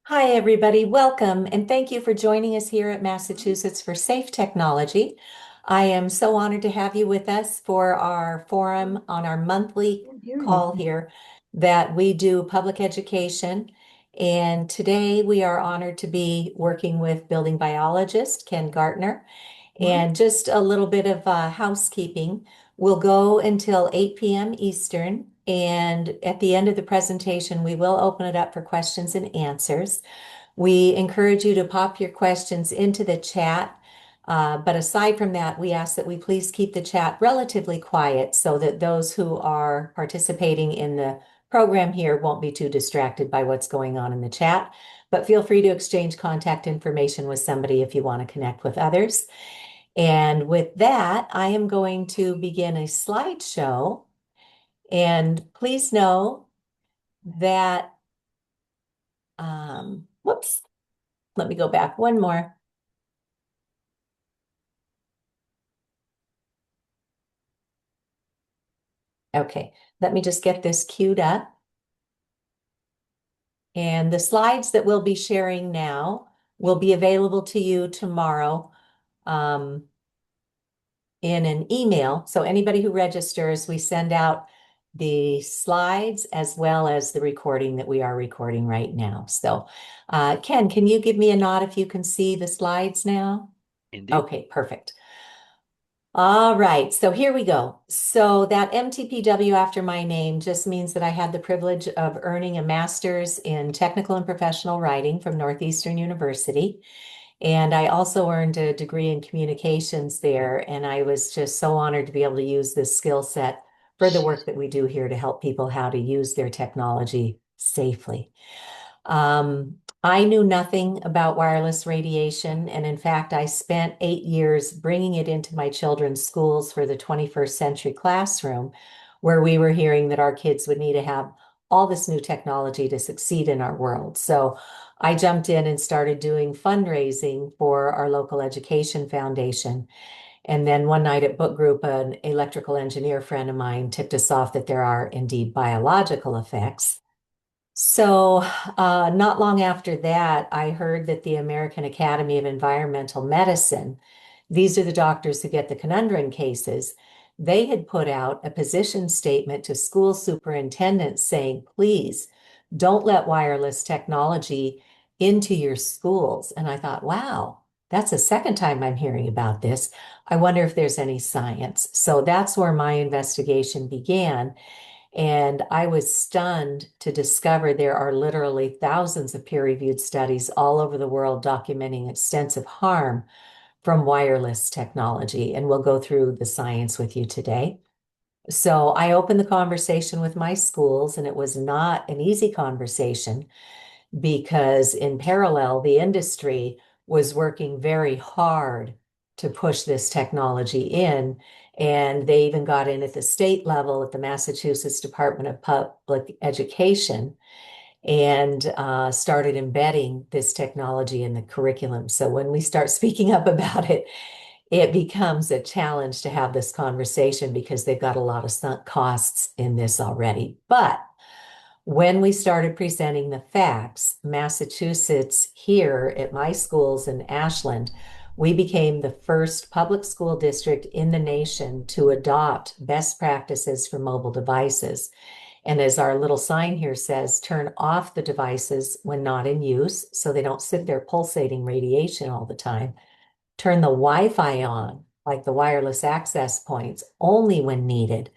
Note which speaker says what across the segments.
Speaker 1: Hi, everybody. Welcome, and thank you for joining us here at Massachusetts for Safe Technology. I am so honored to have you with us for our forum on our monthly
Speaker 2: Can't hear
Speaker 1: call
Speaker 2: anything.
Speaker 1: here that we do public education. And today we are honored to be working with building biologist Ken Gartner.
Speaker 2: What?
Speaker 1: And just a little bit of housekeeping. We'll go until 8 p.m. Eastern. And at the end of the presentation, we will open it up for questions and answers. We encourage you to pop your questions into the chat. But aside from that, we ask that we please keep the chat relatively quiet so that those who are participating in the program here won't be too distracted by what's going on in the chat. But feel free to exchange contact information with somebody if you want to connect with others. And with that, I am going to begin a slideshow. And please know that, whoops, let me go back one more. Okay, let me just get this queued up. And the slides that we'll be sharing now will be available to you tomorrow um, in an email. So anybody who registers, we send out the slides as well as the recording that we are recording right now. So Ken, can you give me a nod if you can see the slides now?
Speaker 3: Indeed.
Speaker 1: Okay, perfect. All right, so here we go. So that MTPW after my name just means that I had the privilege of earning a master's in technical and professional writing from Northeastern University. And I also earned a degree in communications there. And I was just so honored to be able to use this skill set for the work that we do here to help people how to use their technology safely. I knew nothing about wireless radiation, and in fact, I spent 8 years bringing it into my children's schools for the 21st century classroom, where we were hearing that our kids would need to have all this new technology to succeed in our world. So I jumped in and started doing fundraising for our local education foundation. And then one night at book group, an electrical engineer friend of mine tipped us off that there are indeed biological effects. So, not long after that, I heard that the American Academy of Environmental Medicine, these are the doctors who get the conundrum cases, they had put out a position statement to school superintendents saying, please don't let wireless technology into your schools. And I thought, wow, that's the second time I'm hearing about this. I wonder if there's any science. So that's where my investigation began. And I was stunned to discover there are literally thousands of peer-reviewed studies all over the world documenting extensive harm from wireless technology. And we'll go through the science with you today. So I opened the conversation with my schools, and it was not an easy conversation because in parallel, the industry was working very hard to push this technology in. And they even got in at the state level at the Massachusetts Department of Public Education and started embedding this technology in the curriculum. So when we start speaking up about it, it becomes a challenge to have this conversation because they've got a lot of sunk costs in this already. But when we started presenting the facts, Massachusetts, here at my schools in Ashland, we became the first public school district in the nation to adopt best practices for mobile devices. And as our little sign here says, turn off the devices when not in use so they don't sit there pulsating radiation all the time. Turn the Wi-Fi on, like the wireless access points, only when needed,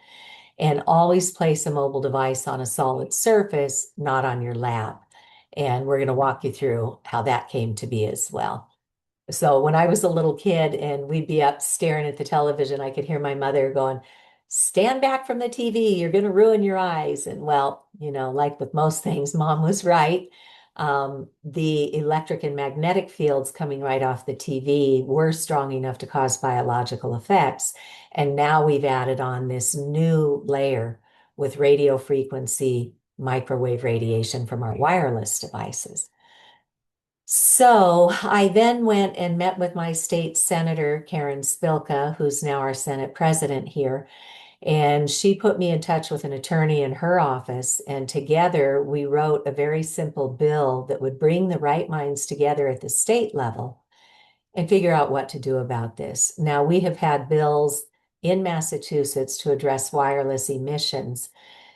Speaker 1: and always place a mobile device on a solid surface, not on your lap. And we're going to walk you through how that came to be as well. So when I was a little kid and we'd be up staring at the television, I could hear my mother going, stand back from the TV, you're going to ruin your eyes. And well, like with most things, mom was right. The electric and magnetic fields coming right off the TV were strong enough to cause biological effects. And now we've added on this new layer with radio frequency microwave radiation from our wireless devices. So I then went and met with my state senator, Karen Spilka, who's now our Senate president here. And she put me in touch with an attorney in her office, and together we wrote a very simple bill that would bring the right minds together at the state level and figure out what to do about this. Now, we have had bills in Massachusetts to address wireless emissions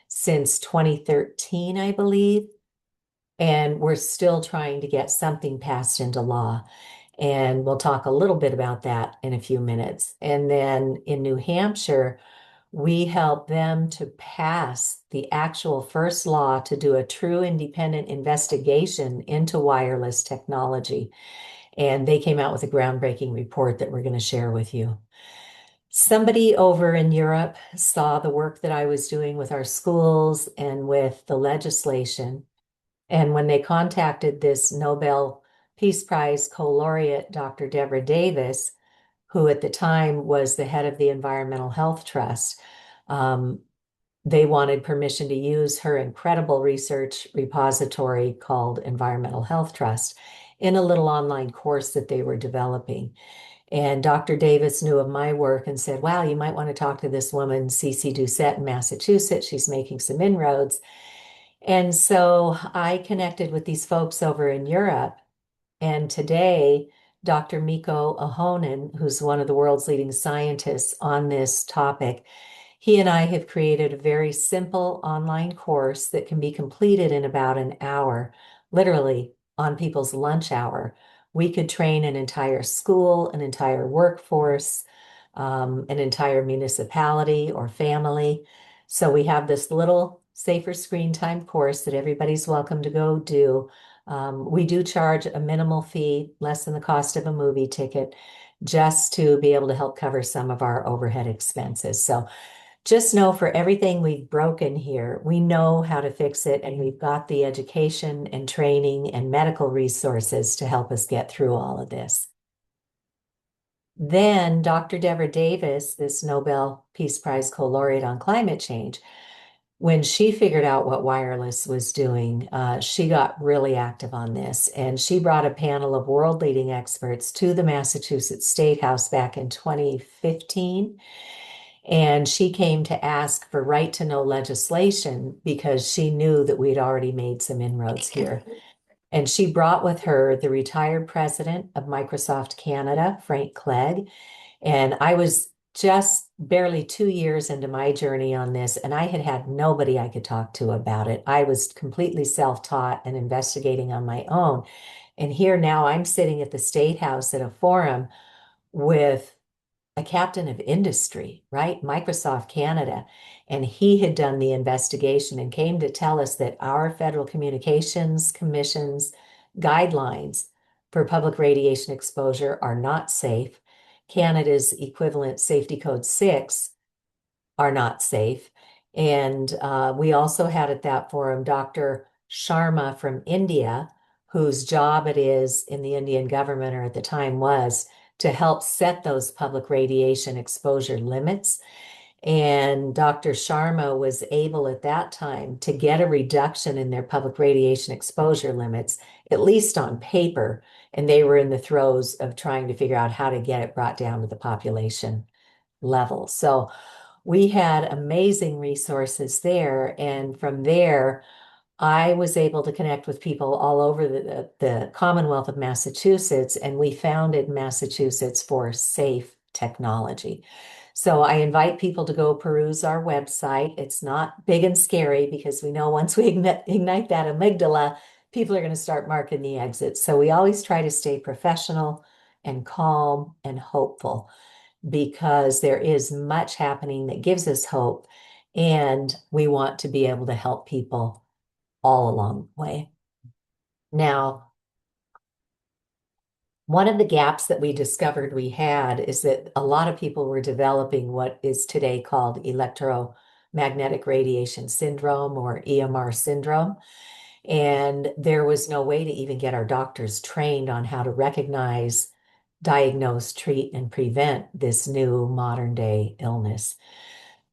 Speaker 1: since 2013, I believe, and we're still trying to get something passed into law. And we'll talk a little bit about that in a few minutes. And then in New Hampshire, we help them to pass the actual first law to do a true independent investigation into wireless technology. And they came out with a groundbreaking report that we're going to share with you. Somebody over in Europe saw the work that I was doing with our schools and with the legislation. And when they contacted this Nobel Peace Prize co-laureate, Dr. Deborah Davis, who at the time was the head of the Environmental Health Trust, um, they wanted permission to use her incredible research repository called Environmental Health Trust in a little online course that they were developing. And Dr. Davis knew of my work and said, wow, you might want to talk to this woman, Cece Doucette in Massachusetts. She's making some inroads. And so I connected with these folks over in Europe. And today, Dr. Mikko Ahonen, who's one of the world's leading scientists on this topic, he and I have created a very simple online course that can be completed in about an hour, literally on people's lunch hour. We could train an entire school, an entire workforce, an entire municipality or family. So we have this little safer screen time course that everybody's welcome to go do. We do charge a minimal fee, less than the cost of a movie ticket, just to be able to help cover some of our overhead expenses. So just know for everything we've broken here, we know how to fix it, and we've got the education and training and medical resources to help us get through all of this. Then Dr. Deborah Davis, this Nobel Peace Prize co-laureate on climate change, when she figured out what wireless was doing, she got really active on this. And she brought a panel of world leading experts to the Massachusetts State House back in 2015. And she came to ask for right to know legislation because she knew that we'd already made some inroads here. And she brought with her the retired president of Microsoft Canada, Frank Clegg. And I was just barely 2 years into my journey on this, and I had had nobody I could talk to about it. I was completely self-taught and investigating on my own. And here now I'm sitting at the State House at a forum with a captain of industry, right? Microsoft Canada. And he had done the investigation and came to tell us that our Federal Communications Commission's guidelines for public radiation exposure are not safe. Canada's equivalent Safety Code 6 are not safe. And we also had at that forum Dr. Sharma from India, whose job it is in the Indian government, or at the time was, to help set those public radiation exposure limits. And Dr. Sharma was able at that time to get a reduction in their public radiation exposure limits, at least on paper. And they were in the throes of trying to figure out how to get it brought down to the population level. So we had amazing resources there. And from there, I was able to connect with people all over the Commonwealth of Massachusetts, and we founded Massachusetts for Safe Technology. So I invite people to go peruse our website. It's not big and scary because we know once we ignite that amygdala, people are going to start marking the exits. So we always try to stay professional and calm and hopeful because there is much happening that gives us hope, and we want to be able to help people all along the way. Now, one of the gaps that we discovered we had is that a lot of people were developing what is today called electromagnetic radiation syndrome, or EMR syndrome. And there was no way to even get our doctors trained on how to recognize, diagnose, treat, and prevent this new modern day illness.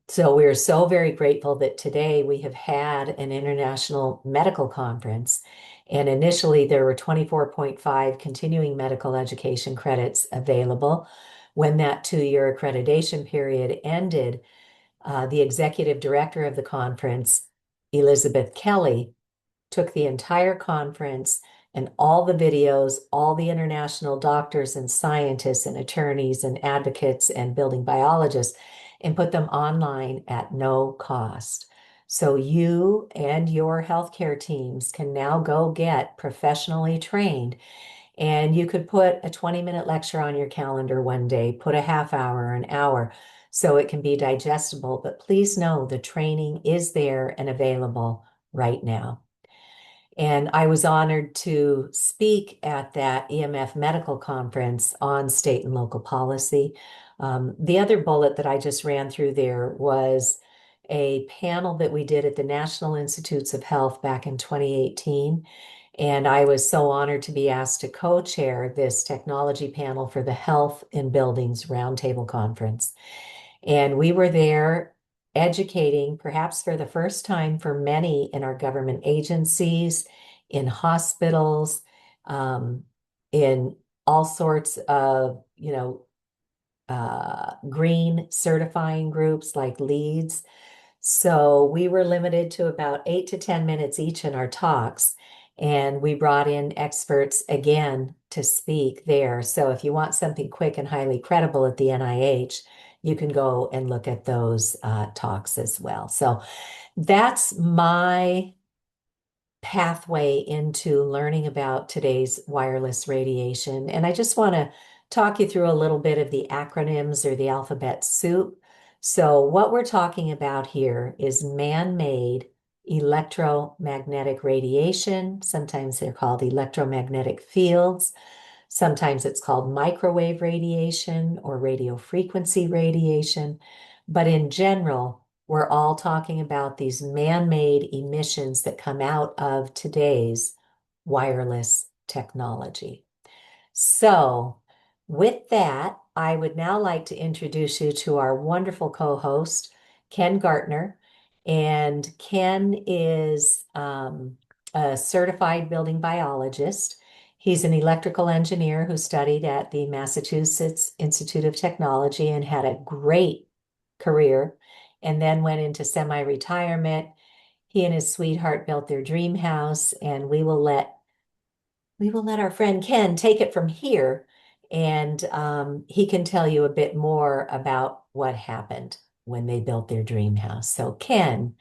Speaker 1: So we're so very grateful that today we have had an international medical conference. And initially, there were 24.5 continuing medical education credits available. When that 2-year accreditation period ended, The executive director of the conference, Elizabeth Kelly, took the entire conference and all the videos, all the international doctors and scientists and attorneys and advocates and building biologists, and put them online at no cost. So you and your healthcare teams can now go get professionally trained, and you could put a 20-minute lecture on your calendar one day, put a half hour, an hour, so it can be digestible. But please know the training is there and available right now. And I was honored to speak at that EMF medical conference on state and local policy. The other bullet that I just ran through there was a panel that we did at the National Institutes of Health back in 2018. And I was so honored to be asked to co-chair this technology panel for the Health in Buildings Roundtable Conference. And we were there educating, perhaps for the first time for many in our government agencies, in hospitals, um, in all sorts of, green certifying groups like LEEDs. So we were limited to about 8 to 10 minutes each in our talks. And we brought in experts again to speak there. So if you want something quick and highly credible at the NIH, you can go and look at those talks as well. So that's my pathway into learning about today's wireless radiation. And I just want to talk you through a little bit of the acronyms or the alphabet soup. So what we're talking about here is man-made electromagnetic radiation. Sometimes they're called electromagnetic fields. Sometimes it's called microwave radiation or radio frequency radiation. But in general, we're all talking about these man-made emissions that come out of today's wireless technology. So, with that, I would now like to introduce you to our wonderful co-host, Ken Gartner. And Ken is a certified building biologist. He's an electrical engineer who studied at the Massachusetts Institute of Technology and had a great career, and then went into semi-retirement. He and his sweetheart built their dream house, and we will let our friend Ken take it from here, and he can tell you a bit more about what happened when they built their dream house. So, Ken,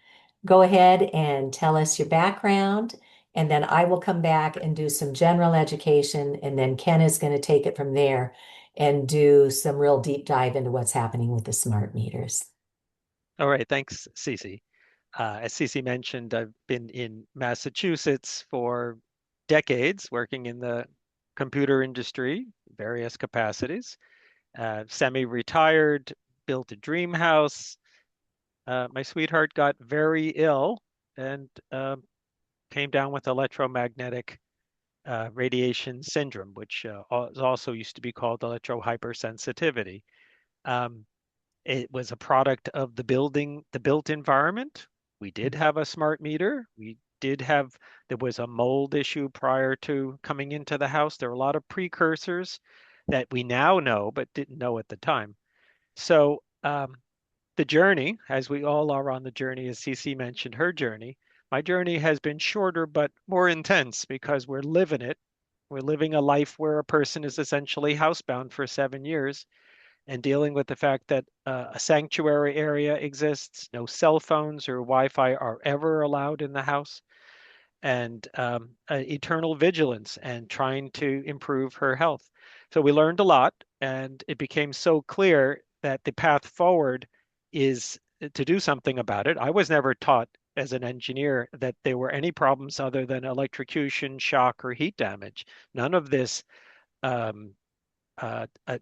Speaker 1: go ahead and tell us your background, and then I will come back and do some general education, and then Ken is going to take it from there and do some real deep dive into what's happening with the smart meters.
Speaker 2: All right, thanks, Cece. As Cece mentioned, I've been in Massachusetts for decades, working in the computer industry, various capacities. Semi-retired, built a dream house. My sweetheart got very ill and came down with electromagnetic radiation syndrome, which also used to be called electrohypersensitivity. Um, It was a product of the built environment. We did have a smart meter. There was a mold issue prior to coming into the house. There were a lot of precursors that we now know, but didn't know at the time. So the journey, as we all are on the journey, as Cece mentioned her journey, my journey has been shorter but more intense because we're living it. We're living a life where a person is essentially housebound for 7 years and dealing with the fact that a sanctuary area exists, no cell phones or Wi-Fi are ever allowed in the house, and eternal vigilance and trying to improve her health. So we learned a lot, and it became so clear that the path forward is to do something about it. I was never taught as an engineer that there were any problems other than electrocution, shock, or heat damage. None of this um,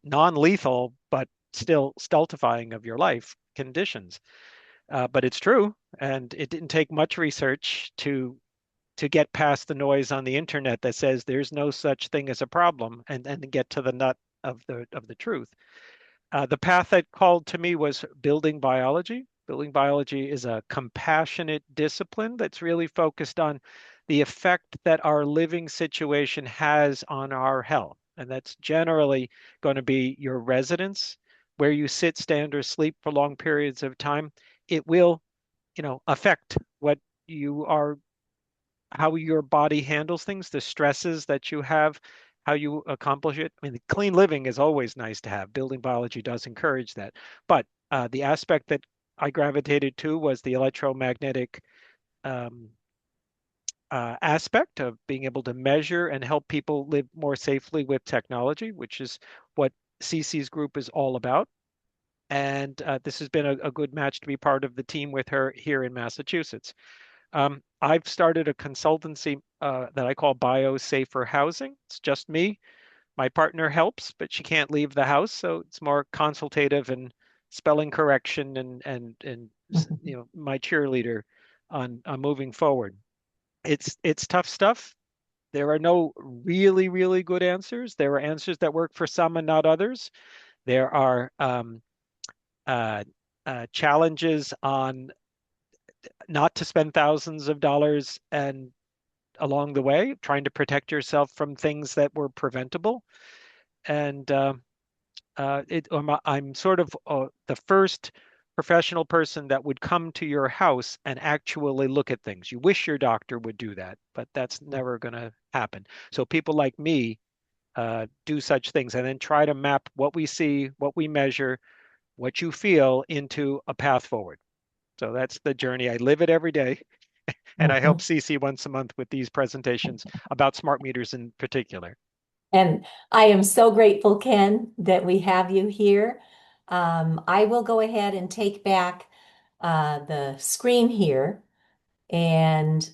Speaker 2: non-lethal but still stultifying of your life conditions. But it's true, and it didn't take much research to get past the noise on the internet that says there's no such thing as a problem, and get to the nut of the truth. The path that called to me was building biology. Building biology is a compassionate discipline that's really focused on the effect that our living situation has on our health. And that's generally going to be your residents, where you sit, stand, or sleep for long periods of time, it will, affect what you are, how your body handles things, the stresses that you have, how you accomplish it. I mean, the clean living is always nice to have. Building biology does encourage that. But the aspect that I gravitated to was the electromagnetic um, aspect of being able to measure and help people live more safely with technology, which is what Cece's group is all about. And this has been a good match to be part of the team with her here in Massachusetts. I've started a consultancy that I call Bio Safer Housing. It's just me. My partner helps, but she can't leave the house, so it's more consultative and spelling correction and my cheerleader on moving forward. It's tough stuff. There are no really, really good answers. There are answers that work for some and not others. There are uh, challenges on not to spend thousands of dollars and along the way, trying to protect yourself from things that were preventable. And I'm sort of the first professional person that would come to your house and actually look at things. You wish your doctor would do that, but that's never going to happen. So people like me do such things and then try to map what we see, what we measure, what you feel into a path forward. So that's the journey. I live it every day. And I help
Speaker 1: Mhm.
Speaker 2: Cece once a month with these presentations about smart meters in particular.
Speaker 1: And I am so grateful, Ken, that we have you here. I will go ahead and take back the screen here, and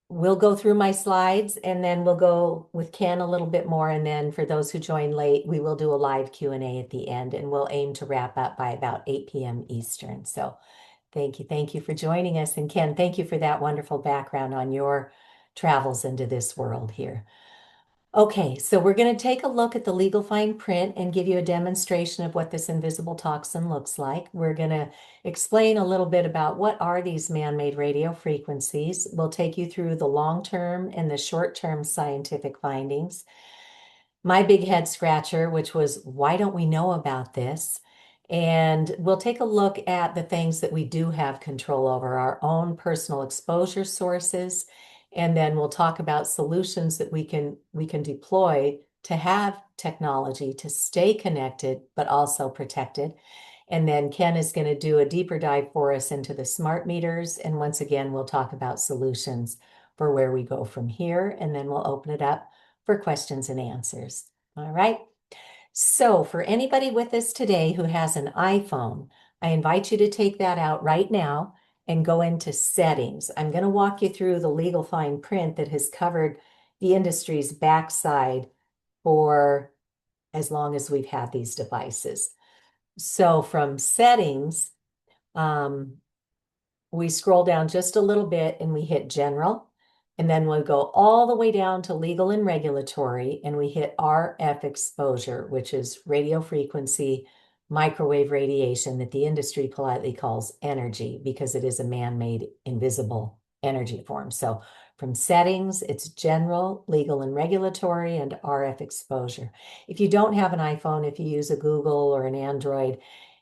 Speaker 1: we'll go through my slides, and then we'll go with Ken a little bit more. And then for those who join late, we will do a live Q&A at the end, and we'll aim to wrap up by about 8 p.m. Eastern. So thank you. Thank you for joining us. And Ken, thank you for that wonderful background on your travels into this world here. Okay, so we're going to take a look at the legal fine print and give you a demonstration of what this invisible toxin looks like. We're going to explain a little bit about what are these man-made radio frequencies. We'll take you through the long-term and the short-term scientific findings. My big head scratcher, which was, why don't we know about this? And we'll take a look at the things that we do have control over, our own personal exposure sources, and then we'll talk about solutions that we can deploy to have technology to stay connected, but also protected. And then Ken is going to do a deeper dive for us into the smart meters. And once again, we'll talk about solutions for where we go from here, and then we'll open it up for questions and answers. All right. So for anybody with us today who has an iPhone, I invite you to take that out right now and go into settings. I'm going to walk you through the legal fine print that has covered the industry's backside for as long as we've had these devices. So from settings, um, we scroll down just a little bit and we hit general, and then we'll go all the way down to legal and regulatory, and we hit RF exposure, which is radio frequency microwave radiation that the industry politely calls energy because it is a man-made invisible energy form. So from settings, it's general, legal and regulatory, and RF exposure. If you don't have an iPhone, if you use a Google or an Android,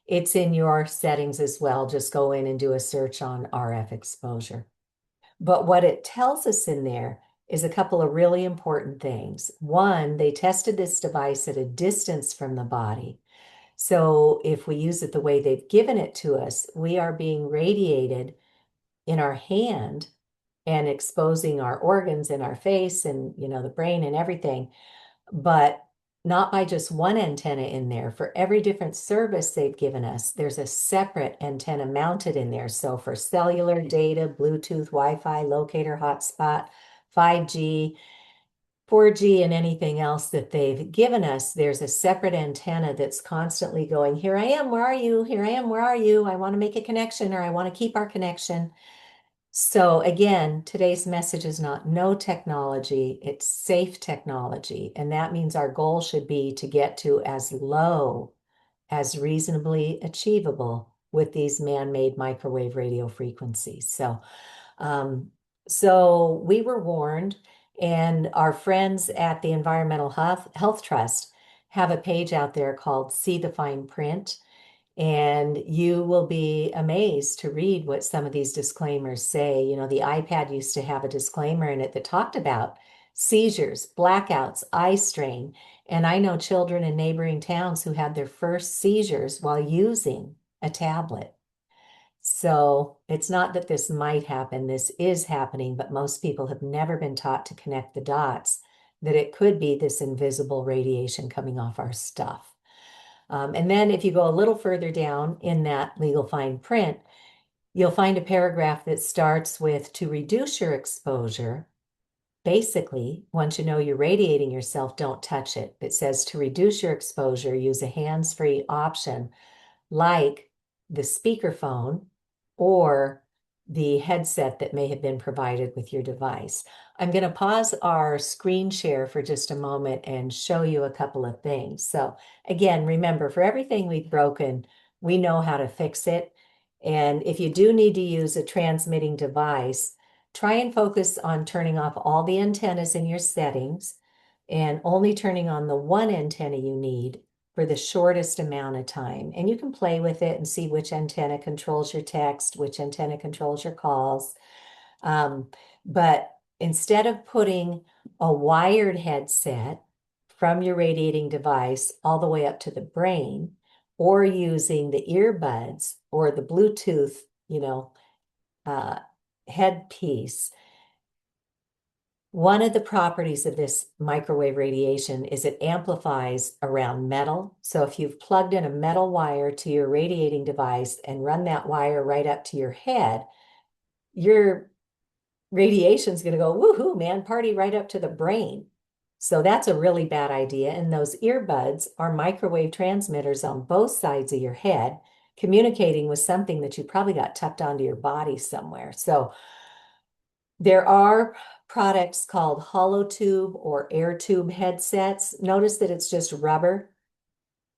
Speaker 1: it's in your settings as well. Just go in and do a search on RF exposure. But what it tells us in there is a couple of really important things. One, they tested this device at a distance from the body. So if we use it the way they've given it to us, we are being radiated in our hand and exposing our organs in our face and, the brain and everything, but not by just one antenna in there. For every different service they've given us, there's a separate antenna mounted in there. So for cellular data, Bluetooth, Wi-Fi, locator, hotspot, 5G, 4G, and anything else that they've given us, there's a separate antenna that's constantly going, here I am, where are you? Here I am, where are you? I want to make a connection, or I want to keep our connection. So again, today's message is not no technology, it's safe technology. And that means our goal should be to get to as low as reasonably achievable with these man-made microwave radio frequencies. Um, so we were warned, and our friends at the Environmental Health Trust have a page out there called See the Fine Print. And you will be amazed to read what some of these disclaimers say. You know, the iPad used to have a disclaimer in it that talked about seizures, blackouts, eye strain. And I know children in neighboring towns who had their first seizures while using a tablet. So it's not that this might happen, this is happening, but most people have never been taught to connect the dots that it could be this invisible radiation coming off our stuff. And then if you go a little further down in that legal fine print, you'll find a paragraph that starts with to reduce your exposure. Basically, once you know you're radiating yourself, don't touch it. It says to reduce your exposure, use a hands-free option like the speakerphone or the headset that may have been provided with your device. I'm going to pause our screen share for just a moment and show you a couple of things. So again, remember, for everything we've broken, we know how to fix it. And if you do need to use a transmitting device, try and focus on turning off all the antennas in your settings and only turning on the one antenna you need for the shortest amount of time. And you can play with it and see which antenna controls your text, which antenna controls your calls. But instead of putting a wired headset from your radiating device all the way up to the brain, or using the earbuds or the Bluetooth, uh, headpiece, one of the properties of this microwave radiation is it amplifies around metal. So if you've plugged in a metal wire to your radiating device and run that wire right up to your head, your radiation's going to go, woohoo, man, party right up to the brain. So that's a really bad idea. And those earbuds are microwave transmitters on both sides of your head, communicating with something that you probably got tucked onto your body somewhere. So there are products called hollow tube or air tube headsets. Notice that it's just rubber,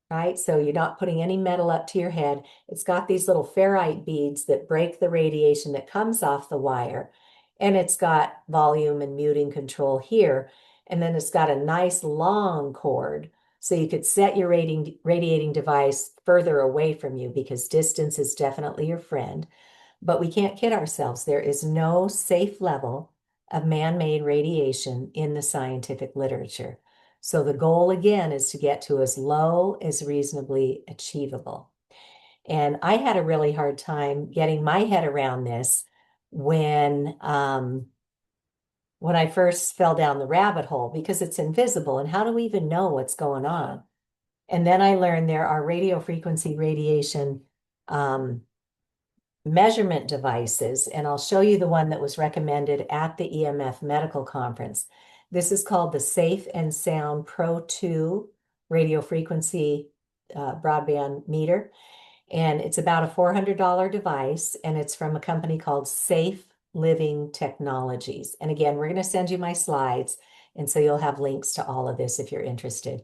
Speaker 1: right? So you're not putting any metal up to your head. It's got these little ferrite beads that break the radiation that comes off the wire. And it's got volume and muting control here. And then it's got a nice long cord. So you could set your radiating device further away from you because distance is definitely your friend. But we can't kid ourselves. There is no safe level of man-made radiation in the scientific literature. So the goal again is to get to as low as reasonably achievable. And I had a really hard time getting my head around this when I first fell down the rabbit hole because it's invisible. And how do we even know what's going on? And then I learned there are radio frequency radiation measurement devices, and I'll show you the one that was recommended at the EMF medical conference. This is called the Safe and Sound Pro 2 radio frequency broadband meter, and it's about a $400 device, and it's from a company called Safe Living Technologies. And again, we're going to send you my slides, and so you'll have links to all of this if you're interested.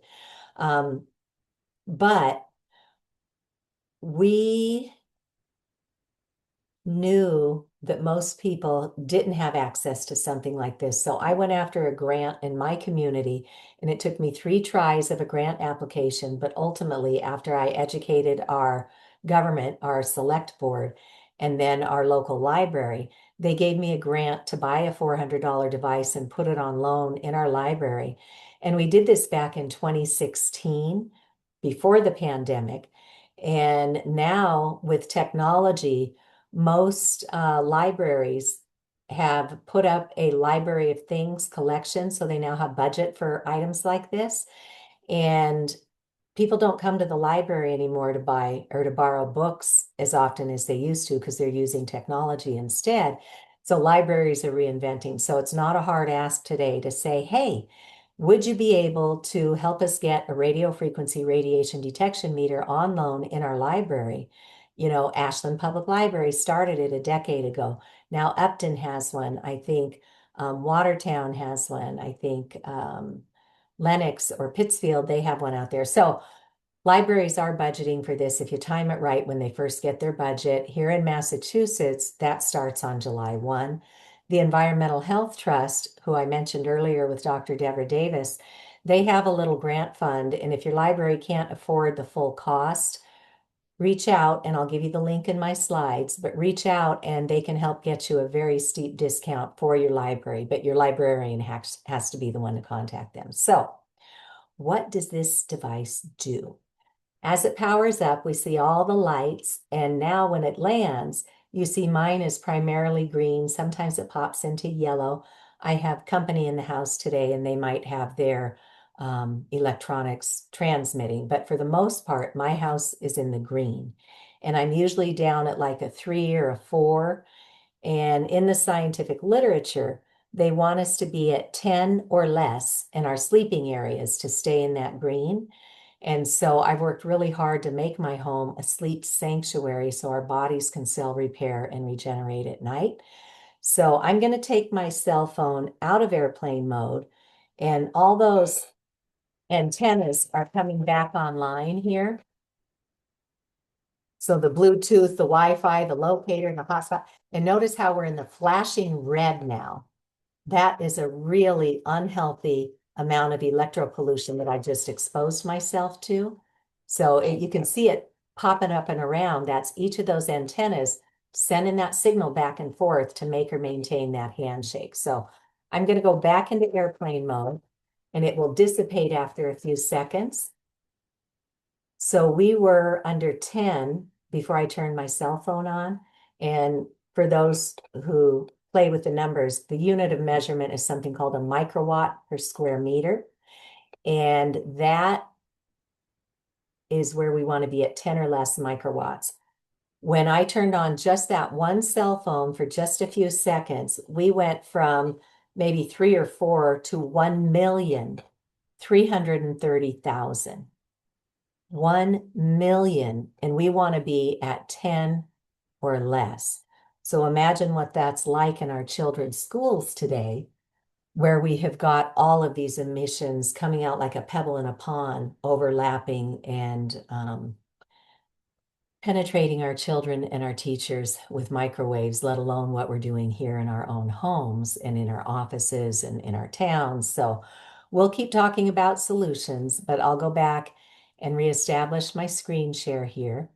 Speaker 1: But we knew that most people didn't have access to something like this. So I went after a grant in my community, and it took me 3 tries of a grant application. But ultimately, after I educated our government, our select board, and then our local library, they gave me a grant to buy a $400 device and put it on loan in our library. And we did this back in 2016, before the pandemic. And now with technology, most libraries have put up a library of things collection, so they now have budget for items like this. And people don't come to the library anymore to buy or to borrow books as often as they used to because they're using technology instead. So libraries are reinventing. So it's not a hard ask today to say, hey, would you be able to help us get a radio frequency radiation detection meter on loan in our library? You know, Ashland Public Library started it a decade ago. Now Upton has one. I think Watertown has one. I think Lenox or Pittsfield, they have one out there. So libraries are budgeting for this if you time it right when they first get their budget. Here in Massachusetts, that starts on July 1. The Environmental Health Trust, who I mentioned earlier with Dr. Deborah Davis, they have a little grant fund, and if your library can't afford the full cost, reach out and I'll give you the link in my slides, but reach out and they can help get you a very steep discount for your library, but your librarian has to be the one to contact them. So, what does this device do? As it powers up, we see all the lights, and now when it lands, you see mine is primarily green. Sometimes it pops into yellow. I have company in the house today, and they might have their electronics transmitting, but for the most part, my house is in the green. And I'm usually down at like a 3 or a 4. And in the scientific literature, they want us to be at 10 or less in our sleeping areas to stay in that green. And so I've worked really hard to make my home a sleep sanctuary so our bodies can cell repair and regenerate at night. So I'm going to take my cell phone out of airplane mode, and all those antennas are coming back online here. So the Bluetooth, the Wi-Fi, the locator, and the hotspot. And notice how we're in the flashing red now. That is a really unhealthy amount of electropollution that I just exposed myself to. So you can see it popping up and around. That's each of those antennas sending that signal back and forth to make or maintain that handshake. So I'm going to go back into airplane mode, and it will dissipate after a few seconds. So we were under 10 before I turned my cell phone on. And for those who play with the numbers, the unit of measurement is something called a microwatt per square meter. And that is where we want to be at 10 or less microwatts. When I turned on just that one cell phone for just a few seconds, we went from maybe 3 or 4 to 1,330,000. 1 million, and we want to be at 10 or less. So imagine what that's like in our children's schools today, where we have got all of these emissions coming out like a pebble in a pond, overlapping and penetrating our children and our teachers with microwaves, let alone what we're doing here in our own homes and in our offices and in our towns. So we'll keep talking about solutions, but I'll go back and reestablish my screen share here.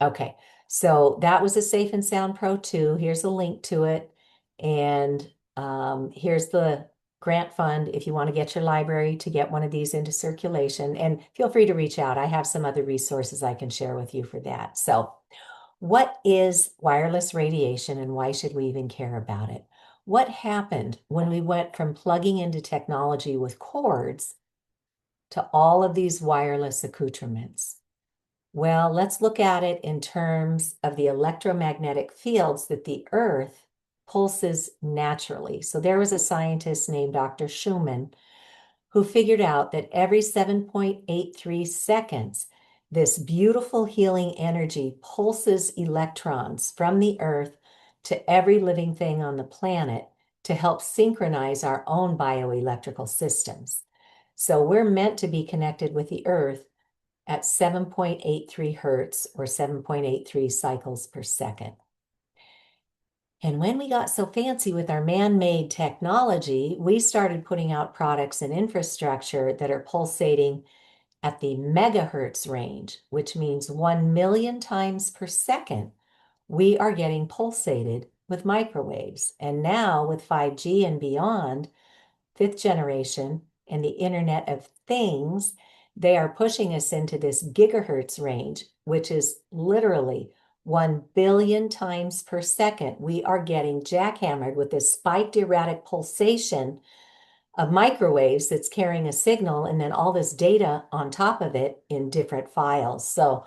Speaker 1: Okay, so that was a Safe and Sound Pro 2. Here's a link to it. And here's the grant fund if you want to get your library to get one of these into circulation. And feel free to reach out. I have some other resources I can share with you for that. So, what is wireless radiation and why should we even care about it? What happened when we went from plugging into technology with cords to all of these wireless accoutrements? Well, let's look at it in terms of the electromagnetic fields that the Earth pulses naturally. So there was a scientist named Dr. Schumann who figured out that every 7.83 seconds, this beautiful healing energy pulses electrons from the Earth to every living thing on the planet to help synchronize our own bioelectrical systems. So we're meant to be connected with the Earth at 7.83 hertz or 7.83 cycles per second. And when we got so fancy with our man-made technology, we started putting out products and infrastructure that are pulsating at the megahertz range, which means 1 million times per second, we are getting pulsated with microwaves. And now with 5G and beyond, fifth generation, and the Internet of Things, they are pushing us into this gigahertz range, which is literally 1 billion times per second. We are getting jackhammered with this spiked erratic pulsation of microwaves that's carrying a signal and then all this data on top of it in different files. So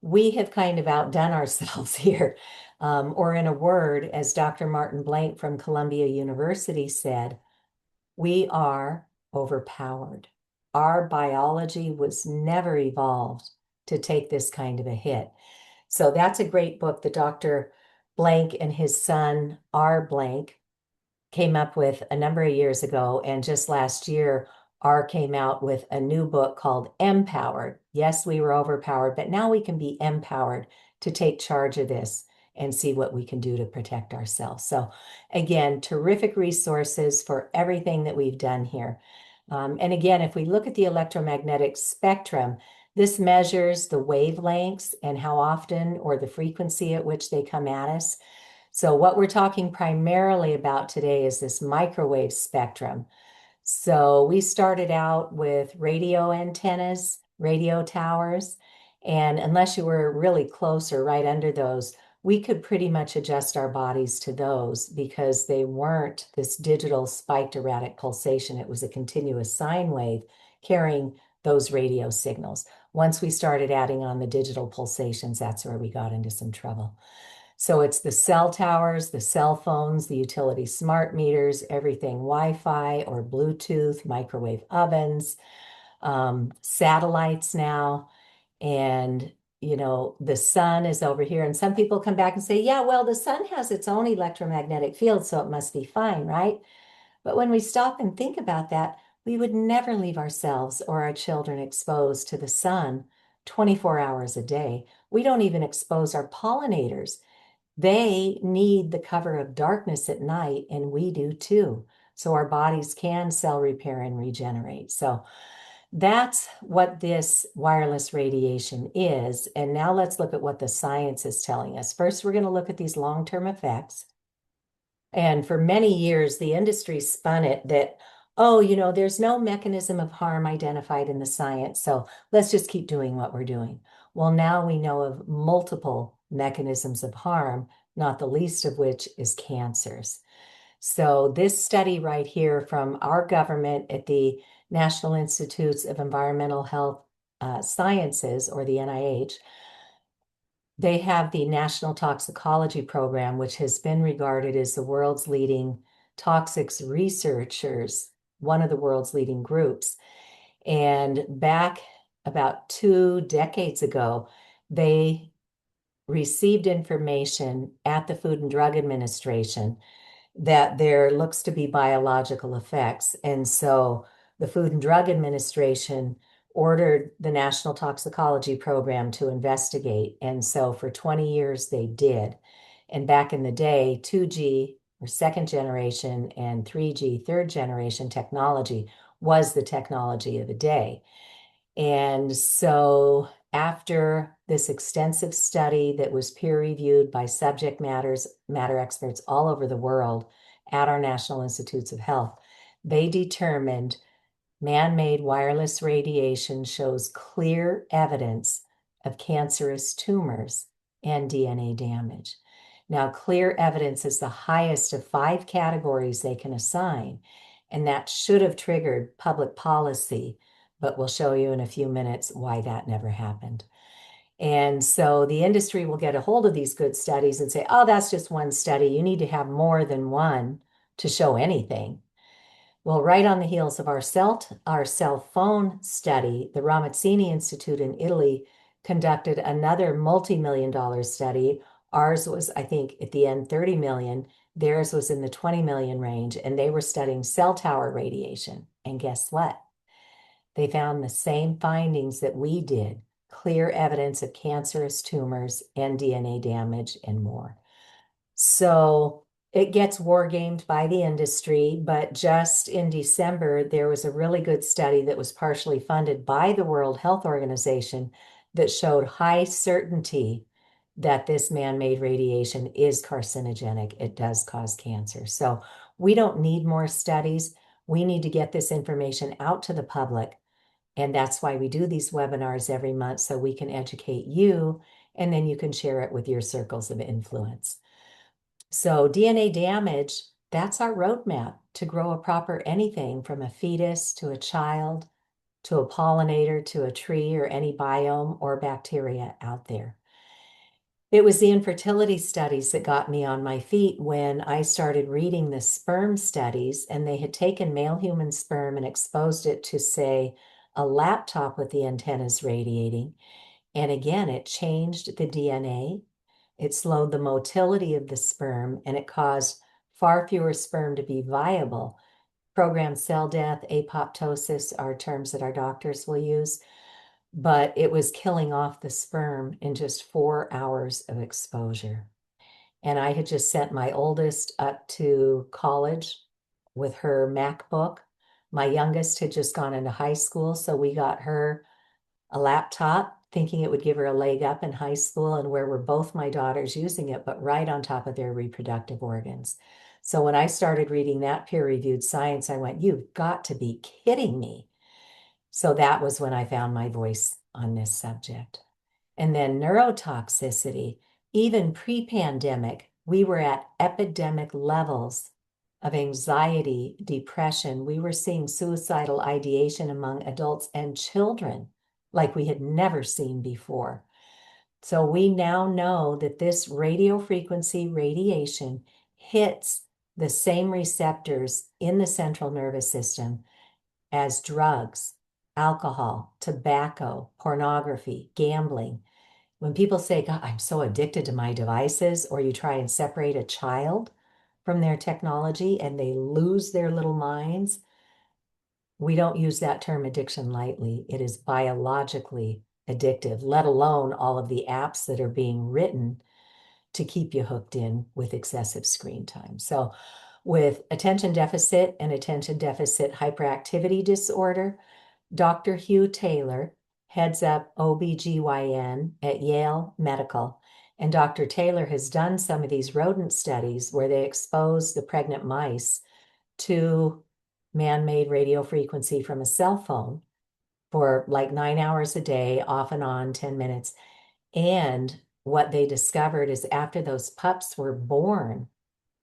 Speaker 1: we have kind of outdone ourselves here. Or in a word, as Dr. Martin Blank from Columbia University said, we are overpowered. Our biology was never evolved to take this kind of a hit. So that's a great book that Dr. Blank and his son, R. Blank, came up with a number of years ago. And just last year, R came out with a new book called Empowered. Yes, we were overpowered, but now we can be empowered to take charge of this and see what we can do to protect ourselves. So again, terrific resources for everything that we've done here. And again, if we look at the electromagnetic spectrum, this measures the wavelengths and how often or the frequency at which they come at us. So what we're talking primarily about today is this microwave spectrum. So we started out with radio antennas, radio towers, and unless you were really close or right under those, we could pretty much adjust our bodies to those because they weren't this digital spiked erratic pulsation. It was a continuous sine wave carrying those radio signals. Once we started adding on the digital pulsations, that's where we got into some trouble. So it's the cell towers, the cell phones, the utility smart meters, everything Wi-Fi or Bluetooth, microwave ovens, satellites now. And, the sun is over here. And some people come back and say, yeah, well, the sun has its own electromagnetic field, so it must be fine, right? But when we stop and think about that, we would never leave ourselves or our children exposed to the sun 24 hours a day. We don't even expose our pollinators. They need the cover of darkness at night, and we do too. So our bodies can cell repair and regenerate. So that's what this wireless radiation is. And now let's look at what the science is telling us. First, we're going to look at these long-term effects. And for many years, the industry spun it that, oh, there's no mechanism of harm identified in the science. So let's just keep doing what we're doing. Well, now we know of multiple mechanisms of harm, not the least of which is cancers. So this study right here from our government at the National Institutes of Environmental Health Sciences, or the NIH, they have the National Toxicology Program, which has been regarded as the world's leading toxics researchers, one of the world's leading groups. And back about 2 decades ago, they received information at the Food and Drug Administration that there looks to be biological effects. And so the Food and Drug Administration ordered the National Toxicology Program to investigate. And so for 20 years, they did. And back in the day, 2G or second generation and 3G, third generation technology was the technology of the day. And so after this extensive study that was peer reviewed by subject matter experts all over the world at our National Institutes of Health, they determined man-made wireless radiation shows clear evidence of cancerous tumors and DNA damage. Now, clear evidence is the highest of 5 categories they can assign, and that should have triggered public policy, but we'll show you in a few minutes why that never happened. And so the industry will get a hold of these good studies and say, oh, that's just one study. You need to have more than one to show anything. Well, right on the heels of our cell phone study, the Ramazzini Institute in Italy conducted another multi-million-dollar study. Ours was, I think, at the end, 30 million. Theirs was in the 20 million range, and they were studying cell tower radiation. And guess what? They found the same findings that we did, clear evidence of cancerous tumors and DNA damage and more. So it gets war gamed by the industry, but just in December, there was a really good study that was partially funded by the World Health Organization that showed high certainty that this man-made radiation is carcinogenic. It does cause cancer. So we don't need more studies. We need to get this information out to the public. And that's why we do these webinars every month so we can educate you, and then you can share it with your circles of influence. So DNA damage, that's our roadmap to grow a proper anything from a fetus to a child, to a pollinator, to a tree or any biome or bacteria out there. It was the infertility studies that got me on my feet when I started reading the sperm studies, and they had taken male human sperm and exposed it to, say, a laptop with the antennas radiating. And again, it changed the DNA. It slowed the motility of the sperm, and it caused far fewer sperm to be viable. Programmed cell death, apoptosis are terms that our doctors will use, but it was killing off the sperm in just 4 hours of exposure. And I had just sent my oldest up to college with her MacBook. My youngest had just gone into high school, so we got her a laptop, thinking it would give her a leg up in high school, and where were both my daughters using it, but right on top of their reproductive organs. So when I started reading that peer-reviewed science, I went, you've got to be kidding me. So that was when I found my voice on this subject. And then neurotoxicity, even pre-pandemic, we were at epidemic levels of anxiety, depression. We were seeing suicidal ideation among adults and children like we had never seen before. So we now know that this radio frequency radiation hits the same receptors in the central nervous system as drugs, alcohol, tobacco, pornography, gambling. When people say, God, I'm so addicted to my devices, or you try and separate a child from their technology and they lose their little minds, we don't use that term addiction lightly. It is biologically addictive, let alone all of the apps that are being written to keep you hooked in with excessive screen time. So, with attention deficit and attention deficit hyperactivity disorder, Dr. Hugh Taylor heads up OBGYN at Yale Medical. And Dr. Taylor has done some of these rodent studies where they expose the pregnant mice to man-made radio frequency from a cell phone for like 9 hours a day, off and on, 10 minutes. And what they discovered is after those pups were born,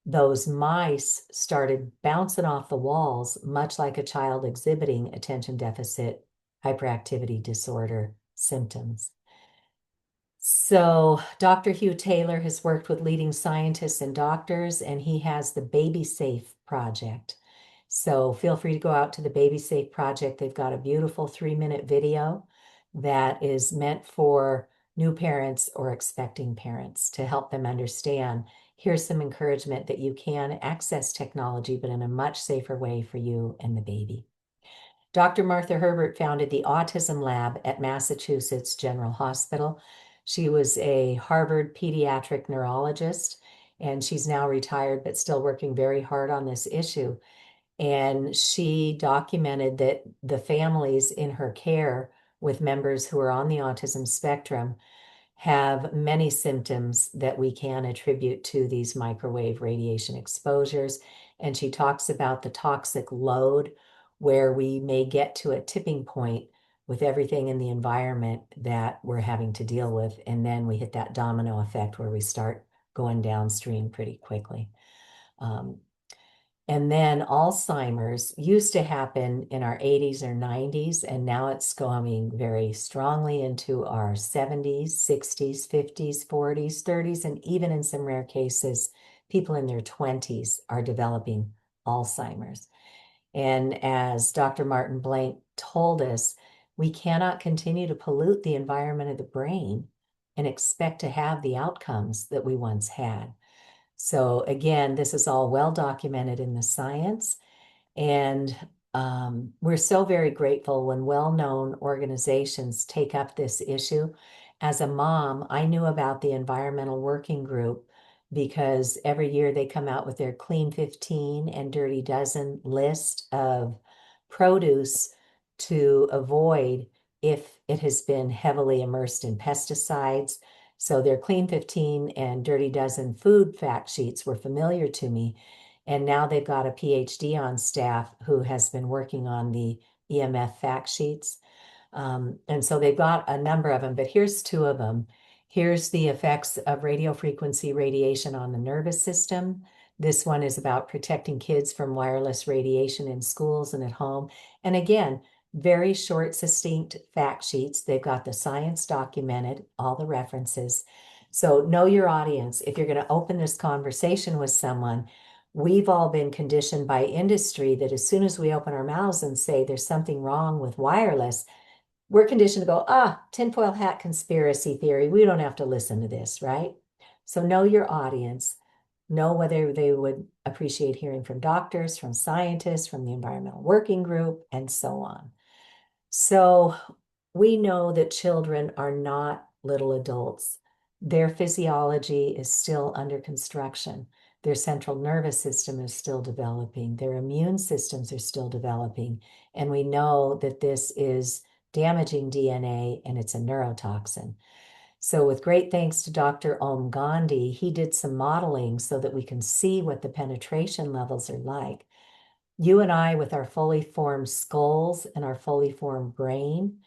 Speaker 1: those mice started bouncing off the walls, much like a child exhibiting attention deficit hyperactivity disorder symptoms. So, Dr. Hugh Taylor has worked with leading scientists and doctors, and he has the Baby Safe Project. So, feel free to go out to the Baby Safe Project. They've got a beautiful 3-minute video that is meant for new parents or expecting parents to help them understand. Here's some encouragement that you can access technology, but in a much safer way for you and the baby. Dr. Martha Herbert founded the Autism Lab at Massachusetts General Hospital. She was a Harvard pediatric neurologist, and she's now retired, but still working very hard on this issue. And she documented that the families in her care with members who are on the autism spectrum have many symptoms that we can attribute to these microwave radiation exposures. And she talks about the toxic load where we may get to a tipping point with everything in the environment that we're having to deal with. And then we hit that domino effect where we start going downstream pretty quickly. And then Alzheimer's used to happen in our 80s or 90s, and now it's going very strongly into our 70s, 60s, 50s, 40s, 30s, and even in some rare cases, people in their 20s are developing Alzheimer's. And as Dr. Martin Blank told us, we cannot continue to pollute the environment of the brain and expect to have the outcomes that we once had. So again, this is all well documented in the science. And we're so very grateful when well-known organizations take up this issue. As a mom, I knew about the Environmental Working Group because every year they come out with their Clean 15 and Dirty Dozen list of produce to avoid if it has been heavily immersed in pesticides. So their Clean 15 and Dirty Dozen food fact sheets were familiar to me. And now they've got a PhD on staff who has been working on the EMF fact sheets. And so they've got a number of them, but here's two of them. Here's the effects of radio frequency radiation on the nervous system. This one is about protecting kids from wireless radiation in schools and at home. And again, very short, succinct fact sheets. They've got the science documented, all the references. So know your audience. If you're going to open this conversation with someone, we've all been conditioned by industry that as soon as we open our mouths and say there's something wrong with wireless, we're conditioned to go, tinfoil hat conspiracy theory. We don't have to listen to this, right? So know your audience. Know whether they would appreciate hearing from doctors, from scientists, from the Environmental Working Group, and so on. So we know that children are not little adults. Their physiology is still under construction. Their central nervous system is still developing. Their immune systems are still developing. And we know that this is damaging DNA and it's a neurotoxin. So, with great thanks to Dr. Om Gandhi, he did some modeling so that we can see what the penetration levels are like. You and I, with our fully formed skulls and our fully formed brain,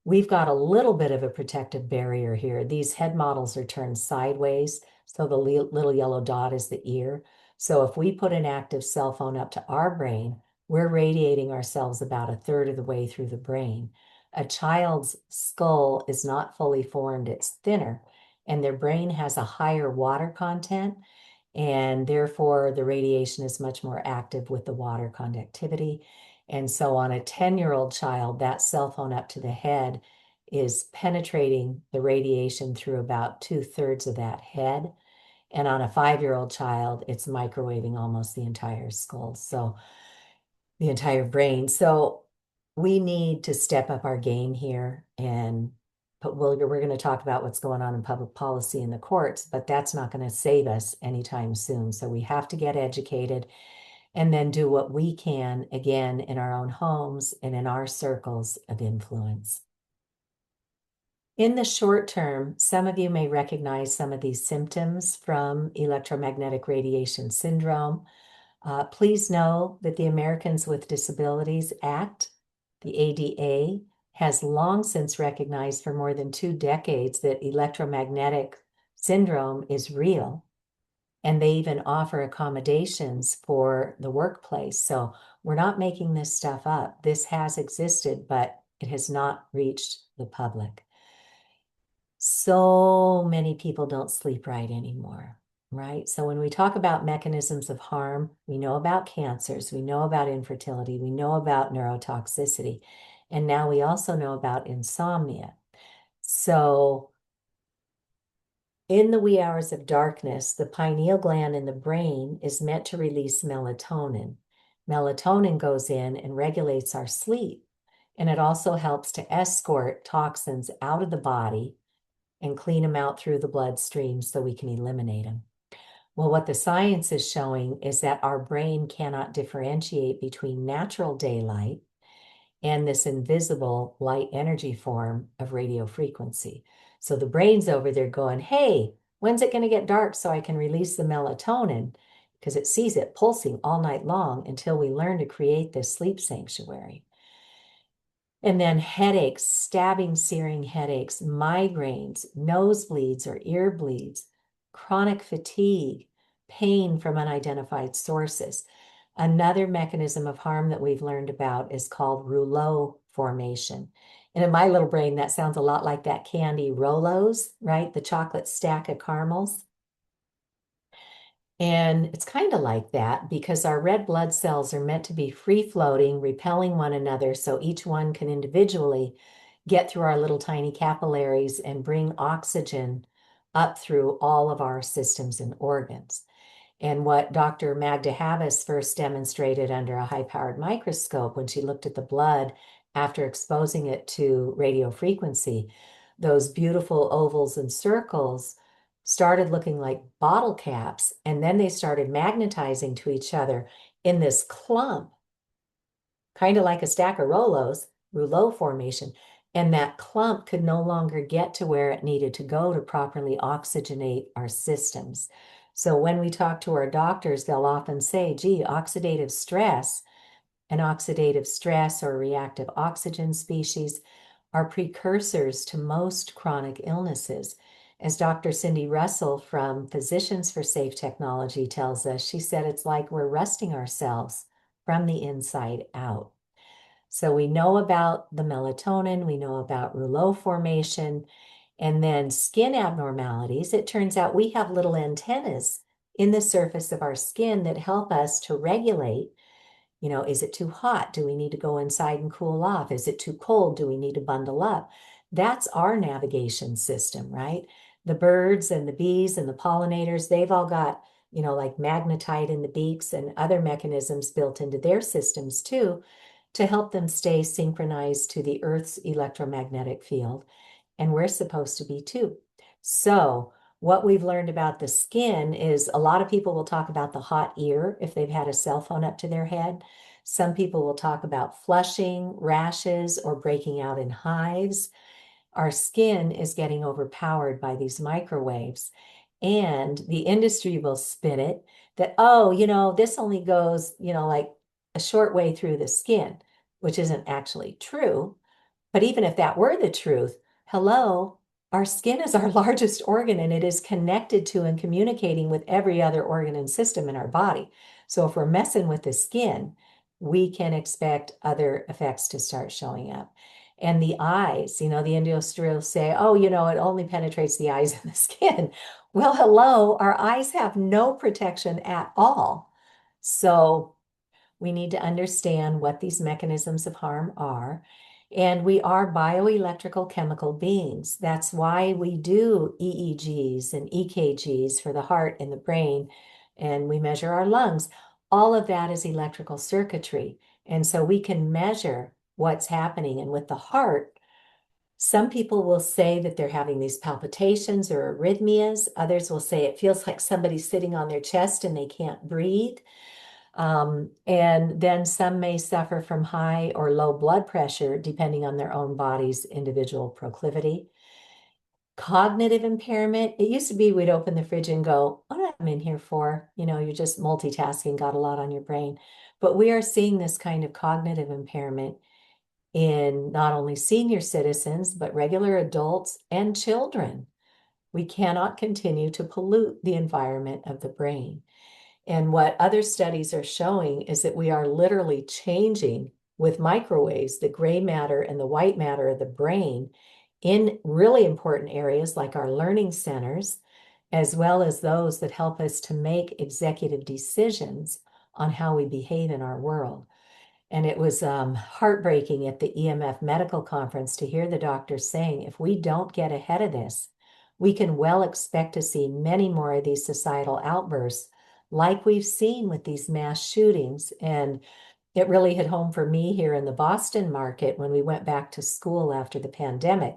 Speaker 1: we've got a little bit of a protective barrier here. These head models are turned sideways, so the little yellow dot is the ear. So if we put an active cell phone up to our brain, we're radiating ourselves about a third of the way through the brain. A child's skull is not fully formed, it's thinner, and their brain has a higher water content, and therefore the radiation is much more active with the water conductivity. And so on a 10-year-old child, that cell phone up to the head is penetrating the radiation through about 2/3 of that head. And on a 5-year-old child, it's microwaving almost the entire skull, so the entire brain. So we need to step up our game here. And but we're going to talk about what's going on in public policy in the courts, but that's not going to save us anytime soon. So we have to get educated and then do what we can, again, in our own homes and in our circles of influence. In the short term, some of you may recognize some of these symptoms from electromagnetic radiation syndrome. Please know that the Americans with Disabilities Act, the ADA, has long since recognized for more than 2 decades that electromagnetic syndrome is real. And they even offer accommodations for the workplace. So we're not making this stuff up. This has existed, but it has not reached the public. So many people don't sleep right anymore, right? So when we talk about mechanisms of harm, we know about cancers, we know about infertility, we know about neurotoxicity, and now we also know about insomnia. So in the wee hours of darkness, the pineal gland in the brain is meant to release melatonin. Melatonin goes in and regulates our sleep, and it also helps to escort toxins out of the body and clean them out through the bloodstream so we can eliminate them. Well, what the science is showing is that our brain cannot differentiate between natural daylight and this invisible light energy form of radio frequency. So the brain's over there going, hey, when's it going to get dark so I can release the melatonin? Because it sees it pulsing all night long until we learn to create this sleep sanctuary. And then headaches, stabbing, searing headaches, migraines, nosebleeds or ear bleeds, chronic fatigue, pain from unidentified sources. Another mechanism of harm that we've learned about is called rouleau formation. And in my little brain, that sounds a lot like that candy Rolos, right? The chocolate stack of caramels. And it's kind of like that because our red blood cells are meant to be free floating, repelling one another, so each one can individually get through our little tiny capillaries and bring oxygen up through all of our systems and organs. And what Dr. Magda Havas first demonstrated under a high-powered microscope when she looked at the blood after exposing it to radio frequency, those beautiful ovals and circles started looking like bottle caps, and then they started magnetizing to each other in this clump, kind of like a stack of Rolos, rouleau formation. And that clump could no longer get to where it needed to go to properly oxygenate our systems. So when we talk to our doctors, they'll often say, gee, oxidative stress or reactive oxygen species are precursors to most chronic illnesses. As Dr. Cindy Russell from Physicians for Safe Technology tells us, she said it's like we're rusting ourselves from the inside out. So we know about the melatonin, we know about rouleau formation, and then skin abnormalities. It turns out we have little antennas in the surface of our skin that help us to regulate. Is it too hot? Do we need to go inside and cool off? Is it too cold? Do we need to bundle up? That's our navigation system, right? The birds and the bees and the pollinators, they've all got, like magnetite in the beaks and other mechanisms built into their systems too, to help them stay synchronized to the Earth's electromagnetic field. And we're supposed to be too. So, what we've learned about the skin is a lot of people will talk about the hot ear if they've had a cell phone up to their head. Some people will talk about flushing, rashes, or breaking out in hives. Our skin is getting overpowered by these microwaves. And the industry will spin it that, oh, this only goes, like a short way through the skin, which isn't actually true. But even if that were the truth, hello, our skin is our largest organ and it is connected to and communicating with every other organ and system in our body. So if we're messing with the skin, we can expect other effects to start showing up. And the eyes, the industrials say, oh, it only penetrates the eyes and the skin. Well, hello, our eyes have no protection at all. So we need to understand what these mechanisms of harm are. And we are bioelectrical chemical beings. That's why we do EEGs and EKGs for the heart and the brain, and we measure our lungs. All of that is electrical circuitry. And so we can measure what's happening. And with the heart, some people will say that they're having these palpitations or arrhythmias. Others will say it feels like somebody's sitting on their chest and they can't breathe. And then some may suffer from high or low blood pressure, depending on their own body's individual proclivity. Cognitive impairment, it used to be we'd open the fridge and go, what am I in here for? You're just multitasking, got a lot on your brain. But we are seeing this kind of cognitive impairment in not only senior citizens, but regular adults and children. We cannot continue to pollute the environment of the brain. And what other studies are showing is that we are literally changing with microwaves the gray matter and the white matter of the brain in really important areas like our learning centers, as well as those that help us to make executive decisions on how we behave in our world. And it was heartbreaking at the EMF medical conference to hear the doctors saying, if we don't get ahead of this, we can well expect to see many more of these societal outbursts like we've seen with these mass shootings. And it really hit home for me here in the Boston market when we went back to school after the pandemic.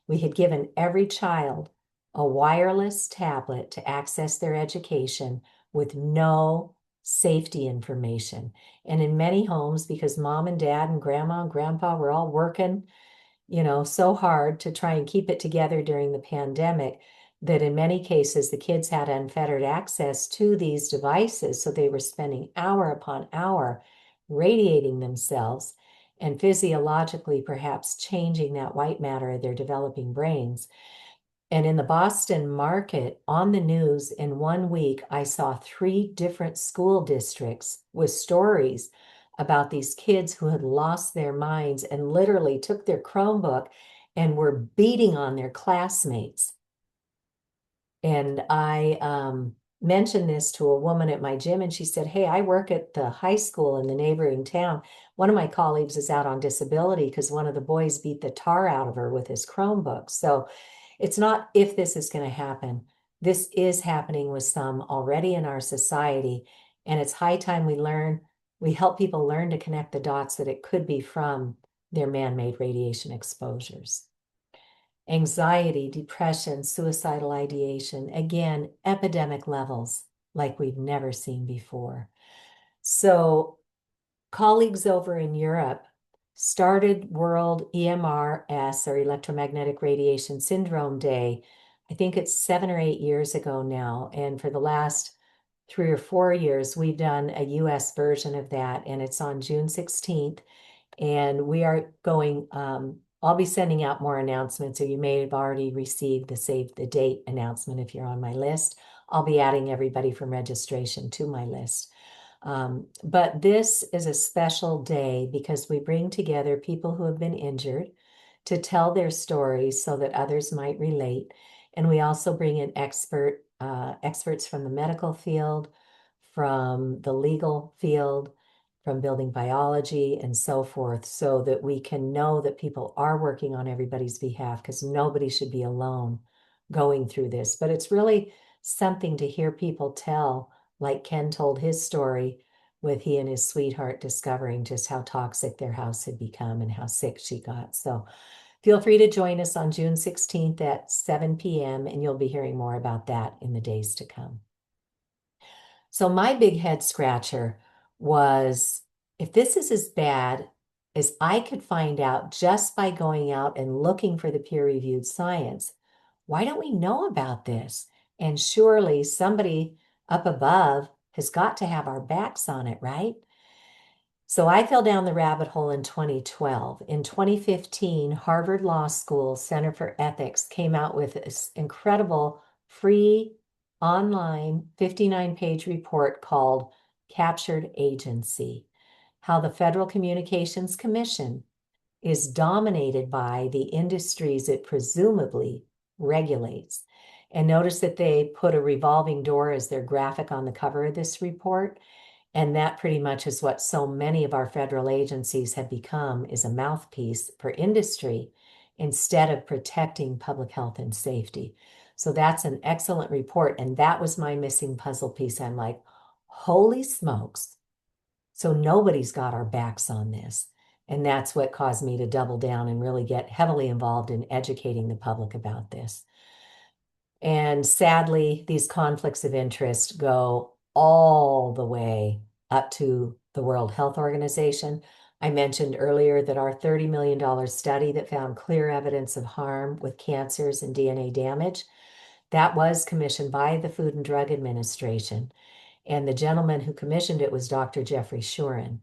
Speaker 1: We had given every child a wireless tablet to access their education with no safety information. And in many homes, because mom and dad and grandma and grandpa were all working, so hard to try and keep it together during the pandemic, that in many cases the kids had unfettered access to these devices. So they were spending hour upon hour radiating themselves and physiologically perhaps changing that white matter of their developing brains. And in the Boston market, on the news in 1 week, I saw 3 different school districts with stories about these kids who had lost their minds and literally took their Chromebook and were beating on their classmates. And I mentioned this to a woman at my gym, and she said, hey, I work at the high school in the neighboring town. One of my colleagues is out on disability because one of the boys beat the tar out of her with his Chromebook. So it's not if this is going to happen. This is happening with some already in our society. And it's high time we help people learn to connect the dots that it could be from their man-made radiation exposures. Anxiety, depression, suicidal ideation, again, epidemic levels like we've never seen before. So colleagues over in Europe started World EMRS, or Electromagnetic Radiation Syndrome Day. I think it's 7 or 8 years ago now. And for the last 3 or 4 years, we've done a US version of that, and it's on June 16th. And we are going, I'll be sending out more announcements, or you may have already received the save the date announcement if you're on my list. I'll be adding everybody from registration to my list. But this is a special day because we bring together people who have been injured to tell their stories so that others might relate. And we also bring in experts from the medical field, from the legal field, from building biology and so forth, so that we can know that people are working on everybody's behalf, because nobody should be alone going through this. But it's really something to hear people tell, like Ken told his story with he and his sweetheart discovering just how toxic their house had become and how sick she got. So Feel free to join us on June 16th at 7 p.m., and you'll be hearing more about that in the days to come. So my big head scratcher was, if this is as bad as I could find out just by going out and looking for the peer-reviewed science, why don't we know about this? And surely somebody up above has got to have our backs on it, right? So I fell down the rabbit hole in 2012. In 2015, Harvard Law School Center for Ethics came out with this incredible free online 59-page report called Captured Agency: How the Federal Communications Commission is dominated by the industries it presumably regulates. And notice that they put a revolving door as their graphic on the cover of this report. And that pretty much is what so many of our federal agencies have become, is a mouthpiece for industry instead of protecting public health and safety. So that's an excellent report. And that was my missing puzzle piece. I'm like, holy smokes. So nobody's got our backs on this. And that's what caused me to double down and really get heavily involved in educating the public about this. And sadly, these conflicts of interest go all the way up to the World Health Organization. I mentioned earlier that our $30 million study that found clear evidence of harm with cancers and DNA damage, that was commissioned by the Food and Drug Administration. And the gentleman who commissioned it was Dr. Jeffrey Shuren.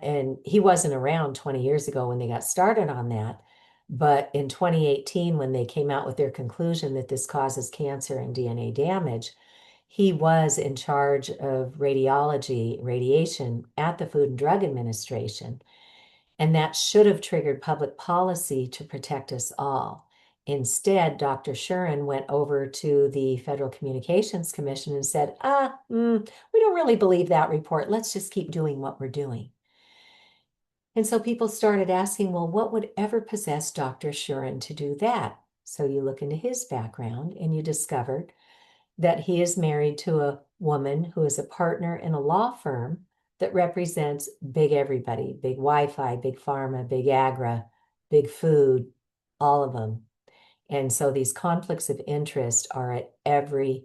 Speaker 1: And he wasn't around 20 years ago when they got started on that. But in 2018, when they came out with their conclusion that this causes cancer and DNA damage, he was in charge of radiology, radiation at the Food and Drug Administration. And that should have triggered public policy to protect us all. Instead, Dr. Shuren went over to the Federal Communications Commission and said, we don't really believe that report. Let's just keep doing what we're doing. And so people started asking, well, what would ever possess Dr. Shuren to do that? So you look into his background and you discovered that he is married to a woman who is a partner in a law firm that represents big everybody, big Wi-Fi, big pharma, big agra, big food, all of them. And so these conflicts of interest are at every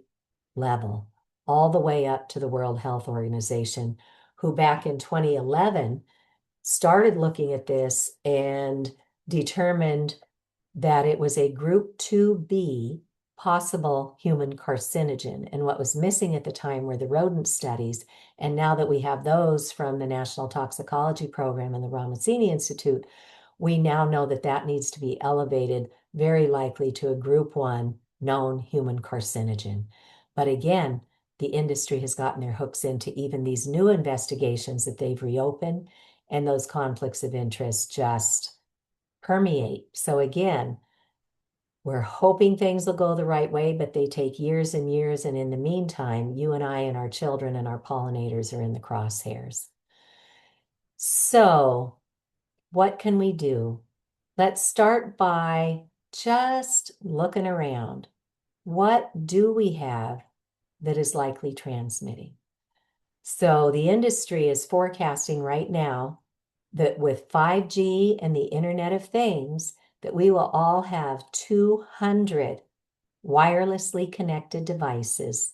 Speaker 1: level, all the way up to the World Health Organization, who back in 2011 started looking at this and determined that it was a group 2B possible human carcinogen. And what was missing at the time were the rodent studies. And now that we have those from the National Toxicology Program and the Ramazzini Institute, we now know that that needs to be elevated, very likely to a group 1 known human carcinogen. But again, the industry has gotten their hooks into even these new investigations that they've reopened, and those conflicts of interest just permeate. So again, we're hoping things will go the right way, but they take years and years. And in the meantime, you and I and our children and our pollinators are in the crosshairs. So what can we do? Let's start by just looking around. What do we have that is likely transmitting? So the industry is forecasting right now that with 5G and the Internet of Things, that we will all have 200 wirelessly connected devices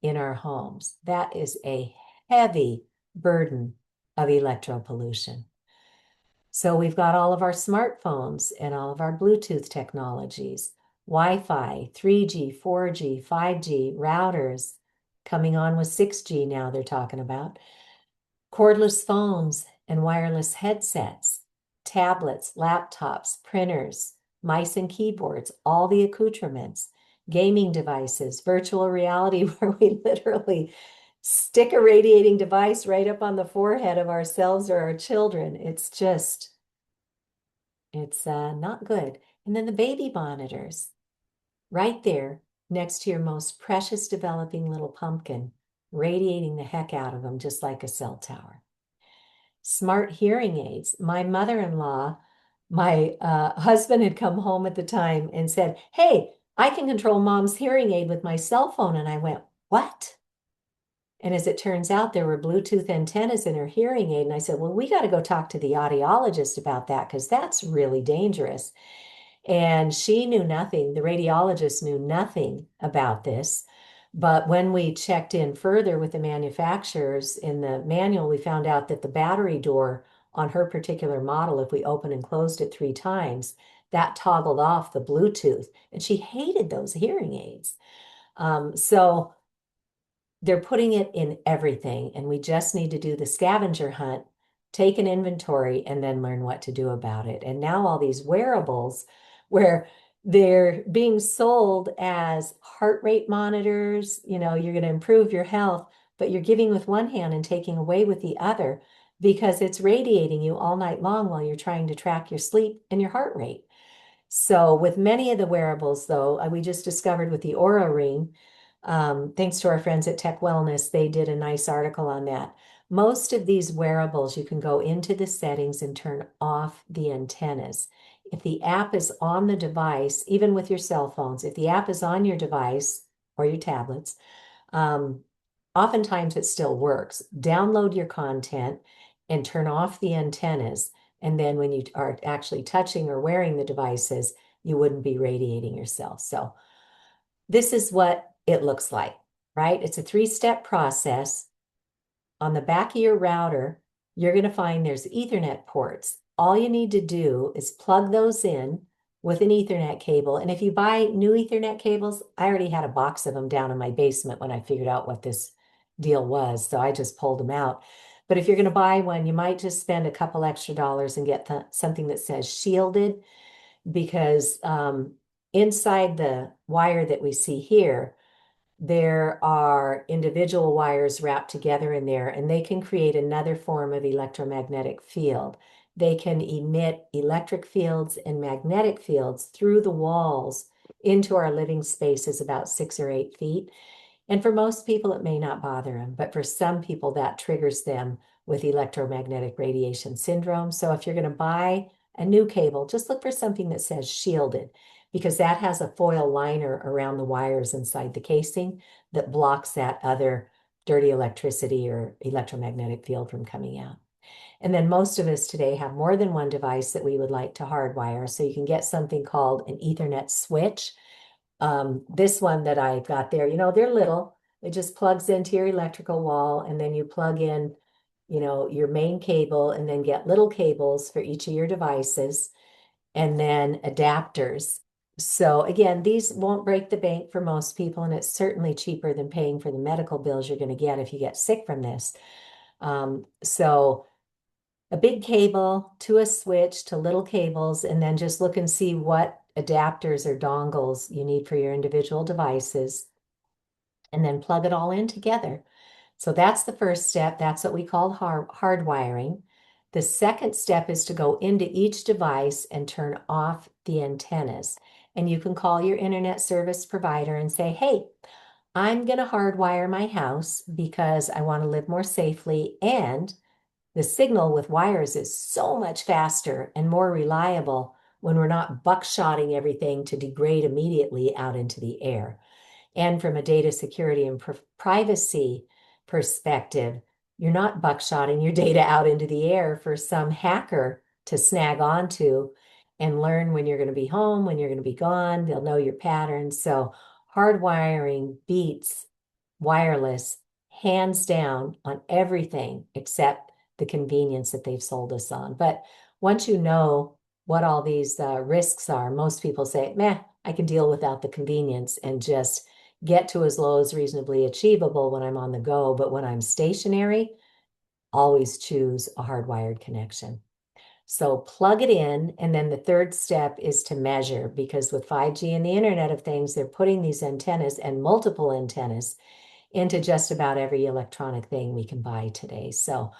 Speaker 1: in our homes. That is a heavy burden of electropollution. So we've got all of our smartphones and all of our Bluetooth technologies, Wi-Fi, 3G, 4G, 5G, routers coming on with 6G now they're talking about, cordless phones and wireless headsets, tablets, laptops, printers, mice and keyboards, all the accoutrements, gaming devices, virtual reality where we literally stick a radiating device right up on the forehead of ourselves or our children. It's not good. And then the baby monitors right there next to your most precious developing little pumpkin, radiating the heck out of them just like a cell tower. Smart hearing aids. My mother-in-law, my husband had come home at the time and said, hey, I can control mom's hearing aid with my cell phone. And I went, what? And as it turns out, there were Bluetooth antennas in her hearing aid. And I said, well, we got to go talk to the audiologist about that because that's really dangerous. And she knew nothing. The radiologist knew nothing about this. But when we checked in further with the manufacturers in the manual, we found out that the battery door on her particular model, if we opened and closed it 3 times, that toggled off the Bluetooth. And she hated those hearing aids. So they're putting it in everything, and we just need to do the scavenger hunt, take an inventory, and then learn what to do about it. And now all these wearables where they're being sold as heart rate monitors, you're going to improve your health, but you're giving with one hand and taking away with the other because it's radiating you all night long while you're trying to track your sleep and your heart rate. So with many of the wearables, though, we just discovered with the Aura Ring, thanks to our friends at Tech Wellness, they did a nice article on that. Most of these wearables, you can go into the settings and turn off the antennas. If the app is on the device, even with your cell phones, if the app is on your device or your tablets, um, oftentimes it still works. Download your content and turn off the antennas. And then when you are actually touching or wearing the devices, you wouldn't be radiating yourself. So this is what it looks like, right? It's a 3-step process. On the back of your router, you're going to find there's Ethernet ports. All you need to do is plug those in with an Ethernet cable. And if you buy new Ethernet cables, I already had a box of them down in my basement when I figured out what this deal was. So I just pulled them out. But if you're going to buy one, you might just spend a couple extra dollars and get something that says shielded because inside the wire that we see here, there are individual wires wrapped together in there, and they can create another form of electromagnetic field. They can emit electric fields and magnetic fields through the walls into our living spaces about 6 or 8 feet. And for most people, it may not bother them, but for some people, that triggers them with electromagnetic radiation syndrome. So if you're going to buy a new cable, just look for something that says shielded, because that has a foil liner around the wires inside the casing that blocks that other dirty electricity or electromagnetic field from coming out. And then most of us today have more than one device that we would like to hardwire. So you can get something called an Ethernet switch. This one that I've got there, they're little. It just plugs into your electrical wall, and then you plug in, your main cable, and then get little cables for each of your devices, and then adapters. So again, these won't break the bank for most people, and it's certainly cheaper than paying for the medical bills you're going to get if you get sick from this. So a big cable to a switch to little cables, and then just look and see what adapters or dongles you need for your individual devices, and then plug it all in together. So that's the first step. That's what we call hardwiring. The second step is to go into each device and turn off the antennas. And you can call your internet service provider and say, hey, I'm going to hardwire my house because I want to live more safely, and the signal with wires is so much faster and more reliable when we're not buckshotting everything to degrade immediately out into the air. And from a data security and privacy perspective, you're not buckshotting your data out into the air for some hacker to snag onto and learn when you're going to be home, when you're going to be gone. They'll know your patterns. So hardwiring beats wireless hands down on everything except the convenience that they've sold us on. But once you know what all these risks are, most people say, meh, I can deal without the convenience and just get to as low as reasonably achievable when I'm on the go. But when I'm stationary, always choose a hardwired connection. So plug it in. And then the third step is to measure, because with 5G and the Internet of Things, they're putting these antennas and multiple antennas into just about every electronic thing we can buy today. So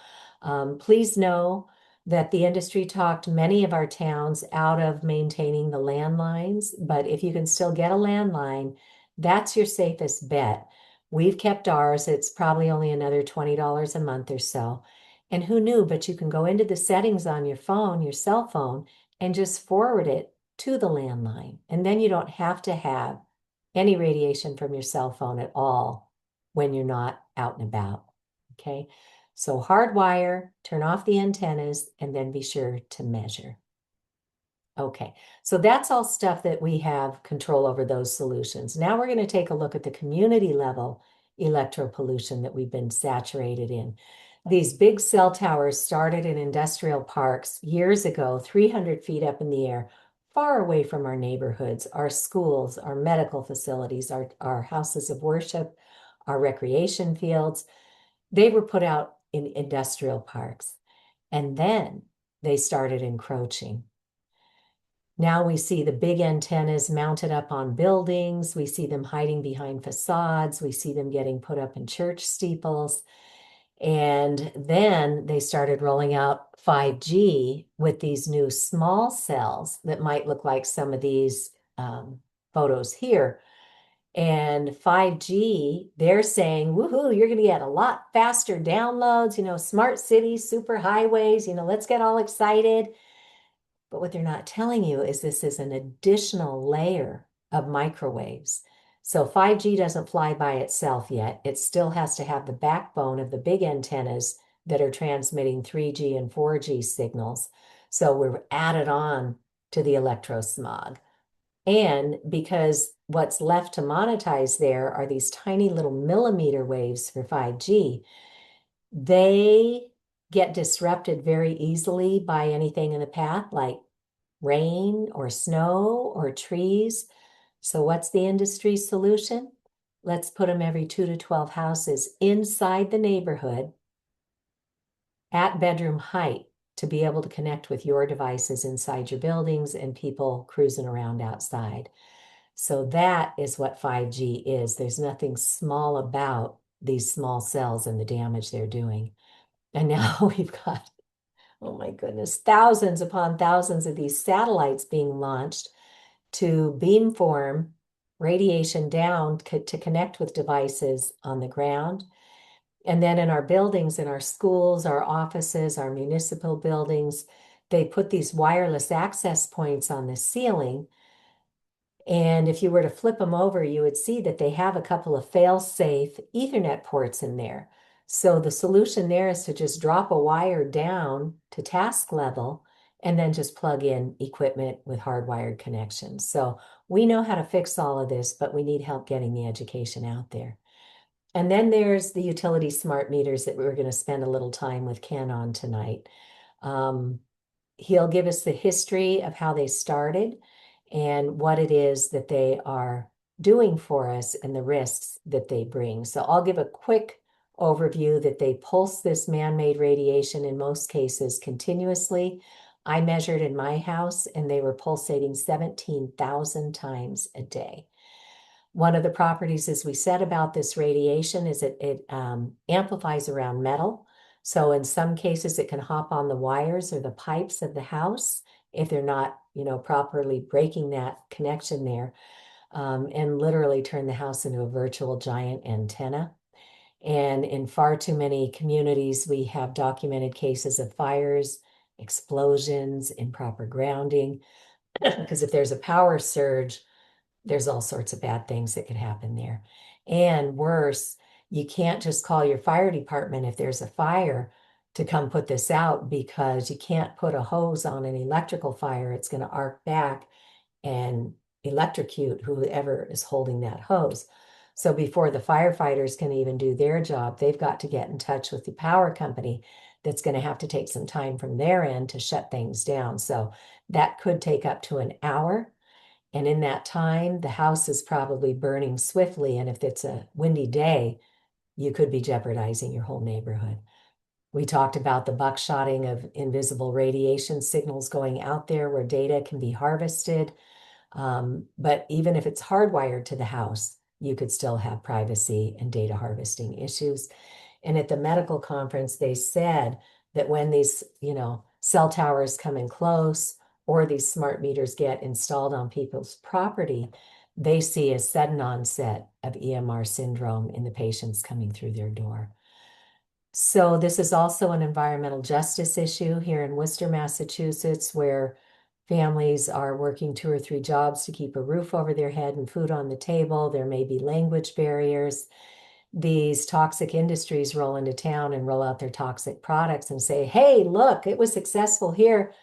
Speaker 1: please know that the industry talked many of our towns out of maintaining the landlines, but if you can still get a landline, that's your safest bet. We've kept ours. It's probably only another $20 a month or so. And who knew, but you can go into the settings on your phone, your cell phone, and just forward it to the landline. And then you don't have to have any radiation from your cell phone at all when you're not out and about. Okay. So hardwire, turn off the antennas, and then be sure to measure. Okay, so that's all stuff that we have control over those solutions. Now we're going to take a look at the community level electropollution that we've been saturated in. These big cell towers started in industrial parks years ago, 300 feet up in the air, far away from our neighborhoods, our schools, our medical facilities, our houses of worship, our recreation fields. They were put out in industrial parks. And then they started encroaching. Now we see the big antennas mounted up on buildings. We see them hiding behind facades. We see them getting put up in church steeples. And then they started rolling out 5G with these new small cells that might look like some of these photos here. And 5G, they're saying, woohoo, you're going to get a lot faster downloads, smart cities, super highways, let's get all excited. But what they're not telling you is this is an additional layer of microwaves. So 5G doesn't fly by itself yet. It still has to have the backbone of the big antennas that are transmitting 3G and 4G signals. So we're added on to the electrosmog. And because what's left to monetize there are these tiny little millimeter waves for 5G, they get disrupted very easily by anything in the path, like rain or snow or trees. So what's the industry solution? Let's put them every 2 to 12 houses inside the neighborhood at bedroom height to be able to connect with your devices inside your buildings and people cruising around outside. So that is what 5G is. There's nothing small about these small cells and the damage they're doing. And now we've got, oh my goodness, thousands upon thousands of these satellites being launched to beamform radiation down to connect with devices on the ground. And then in our buildings, in our schools, our offices, our municipal buildings, they put these wireless access points on the ceiling. And if you were to flip them over, you would see that they have a couple of fail-safe Ethernet ports in there. So the solution there is to just drop a wire down to task level and then just plug in equipment with hardwired connections. So we know how to fix all of this, but we need help getting the education out there. And then there's the utility smart meters that we're going to spend a little time with Ken on tonight. He'll give us the history of how they started and what it is that they are doing for us and the risks that they bring. So I'll give a quick overview that they pulse this man-made radiation in most cases continuously. I measured in my house and they were pulsating 17,000 times a day. One of the properties, as we said about this radiation, is it amplifies around metal. So in some cases, it can hop on the wires or the pipes of the house if they're not, properly breaking that connection there, and literally turn the house into a virtual giant antenna. And in far too many communities, we have documented cases of fires, explosions, improper grounding, because if there's a power surge, there's all sorts of bad things that could happen there. And worse, you can't just call your fire department if there's a fire to come put this out, because you can't put a hose on an electrical fire. It's going to arc back and electrocute whoever is holding that hose. So before the firefighters can even do their job, they've got to get in touch with the power company that's going to have to take some time from their end to shut things down. So that could take up to an hour. And in that time, the house is probably burning swiftly. And if it's a windy day, you could be jeopardizing your whole neighborhood. We talked about the buckshotting of invisible radiation signals going out there where data can be harvested. But even if it's hardwired to the house, you could still have privacy and data harvesting issues. And at the medical conference, they said that when these, cell towers come in close or these smart meters get installed on people's property, they see a sudden onset of EMR syndrome in the patients coming through their door. So this is also an environmental justice issue here in Worcester, Massachusetts, where families are working 2 or 3 jobs to keep a roof over their head and food on the table. There may be language barriers. these toxic industries roll into town and roll out their toxic products and say, hey, look, it was successful here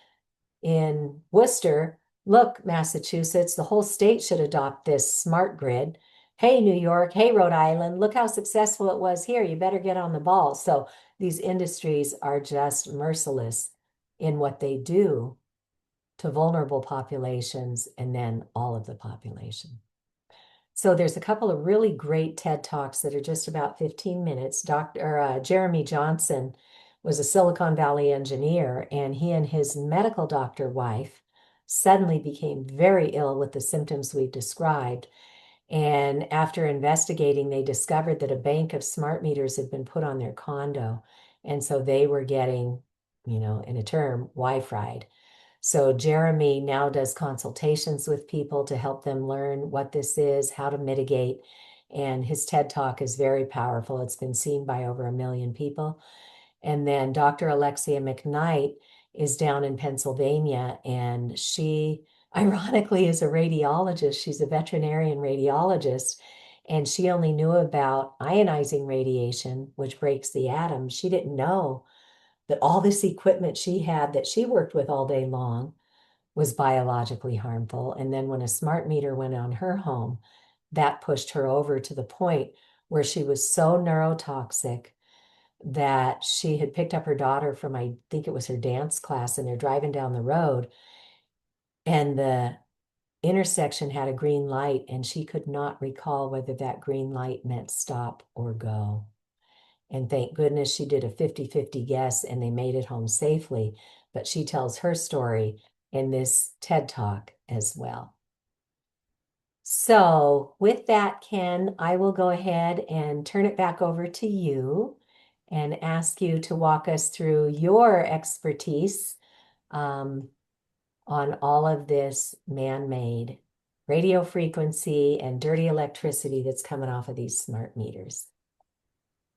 Speaker 1: in Worcester. Look, Massachusetts, the whole state should adopt this smart grid. Hey, New York, hey, Rhode Island, look how successful it was here. You better get on the ball. So these industries are just merciless in what they do to vulnerable populations and then all of the population. So there's a couple of really great TED Talks that are just about 15 minutes. Dr. Jeremy Johnson was a Silicon Valley engineer, and he and his medical doctor wife suddenly became very ill with the symptoms we've described. And after investigating, they discovered that a bank of smart meters had been put on their condo. And so they were getting, in a term, Wi-Fi'd. So Jeremy now does consultations with people to help them learn what this is, how to mitigate. And his TED Talk is very powerful. It's been seen by over 1 million people. And then Dr. Alexia McKnight is down in Pennsylvania, and she, ironically, is a radiologist. She's a veterinarian radiologist, and she only knew about ionizing radiation, which breaks the atom. She didn't know that all this equipment she had that she worked with all day long was biologically harmful. And then when a smart meter went on her home, that pushed her over to the point where she was so neurotoxic that she had picked up her daughter from, I think it was her dance class, and they're driving down the road, and the intersection had a green light, and she could not recall whether that green light meant stop or go. And thank goodness she did a 50-50 guess and they made it home safely. But she tells her story in this TED Talk as well. So, with that, Ken, I will go ahead and turn it back over to you and ask you to walk us through your expertise um, on all of this man-made radio frequency and dirty electricity that's coming off of these smart meters.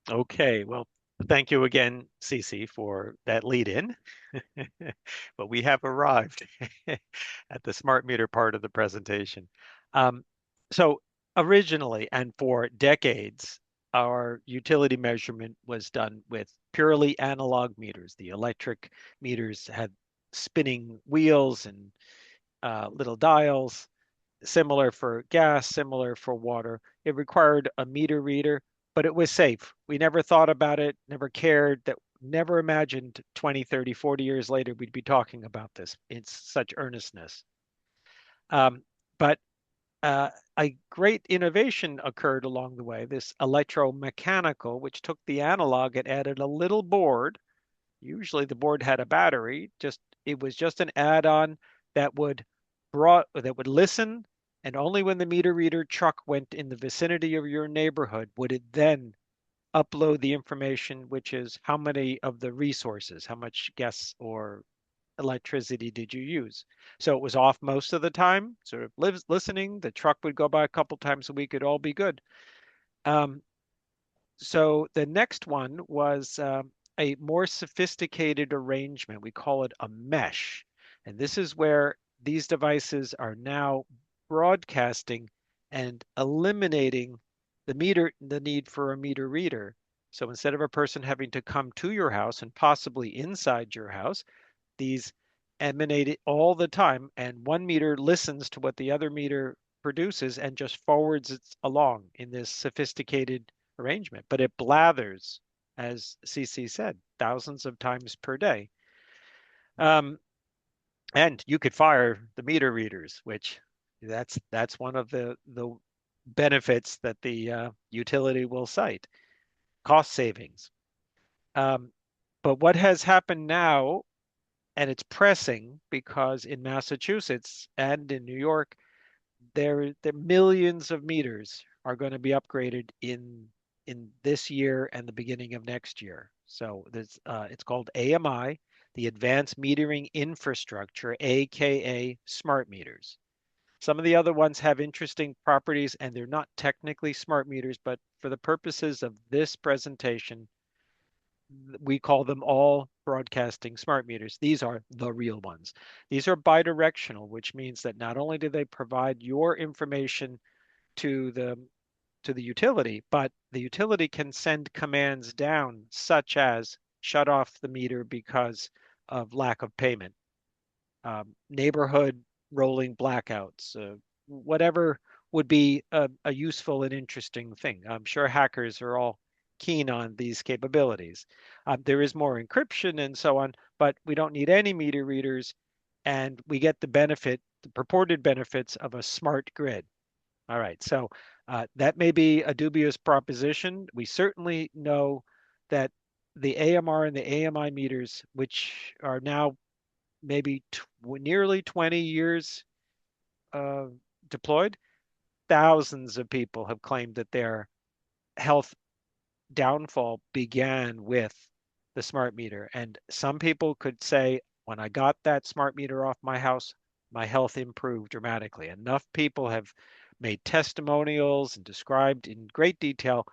Speaker 2: Okay, well, thank you again, Cece, for that lead in. But we have arrived at the smart meter part of the presentation. Um, so originally and for decades, our utility measurement was done with purely analog meters. The electric meters had spinning wheels and little dials, similar for gas, similar for water. It required a meter reader, but it was safe. We never thought about it, never cared, that never imagined 20, 30, 40 years later we'd be talking about this in such earnestness. But a great innovation occurred along the way, this electromechanical, which took the analog and added a little board. Usually the board had a battery, just it was just an add-on that would listen, and only when the meter reader truck went in the vicinity of your neighborhood would it then upload the information, which is how many of the resources, how much gas or electricity did you use. So it was off most of the time, sort of listening. The truck would go by a couple times a week, it'd all be good. Um, so the next one was a more sophisticated arrangement. We call it a mesh. And this is where these devices are now broadcasting and eliminating the need for a meter reader. So instead of a person having to come to your house and possibly inside your house, these emanate all the time, and one meter listens to what the other meter produces and just forwards it along in this sophisticated arrangement. But it blathers, as Cece said, thousands of times per day. Um, and you could fire the meter readers, which that's one of the benefits that the utility will cite: cost savings. Um, but what has happened now, and it's pressing because in Massachusetts and in New York, the millions of meters are going to be upgraded in this year and the beginning of next year. So it's called AMI, the Advanced Metering Infrastructure, aka smart meters. Some of the other ones have interesting properties, and they're not technically smart meters, but for the purposes of this presentation, we call them all broadcasting smart meters. These are the real ones. These are bidirectional, which means that not only do they provide your information to the to the utility, but the utility can send commands down, such as shut off the meter because of lack of payment, neighborhood rolling blackouts, whatever would be a useful and interesting thing. I'm sure hackers are all keen on these capabilities. There is more encryption and so on, but we don't need any meter readers, and we get the benefit, the purported benefits of a smart grid. All right, so that may be a dubious proposition. We certainly know that the AMR and the AMI meters, which are now maybe nearly 20 years uh, deployed, thousands of people have claimed that their health downfall began with the smart meter. And some people could say, when I got that smart meter off my house, my health improved dramatically. Enough people have made testimonials and described in great detail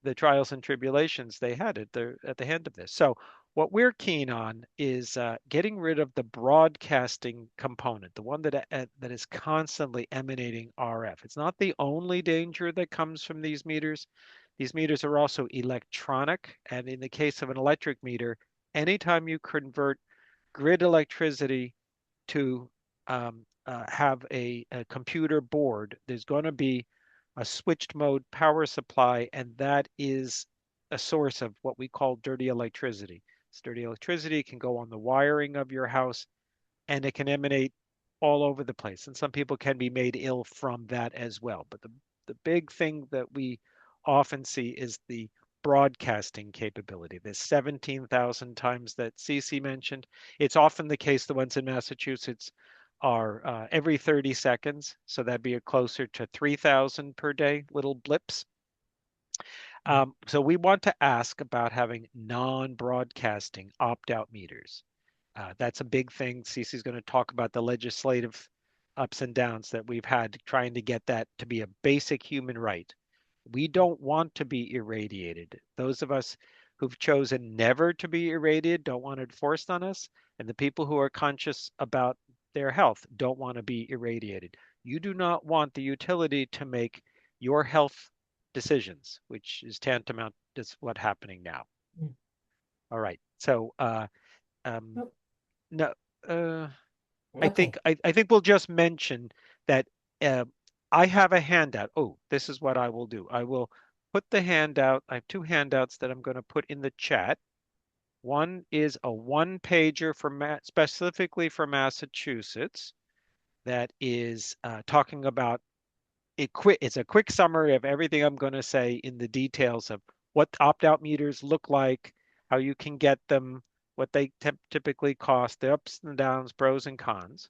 Speaker 2: the trials and tribulations they had at the end of this. So what we're keen on is getting rid of the broadcasting component, the one that is constantly emanating RF. It's not the only danger that comes from these meters. These meters are also electronic, and in the case of an electric meter, anytime you convert grid electricity to have a computer board, there's going to be a switched mode power supply, and that is a source of what we call dirty electricity. This dirty electricity can go on the wiring of your house, and it can emanate all over the place. And some people can be made ill from that as well. But the big thing that we often see is the broadcasting capability. The 17,000 times that Cece mentioned. It's often the case, the ones in Massachusetts are every 30 seconds. So that'd be a closer to 3,000 per day, little blips. So we want to ask about having non-broadcasting opt-out meters. That's a big thing. Cece's going to talk about the legislative ups and downs that we've had trying to get that to be a basic human right. We don't want to be irradiated. Those of us who've chosen never to be irradiated don't want it forced on us. And the people who are conscious about their health don't want to be irradiated. You do not want the utility to make your health decisions, which is tantamount to what's happening now.
Speaker 1: Mm.
Speaker 2: All right. So, um,
Speaker 1: Oh,
Speaker 2: no,
Speaker 1: okay.
Speaker 2: I think we'll just mention that uh, I have a handout. Oh, this is what I will do. I will put the handout. I have two handouts that I'm going to put in the chat. One is a one pager for specifically for Massachusetts that is talking about it's a quick summary of everything I'm going to say in the details of what opt-out meters look like, how you can get them, what they typically cost, the ups and downs, pros and cons.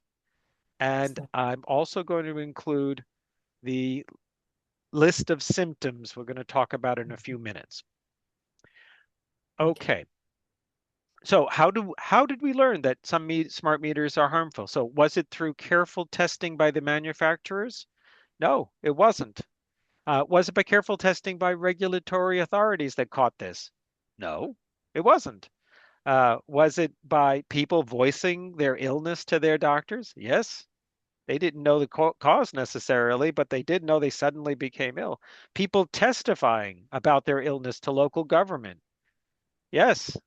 Speaker 2: And
Speaker 1: Excellent.
Speaker 2: I'm also going to include the list of symptoms we're going to talk about in a few minutes.
Speaker 1: Okay.
Speaker 2: Okay. So how did we learn that some smart meters are harmful? So was it through careful testing by the manufacturers? No, it wasn't. Was it by careful testing by regulatory authorities that caught this? No, it wasn't. Was it by people voicing their illness to their doctors? Yes. They didn't know the cause necessarily, but they did know they suddenly became ill. People testifying about their illness to local government. Yes.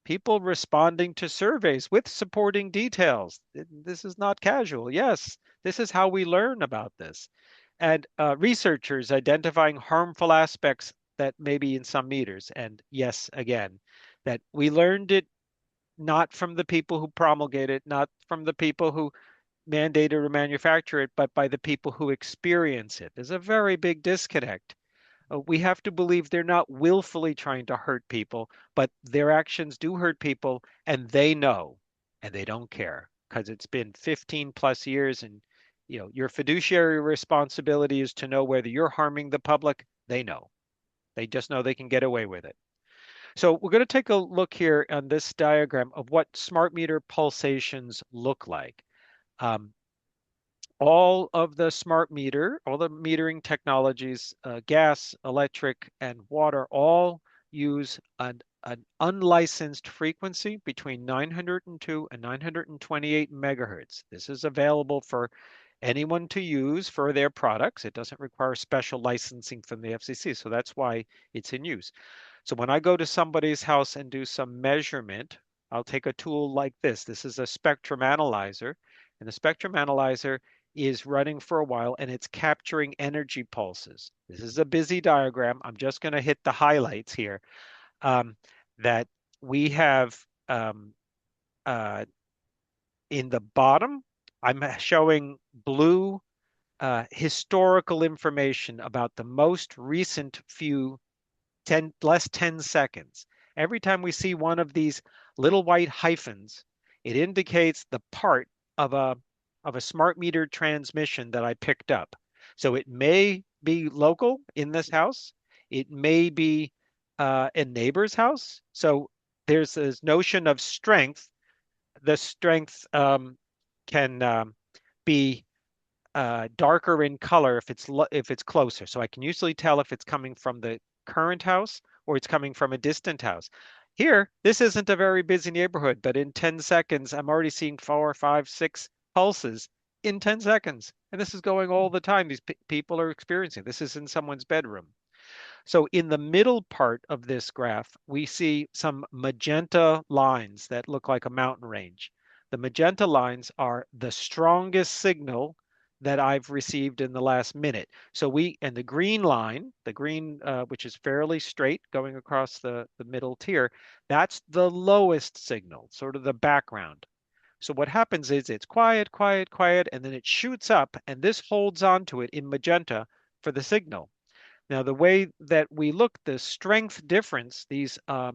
Speaker 2: People responding to surveys with supporting details. This is not casual. Yes. This is how we learn about this. And researchers identifying harmful aspects that may be in some meters. And yes, again, that we learned it not from the people who promulgate it, not from the people who mandate or manufacture it, but by the people who experience it. There's a very big disconnect. We have to believe they're not willfully trying to hurt people, but their actions do hurt people, and they know, and they don't care because it's been 15 plus years, and your fiduciary responsibility is to know whether you're harming the public. They know. They just know they can get away with it. So we're going to take a look here on this diagram of what smart meter pulsations look like. Um, all of the smart meter, all the metering technologies, gas, electric, and water, all use an unlicensed frequency between 902 and 928 megahertz. This is available for anyone to use for their products. It doesn't require special licensing from the FCC, so that's why it's in use. So when I go to somebody's house and do some measurement, I'll take a tool like this. This is a spectrum analyzer, and the spectrum analyzer is running for a while and it's capturing energy pulses. This is a busy diagram. I'm just going to hit the highlights here. Um, that we have uh, in the bottom, I'm showing blue historical information about the most recent few 10 less 10 seconds. Every time we see one of these little white hyphens, it indicates the part of a smart meter transmission that I picked up. So it may be local in this house. It may be a neighbor's house. So there's this notion of strength. The strength can be darker in color if it's closer. So I can usually tell if it's coming from the current house or it's coming from a distant house. Here, this isn't a very busy neighborhood, but in 10 seconds, I'm already seeing 4, 5, 6 pulses in 10 seconds. And this is going all the time. These people are experiencing. This is in someone's bedroom. So in the middle part of this graph, we see some magenta lines that look like a mountain range. The magenta lines are the strongest signal that I've received in the last minute. And the green line, the green, which is fairly straight going across the middle tier, that's the lowest signal, sort of the background. So what happens is it's quiet, quiet, quiet, and then it shoots up, and this holds on to it in magenta for the signal. Now, the way that we look, the strength difference, these uh,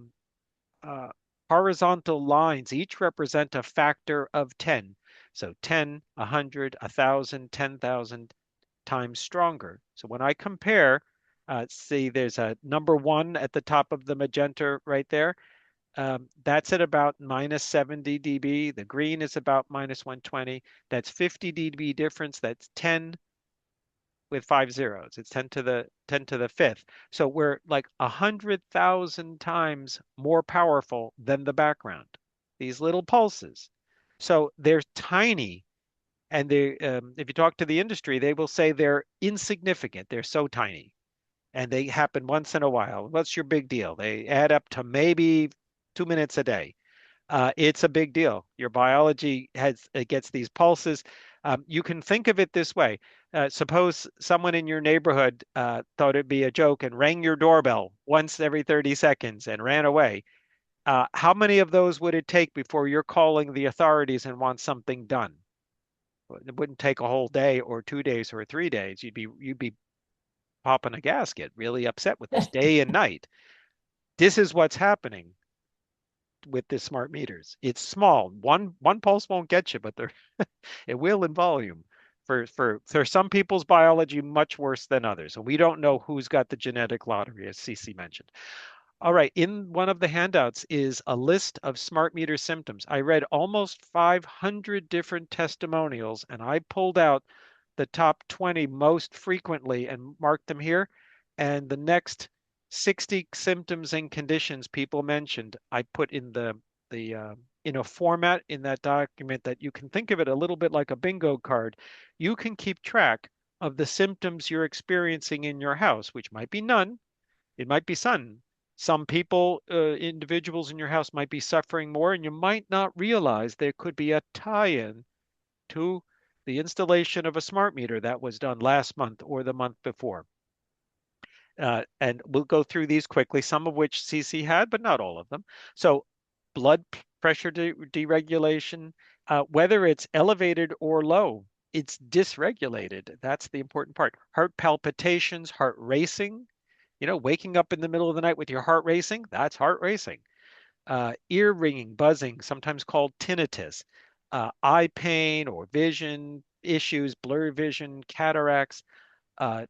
Speaker 2: horizontal lines each represent a factor of 10. So 10, 100, 1,000, 10,000 times stronger. So when I compare, see there's a number 1 at the top of the magenta right there. That's at about minus 70 dB. The green is about minus 120. That's 50 dB difference. That's 10 with 5 zeros. It's 10 to the fifth. So we're like 100,000 times more powerful than the background. These little pulses. So they're tiny, and if you talk to the industry, they will say they're insignificant. They're so tiny, and they happen once in a while. What's your big deal? They add up to maybe 2 minutes a day. It's a big deal. Your biology gets these pulses. You can think of it this way. Suppose someone in your neighborhood thought it'd be a joke and rang your doorbell once every 30 seconds and ran away. How many of those would it take before you're calling the authorities and want something done? It wouldn't take a whole day or 2 days or 3 days. You'd be popping a gasket, really upset with this day and night. This is what's happening with the smart meters. It's small. One pulse won't get you, but it will in volume. For some people's biology, much worse than others. And we don't know who's got the genetic lottery, as Cece mentioned. All right, in one of the handouts is a list of smart meter symptoms. I read almost 500 different testimonials, and I pulled out the top 20 most frequently and marked them here. And the next 60 symptoms and conditions people mentioned, I put in the in a format in that document that you can think of it a little bit like a bingo card. You can keep track of the symptoms you're experiencing in your house, which might be none, it might be sun. Some people, individuals in your house might be suffering more, and you might not realize there could be a tie-in to the installation of a smart meter that was done last month or the month before. And we'll go through these quickly, some of which Cece had, but not all of them. So blood pressure deregulation, whether it's elevated or low, it's dysregulated. That's the important part. Heart palpitations, heart racing, waking up in the middle of the night with your heart racing, that's heart racing. Ear ringing, buzzing, sometimes called tinnitus, eye pain or vision issues, blurry vision, cataracts,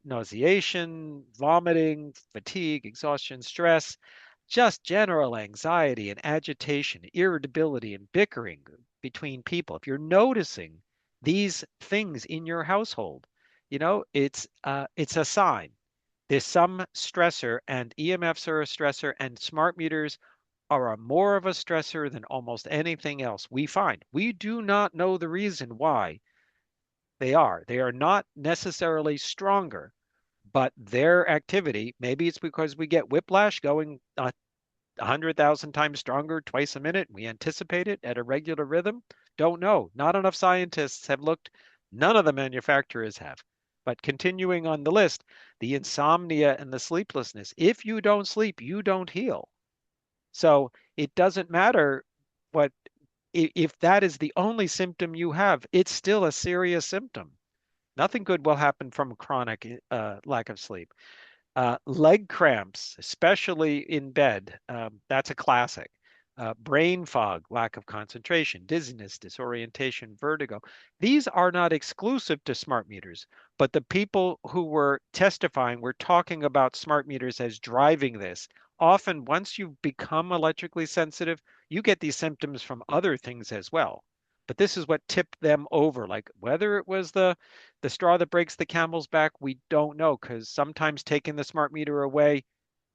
Speaker 2: nauseation, vomiting, fatigue, exhaustion, stress, just general anxiety and agitation, irritability and bickering between people. If you're noticing these things in your household, it's a sign. There's some stressor, and EMFs are a stressor, and smart meters are more of a stressor than almost anything else we find. We do not know the reason why They are. They are not necessarily stronger, but their activity, maybe it's because we get whiplash going 100,000 times stronger twice a minute. We anticipate it at a regular rhythm. Don't know. Not enough scientists have looked. None of the manufacturers have. But continuing on the list, the insomnia and the sleeplessness. If you don't sleep, you don't heal. So it doesn't matter what, if that is the only symptom you have, it's still a serious symptom. Nothing good will happen from chronic lack of sleep. Leg cramps, especially in bed, that's a classic. Brain fog, lack of concentration, dizziness, disorientation, vertigo. These are not exclusive to smart meters, but the people who were testifying were talking about smart meters as driving this. Often, once you've become electrically sensitive, you get these symptoms from other things as well. But this is what tipped them over. Like whether it was the straw that breaks the camel's back, we don't know because sometimes taking the smart meter away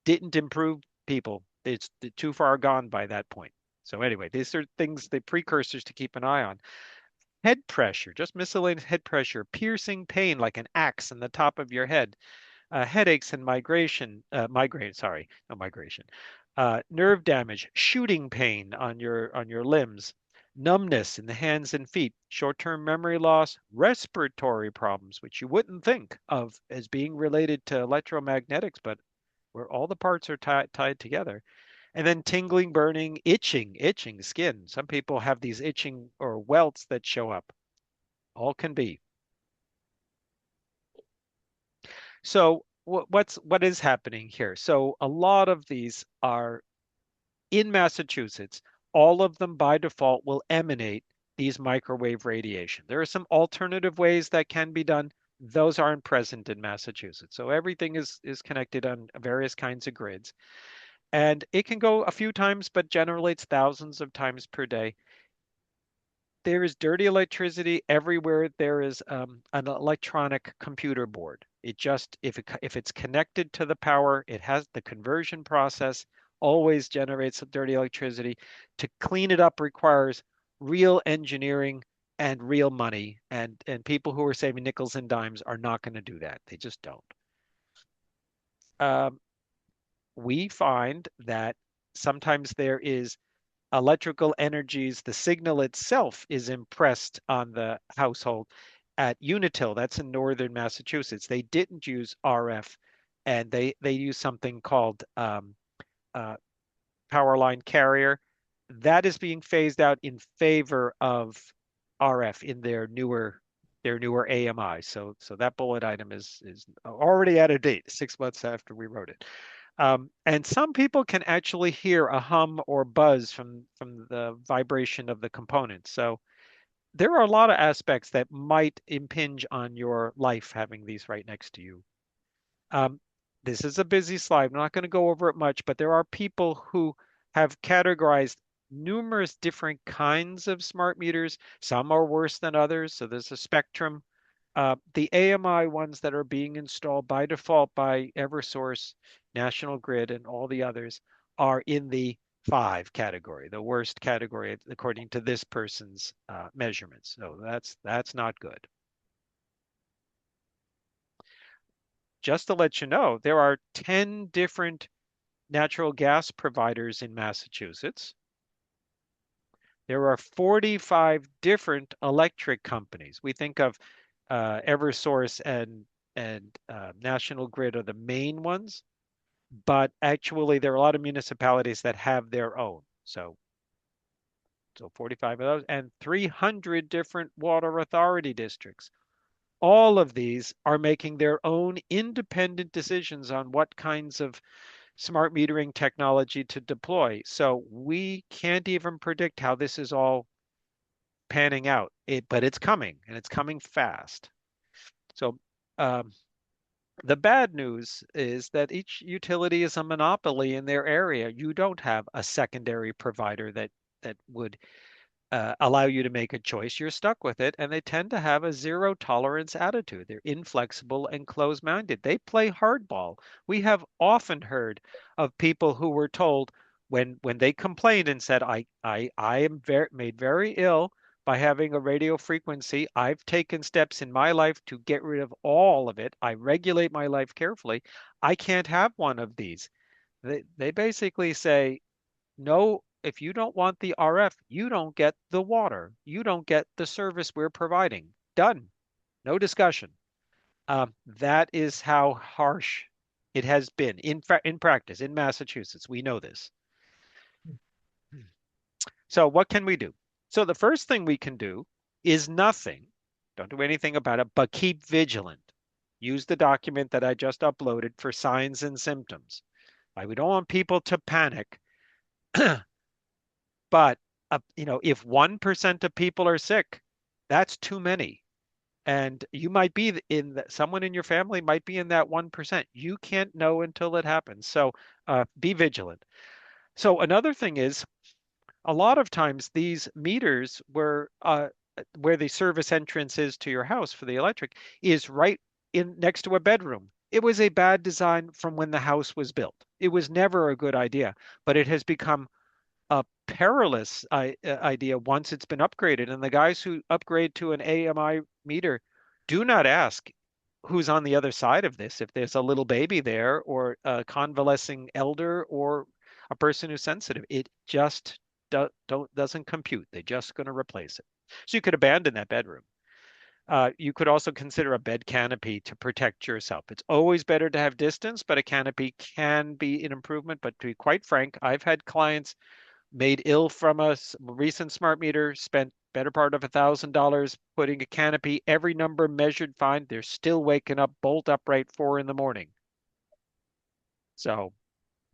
Speaker 2: didn't improve people. It's too far gone by that point. So anyway, these are things, the precursors to keep an eye on. Head pressure, just miscellaneous head pressure, piercing pain like an axe in the top of your head, headaches and migraine, sorry, no migration, nerve damage, shooting pain on your limbs, numbness in the hands and feet, short-term memory loss, respiratory problems, which you wouldn't think of as being related to electromagnetics, but where all the parts are tied together. And then tingling, burning, itching skin. Some people have these itching or welts that show up. All can be. So what is happening here? So a lot of these are in Massachusetts. All of them by default will emanate these microwave radiation. There are some alternative ways that can be done. Those aren't present in Massachusetts. So everything is connected on various kinds of grids. And it can go a few times, but generally it's thousands of times per day. There is dirty electricity everywhere. There is an electronic computer board. It just if it's connected to the power, it has the conversion process always generates dirty electricity. To clean it up requires real engineering and real money, and people who are saving nickels and dimes are not going to do that. They just don't. Um, we find that sometimes there is electrical energies, the signal itself is impressed on the household. At Unitil, that's in northern Massachusetts, they didn't use RF, and they used something called uh, power line carrier. That is being phased out in favor of RF in their newer AMI. So that bullet item is already out of date, 6 months after we wrote it. And some people can actually hear a hum or buzz from the vibration of the components. So there are a lot of aspects that might impinge on your life having these right next to you. Um, this is a busy slide. I'm not going to go over it much, but there are people who have categorized numerous different kinds of smart meters. Some are worse than others, so there's a spectrum. The AMI ones that are being installed by default by Eversource, National Grid, and all the others are in the 5 category, the worst category according to this person's measurements. So that's not good. Just to let you know, there are 10 different natural gas providers in Massachusetts. There are 45 different electric companies. We think of Eversource and National Grid are the main ones, but actually there are a lot of municipalities that have their own. So 45 of those and 300 different water authority districts. All of these are making their own independent decisions on what kinds of smart metering technology to deploy. So we can't even predict how this is all panning out. But it's coming and it's coming fast. So um, the bad news is that each utility is a monopoly in their area. You don't have a secondary provider that would allow you to make a choice. You're stuck with it, and they tend to have a zero tolerance attitude. They're inflexible and closed-minded. They play hardball. We have often heard of people who were told when they complained and said, "I am made very ill. by having a radio frequency. I've taken steps in my life to get rid of all of it. I regulate my life carefully. I can't have one of these. They basically say, no, if you don't want the RF, you don't get the water. You don't get the service we're providing. Done. No discussion. That is how harsh it has been in practice in Massachusetts. We know this. So what can we do? So the first thing we can do is nothing. Don't do anything about it, but keep vigilant. Use the document that I just uploaded for signs and symptoms. We don't want people to panic, but if 1% of people are sick, that's too many. And you might be someone in your family might be in that 1%. You can't know until it happens. So be vigilant. So another thing is a lot of times these meters where the service entrance is to your house for the electric is right in next to a bedroom. It was a bad design from when the house was built. It was never a good idea, but it has become a perilous idea once it's been upgraded. And the guys who upgrade to an AMI meter do not ask who's on the other side of this, if there's a little baby there or a convalescing elder or a person who's sensitive. It just doesn't compute. They're just going to replace it. So you could abandon that bedroom. You could also consider a bed canopy to protect yourself. It's always better to have distance, but a canopy can be an improvement. But to be quite frank, I've had clients made ill from a recent smart meter, spent better part of $1,000 putting a canopy, every number measured fine. They're still waking up bolt upright 4 in the morning. So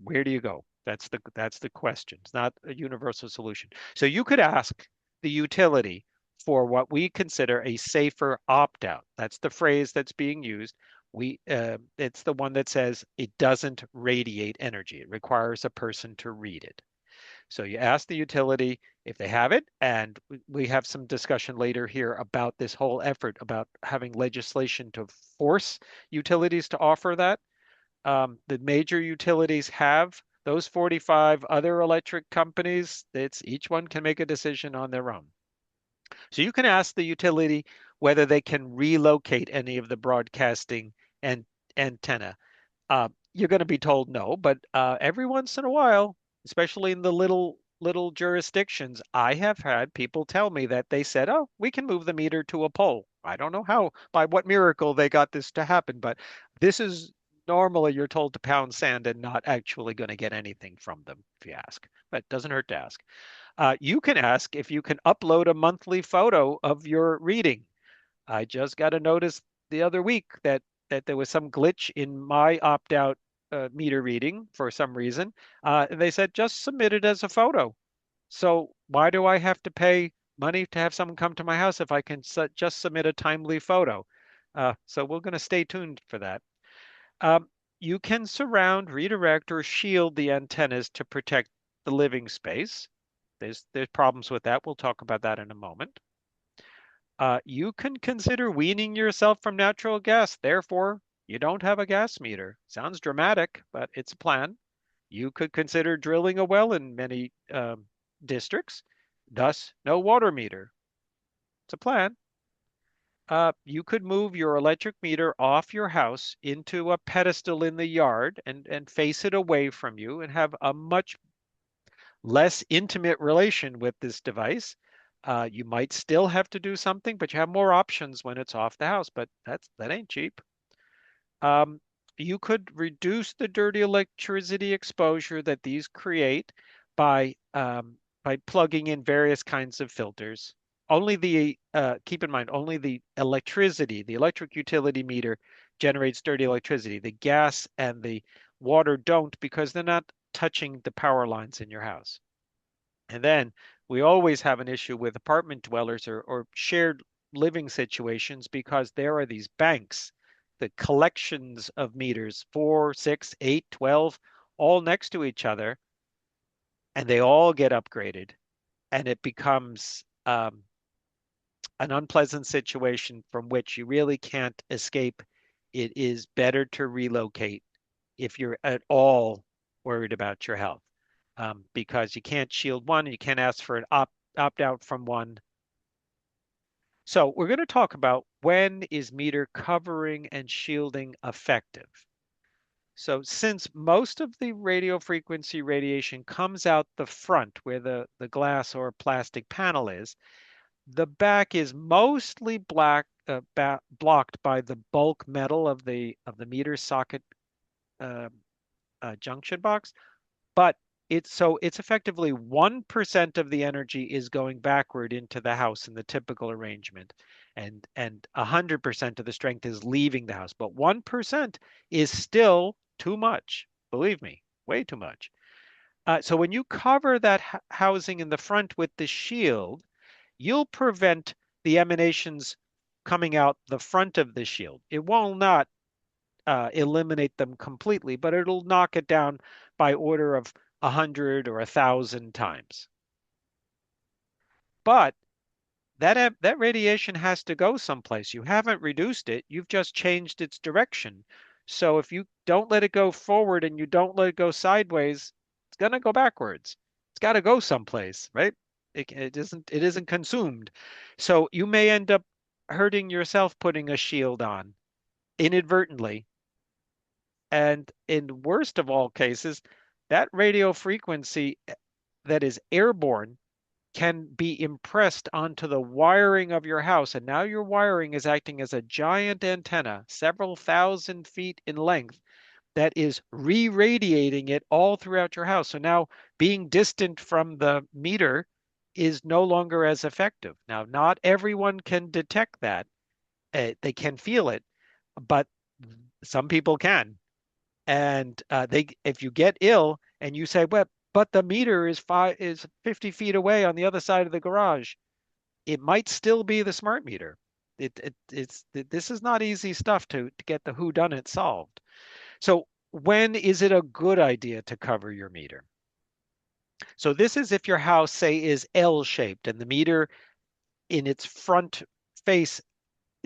Speaker 2: where do you go? That's the question. It's not a universal solution. So you could ask the utility for what we consider a safer opt-out. That's the phrase that's being used. It's the one that says it doesn't radiate energy. It requires a person to read it. So you ask the utility if they have it, and we have some discussion later here about this whole effort about having legislation to force utilities to offer that. The major utilities have those 45 other electric companies. It's each one can make a decision on their own. So you can ask the utility whether they can relocate any of the broadcasting and antenna. You're going to be told no, but every once in a while, especially in the little jurisdictions, I have had people tell me that they said, "Oh, we can move the meter to a pole." I don't know how, by what miracle they got this to happen, but this is normally you're told to pound sand and not actually going to get anything from them if you ask. But it doesn't hurt to ask. You can ask if you can upload a monthly photo of your reading. I just got a notice the other week that there was some glitch in my opt-out meter reading for some reason. And they said just submit it as a photo. So why do I have to pay money to have someone come to my house if I can just submit a timely photo? So we're going to stay tuned for that. Um, you can surround, redirect, or shield the antennas to protect the living space. There's problems with that. We'll talk about that in a moment. You can consider weaning yourself from natural gas. Therefore, you don't have a gas meter. Sounds dramatic, but it's a plan. You could consider drilling a well in many districts, thus no water meter. It's a plan. You could move your electric meter off your house into a pedestal in the yard and face it away from you and have a much less intimate relation with this device. You might still have to do something, but you have more options when it's off the house, but that ain't cheap. Um, you could reduce the dirty electricity exposure that these create by plugging in various kinds of filters. Keep in mind, only the electricity, the electric utility meter generates dirty electricity. The gas and the water don't because they're not touching the power lines in your house. And then we always have an issue with apartment dwellers or shared living situations because there are these banks, the collections of meters, 4, 6, 8, 12, all next to each other, and they all get upgraded. And it becomes an unpleasant situation from which you really can't escape. It is better to relocate if you're at all worried about your health, because you can't shield one, and you can't ask for an opt out from one. So we're going to talk about when is meter covering and shielding effective. So since most of the radio frequency radiation comes out the front where the glass or plastic panel is, the back is mostly blocked by the bulk metal of the meter socket uh, junction box, but it's effectively 1% of the energy is going backward into the house in the typical arrangement, and 100% of the strength is leaving the house. But 1% is still too much. Believe me, way too much. So when you cover that housing in the front with the shield, you'll prevent the emanations coming out the front of the shield. It will not eliminate them completely, but it'll knock it down by order of 100 or 1,000 times. But that radiation has to go someplace. You haven't reduced it, you've just changed its direction. So if you don't let it go forward and you don't let it go sideways, it's going to go backwards. It's got to go someplace, right? It isn't consumed. So you may end up hurting yourself putting a shield on inadvertently. And in worst of all cases, that radio frequency that is airborne can be impressed onto the wiring of your house. And now your wiring is acting as a giant antenna, several thousand feet in length, that is re-radiating it all throughout your house. So now being distant from the meter is no longer as effective. Now, not everyone can detect that. They can feel it, but some people can. And if you get ill and you say, well, but the meter is 50 feet away on the other side of the garage, it might still be the smart meter. This is not easy stuff to get the whodunit solved. So when is it a good idea to cover your meter? So this is if your house, say, is L-shaped and the meter in its front face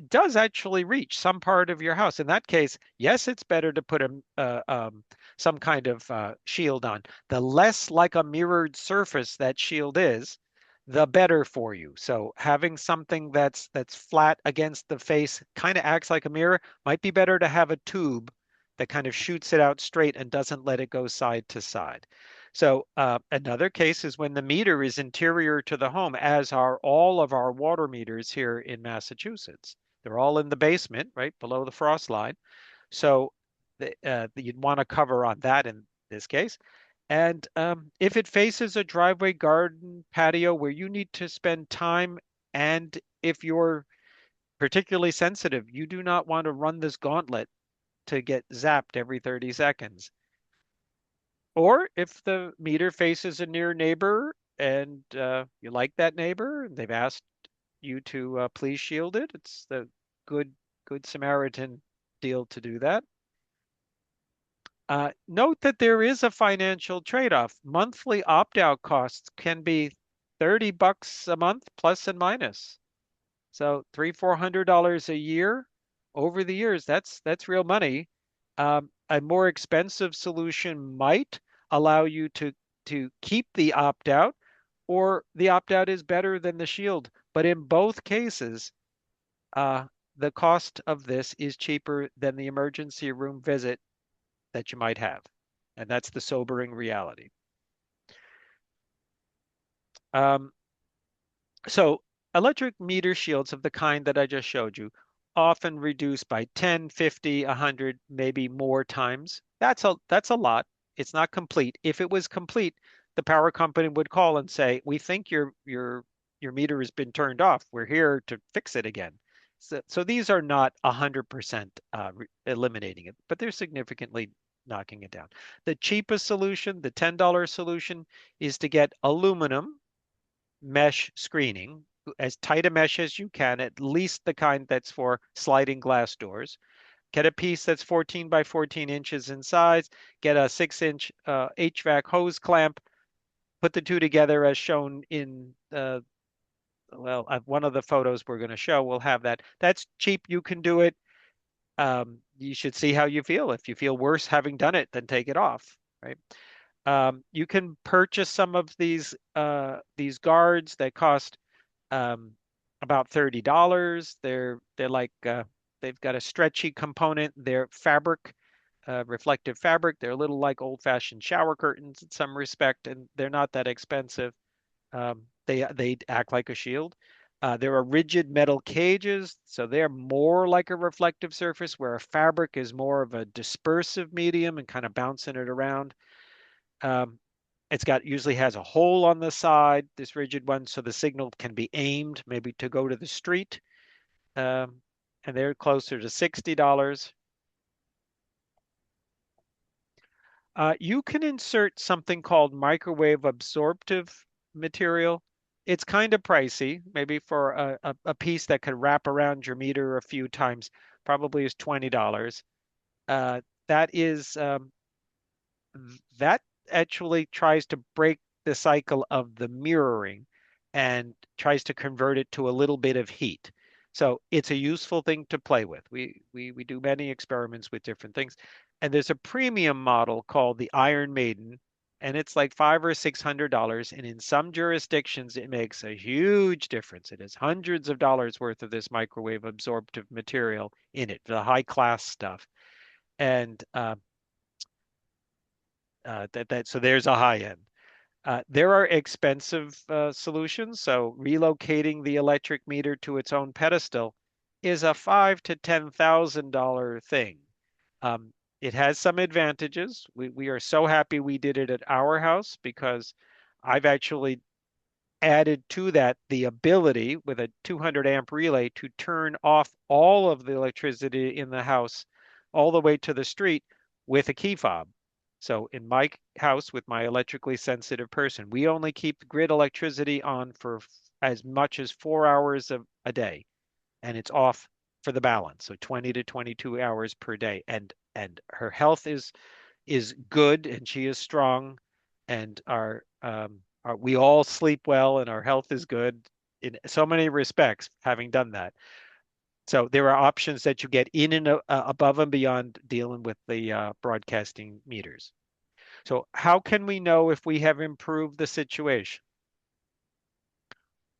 Speaker 2: does actually reach some part of your house. In that case, yes, it's better to put some kind of shield on. The less like a mirrored surface that shield is, the better for you. So having something that's flat against the face, kind of acts like a mirror, might be better to have a tube that kind of shoots it out straight and doesn't let it go side to side. So another case is when the meter is interior to the home, as are all of our water meters here in Massachusetts. They're all in the basement, right below the frost line. So you'd want to cover on that in this case. And if it faces a driveway, garden, patio where you need to spend time, and if you're particularly sensitive, you do not want to run this gauntlet to get zapped every 30 seconds. Or if the meter faces a near neighbor and you like that neighbor and they've asked you to please shield it, it's the good good Samaritan deal to do that. Note that there is a financial trade-off. Monthly opt-out costs can be $30 a month plus and minus. So $300-400 a year over the years, that's real money. A more expensive solution might allow you to keep the opt-out, or the opt-out is better than the shield. But in both cases, uh, the cost of this is cheaper than the emergency room visit that you might have. And that's the sobering reality. Um, So electric meter shields of the kind that I just showed you often reduce by 10, 50, 100, maybe more times. That's a lot. It's not complete. If it was complete, the power company would call and say, "We think your meter has been turned off. We're here to fix it again." So these are not 100% eliminating it, but they're significantly knocking it down. The cheapest solution, the $10 solution, is to get aluminum mesh screening, as tight a mesh as you can, at least the kind that's for sliding glass doors. Get a piece that's 14 by 14 inches in size. Get a 6-inch HVAC hose clamp. Put the two together as shown in one of the photos we're going to show. We'll have that. That's cheap. You can do it. You should see how you feel. If you feel worse having done it, then take it off. Right. You can purchase some of these guards that cost um, about $30. They're like they've got a stretchy component. They're fabric, reflective fabric. They're a little like old-fashioned shower curtains in some respect, and they're not that expensive. They act like a shield. There are rigid metal cages, so they're more like a reflective surface, where a fabric is more of a dispersive medium and kind of bouncing it around. Um, it's got usually has a hole on the side, this rigid one, so the signal can be aimed maybe to go to the street. Um, and they're closer to $60. You can insert something called microwave absorptive material. It's kind of pricey, maybe for a piece that could wrap around your meter a few times, probably is $20. That is that actually tries to break the cycle of the mirroring and tries to convert it to a little bit of heat. So it's a useful thing to play with. We do many experiments with different things. And there's a premium model called the Iron Maiden, and it's like $500 or $600. And in some jurisdictions, it makes a huge difference. It has hundreds of dollars worth of this microwave absorptive material in it, the high class stuff. And so there's a high end. There are expensive solutions. So relocating the electric meter to its own pedestal is a $5,000 to $10,000 thing. Um, it has some advantages. We are so happy we did it at our house because I've actually added to that the ability with a 200 amp relay to turn off all of the electricity in the house all the way to the street with a key fob. So in my house with my electrically sensitive person, we only keep grid electricity on for as much as 4 hours of a day, and it's off for the balance, so 20 to 22 hours per day. And her health is good, and she is strong, and we all sleep well, and our health is good in so many respects, having done that. So there are options that you get in and above and beyond dealing with the broadcasting meters. So how can we know if we have improved the situation?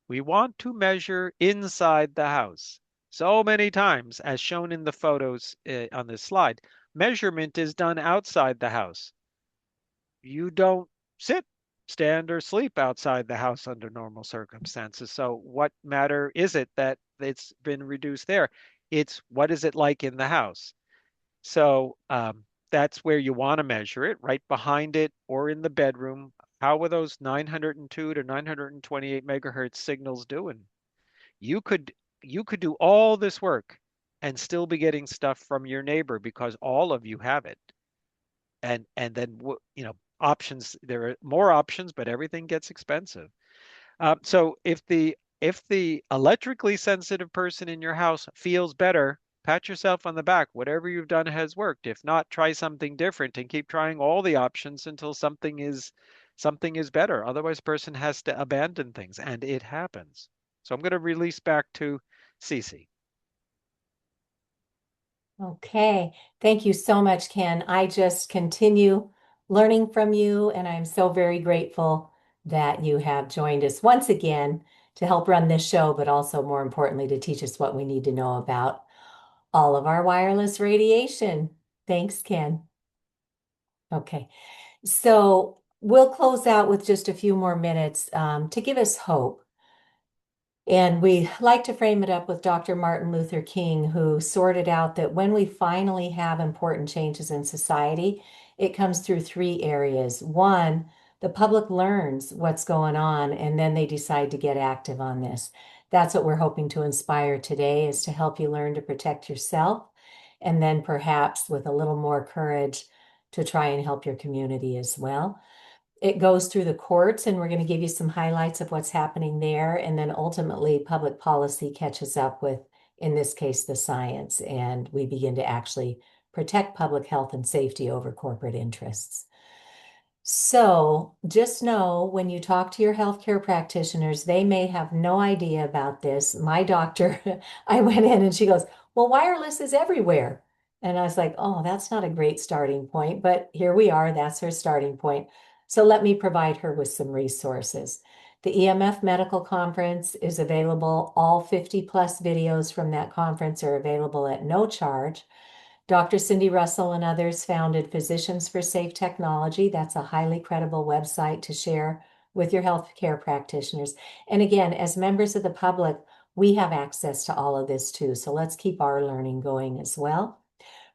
Speaker 2: We want to measure inside the house. So many times, as shown in the photos on this slide, measurement is done outside the house. You don't sit, stand, or sleep outside the house under normal circumstances. So, what matter is it that it's been reduced there? It's what is it like in the house? So, that's where you want to measure it, right behind it or in the bedroom. How are those 902 to 928 megahertz signals doing? You could you could do all this work and still be getting stuff from your neighbor because all of you have it. And then options, there are more options, but everything gets expensive. So if the electrically sensitive person in your house feels better, pat yourself on the back. Whatever you've done has worked. If not, try something different and keep trying all the options until something is better. Otherwise, person has to abandon things, and it happens. So I'm going to release back to Cece.
Speaker 1: Okay. Thank you so much, Ken. I just continue learning from you, and I'm so very grateful that you have joined us once again to help run this show, but also more importantly, to teach us what we need to know about all of our wireless radiation. Thanks, Ken. Okay. So we'll close out with just a few more minutes to give us hope. And we like to frame it up with Dr. Martin Luther King, who sorted out that when we finally have important changes in society, it comes through three areas. One, the public learns what's going on, and then they decide to get active on this. That's what we're hoping to inspire today, is to help you learn to protect yourself, and then perhaps with a little more courage to try and help your community as well. It goes through the courts, and we're going to give you some highlights of what's happening there. And then ultimately, public policy catches up with, in this case, the science, and we begin to actually protect public health and safety over corporate interests. So just know when you talk to your healthcare practitioners, they may have no idea about this. My doctor, I went in and she goes, "Well, wireless is everywhere." And I was like, "Oh, that's not a great starting point." But here we are. That's her starting point. So let me provide her with some resources. The EMF Medical Conference is available. All 50 plus videos from that conference are available at no charge. Dr. Cindy Russell and others founded Physicians for Safe Technology. That's a highly credible website to share with your healthcare practitioners. And again, as members of the public, we have access to all of this too. So let's keep our learning going as well.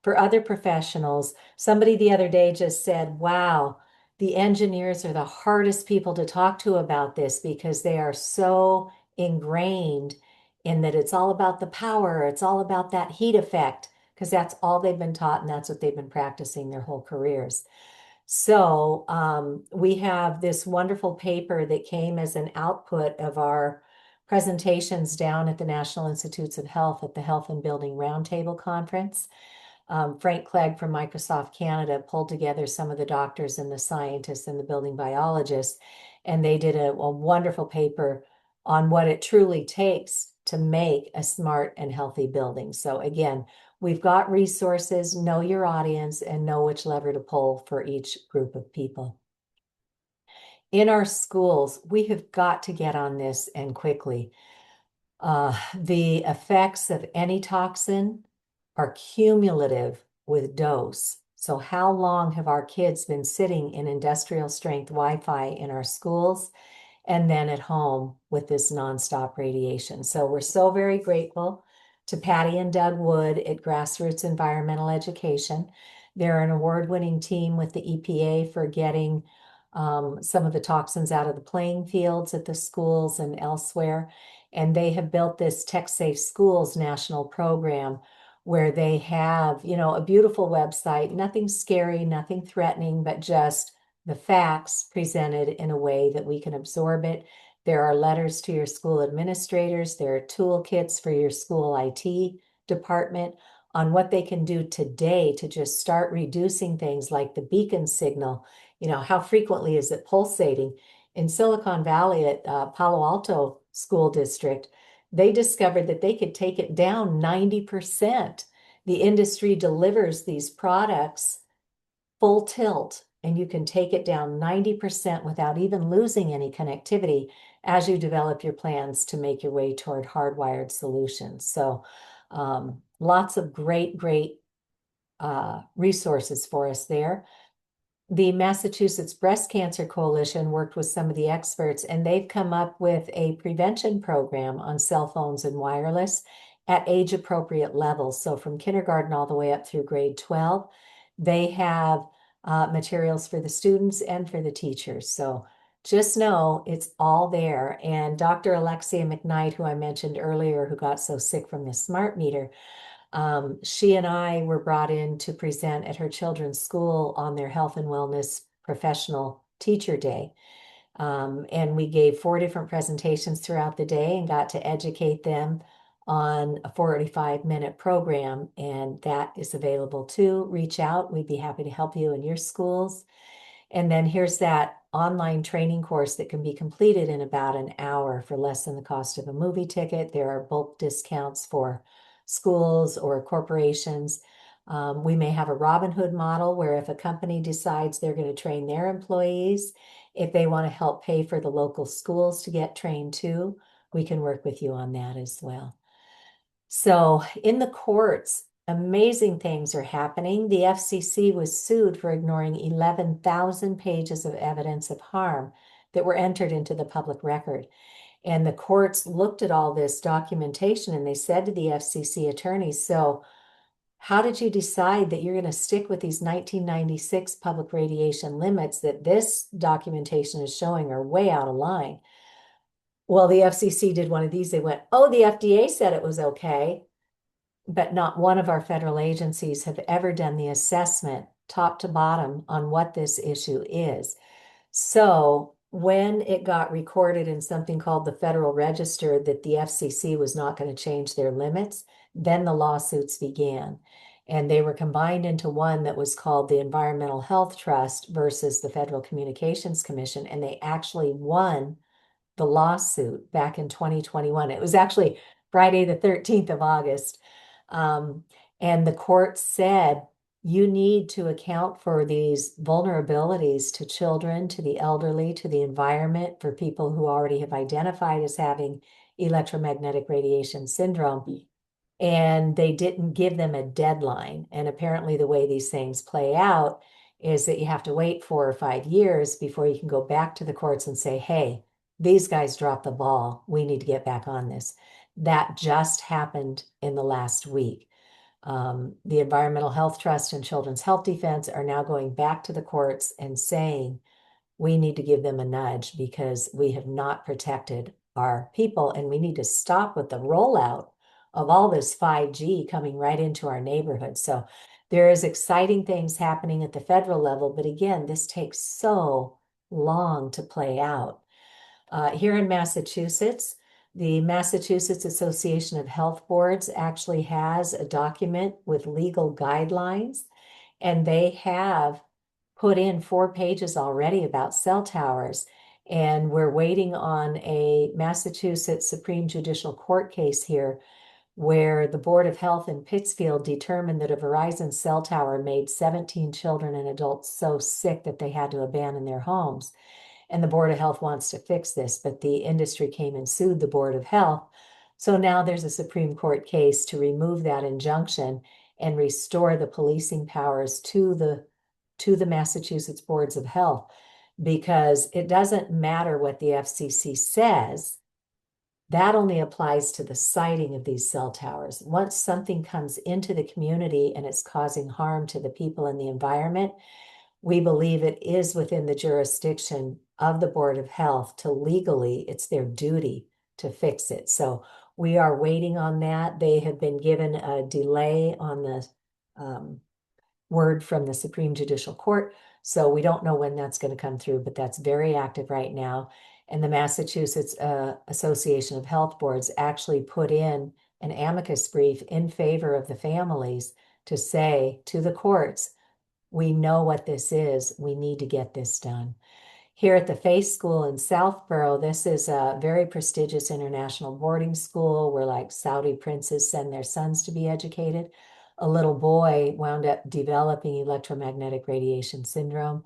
Speaker 1: For other professionals, somebody the other day just said, wow, the engineers are the hardest people to talk to about this because they are so ingrained in that it's all about the power, it's all about that heat effect, because that's all they've been taught and that's what they've been practicing their whole careers. So we have this wonderful paper that came as an output of our presentations down at the National Institutes of Health at the Health and Building Roundtable Conference. Frank Clegg from Microsoft Canada pulled together some of the doctors and the scientists and the building biologists, and they did a wonderful paper on what it truly takes to make a smart and healthy building. So again, we've got resources, know your audience, and know which lever to pull for each group of people. In our schools, we have got to get on this and quickly. The effects of any toxin are cumulative with dose. So how long have our kids been sitting in industrial strength Wi-Fi in our schools and then at home with this nonstop radiation? So we're so very grateful to Patty and Doug Wood at Grassroots Environmental Education. They're an award-winning team with the EPA for getting some of the toxins out of the playing fields at the schools and elsewhere. And they have built this Tech Safe Schools national program where they have, a beautiful website, nothing scary, nothing threatening, but just the facts presented in a way that we can absorb it. There are letters to your school administrators. There are toolkits for your school IT department on what they can do today to just start reducing things like the beacon signal. How frequently is it pulsating? In Silicon Valley at Palo Alto School District, they discovered that they could take it down 90%. The industry delivers these products full tilt, and you can take it down 90% without even losing any connectivity as you develop your plans to make your way toward hardwired solutions. So lots of great resources for us there. The Massachusetts Breast Cancer Coalition worked with some of the experts, and they've come up with a prevention program on cell phones and wireless at age-appropriate levels. So from kindergarten all the way up through grade 12, they have materials for the students and for the teachers. So just know it's all there. And Dr. Alexia McKnight, who I mentioned earlier, who got so sick from the smart meter, she and I were brought in to present at her children's school on their health and wellness professional teacher day. And we gave 4 different presentations throughout the day and got to educate them on a 45-minute program. And that is available too. Reach out. We'd be happy to help you in your schools. And then here's that online training course that can be completed in about an hour for less than the cost of a movie ticket. There are bulk discounts for schools or corporations. We may have a Robin Hood model where if a company decides they're going to train their employees, if they want to help pay for the local schools to get trained too, we can work with you on that as well. So in the courts, amazing things are happening. The FCC was sued for ignoring 11,000 pages of evidence of harm that were entered into the public record. And the courts looked at all this documentation and they said to the FCC attorneys, so how did you decide that you're going to stick with these 1996 public radiation limits that this documentation is showing are way out of line? Well, the FCC did one of these. They went, oh, the FDA said it was okay, but not one of our federal agencies have ever done the assessment top to bottom on what this issue is. So when it got recorded in something called the Federal Register that the FCC was not going to change their limits, then the lawsuits began. And they were combined into one that was called the Environmental Health Trust versus the Federal Communications Commission. And they actually won the lawsuit back in 2021. It was actually Friday, the 13th of August. And the court said, you need to account for these vulnerabilities to children, to the elderly, to the environment, for people who already have identified as having electromagnetic radiation syndrome. And they didn't give them a deadline. And apparently, the way these things play out is that you have to wait 4 or 5 years before you can go back to the courts and say, hey, these guys dropped the ball. We need to get back on this. That just happened in the last week. The Environmental Health Trust and Children's Health Defense are now going back to the courts and saying we need to give them a nudge because we have not protected our people, and we need to stop with the rollout of all this 5G coming right into our neighborhood. So there is exciting things happening at the federal level, but again, this takes so long to play out. Here in Massachusetts, the Massachusetts Association of Health Boards actually has a document with legal guidelines, and they have put in 4 pages already about cell towers. And we're waiting on a Massachusetts Supreme Judicial Court case here where the Board of Health in Pittsfield determined that a Verizon cell tower made 17 children and adults so sick that they had to abandon their homes. And the Board of Health wants to fix this, but the industry came and sued the Board of Health. So now there's a Supreme Court case to remove that injunction and restore the policing powers to the Massachusetts Boards of Health, because it doesn't matter what the FCC says. That only applies to the siting of these cell towers. Once something comes into the community and it's causing harm to the people and the environment, we believe it is within the jurisdiction of the Board of Health to legally, it's their duty to fix it. So we are waiting on that. They have been given a delay on the word from the Supreme Judicial Court. So we don't know when that's going to come through, but that's very active right now. And the Massachusetts Association of Health Boards actually put in an amicus brief in favor of the families to say to the courts, we know what this is. We need to get this done. Here at the Faith School in Southborough, this is a very prestigious international boarding school where like Saudi princes send their sons to be educated. A little boy wound up developing electromagnetic radiation syndrome.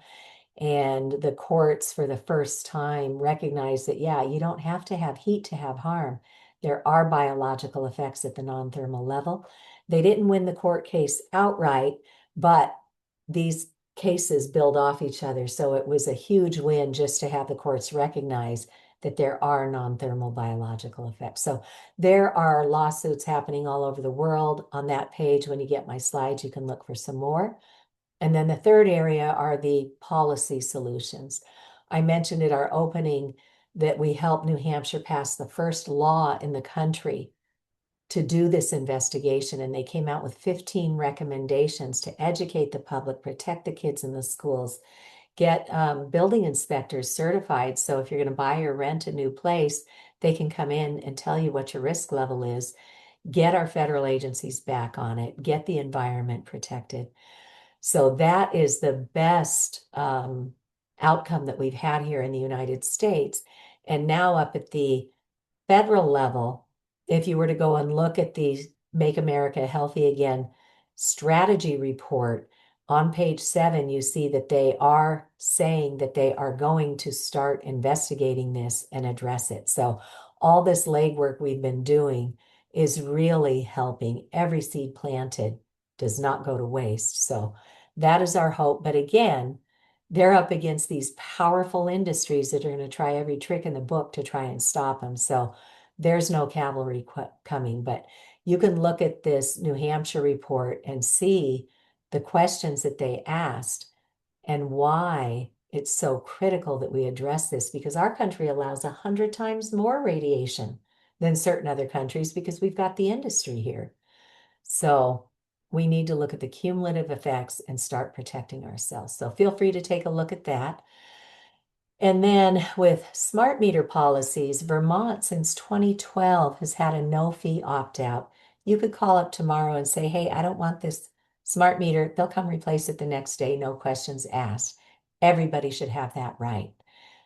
Speaker 1: And the courts, for the first time, recognized that, yeah, you don't have to have heat to have harm. There are biological effects at the non-thermal level. They didn't win the court case outright, but these cases build off each other. So it was a huge win just to have the courts recognize that there are non-thermal biological effects. So there are lawsuits happening all over the world. On that page, when you get my slides, you can look for some more. And then the third area are the policy solutions. I mentioned at our opening that we helped New Hampshire pass the first law in the country to do this investigation, and they came out with 15 recommendations to educate the public, protect the kids in the schools, get building inspectors certified. So if you're going to buy or rent a new place, they can come in and tell you what your risk level is, get our federal agencies back on it, get the environment protected. So that is the best outcome that we've had here in the United States. And now up at the federal level, if you were to go and look at the Make America Healthy Again strategy report, on page 7, you see that they are saying that they are going to start investigating this and address it. So all this legwork we've been doing is really helping. Every seed planted does not go to waste. So that is our hope. But again, they're up against these powerful industries that are going to try every trick in the book to try and stop them. So there's no cavalry coming. But you can look at this New Hampshire report and see the questions that they asked and why it's so critical that we address this, because our country allows 100 times more radiation than certain other countries because we've got the industry here. So we need to look at the cumulative effects and start protecting ourselves. So feel free to take a look at that. And then with smart meter policies, Vermont since 2012 has had a no fee opt out. You could call up tomorrow and say, hey, I don't want this smart meter. They'll come replace it the next day, no questions asked. Everybody should have that right.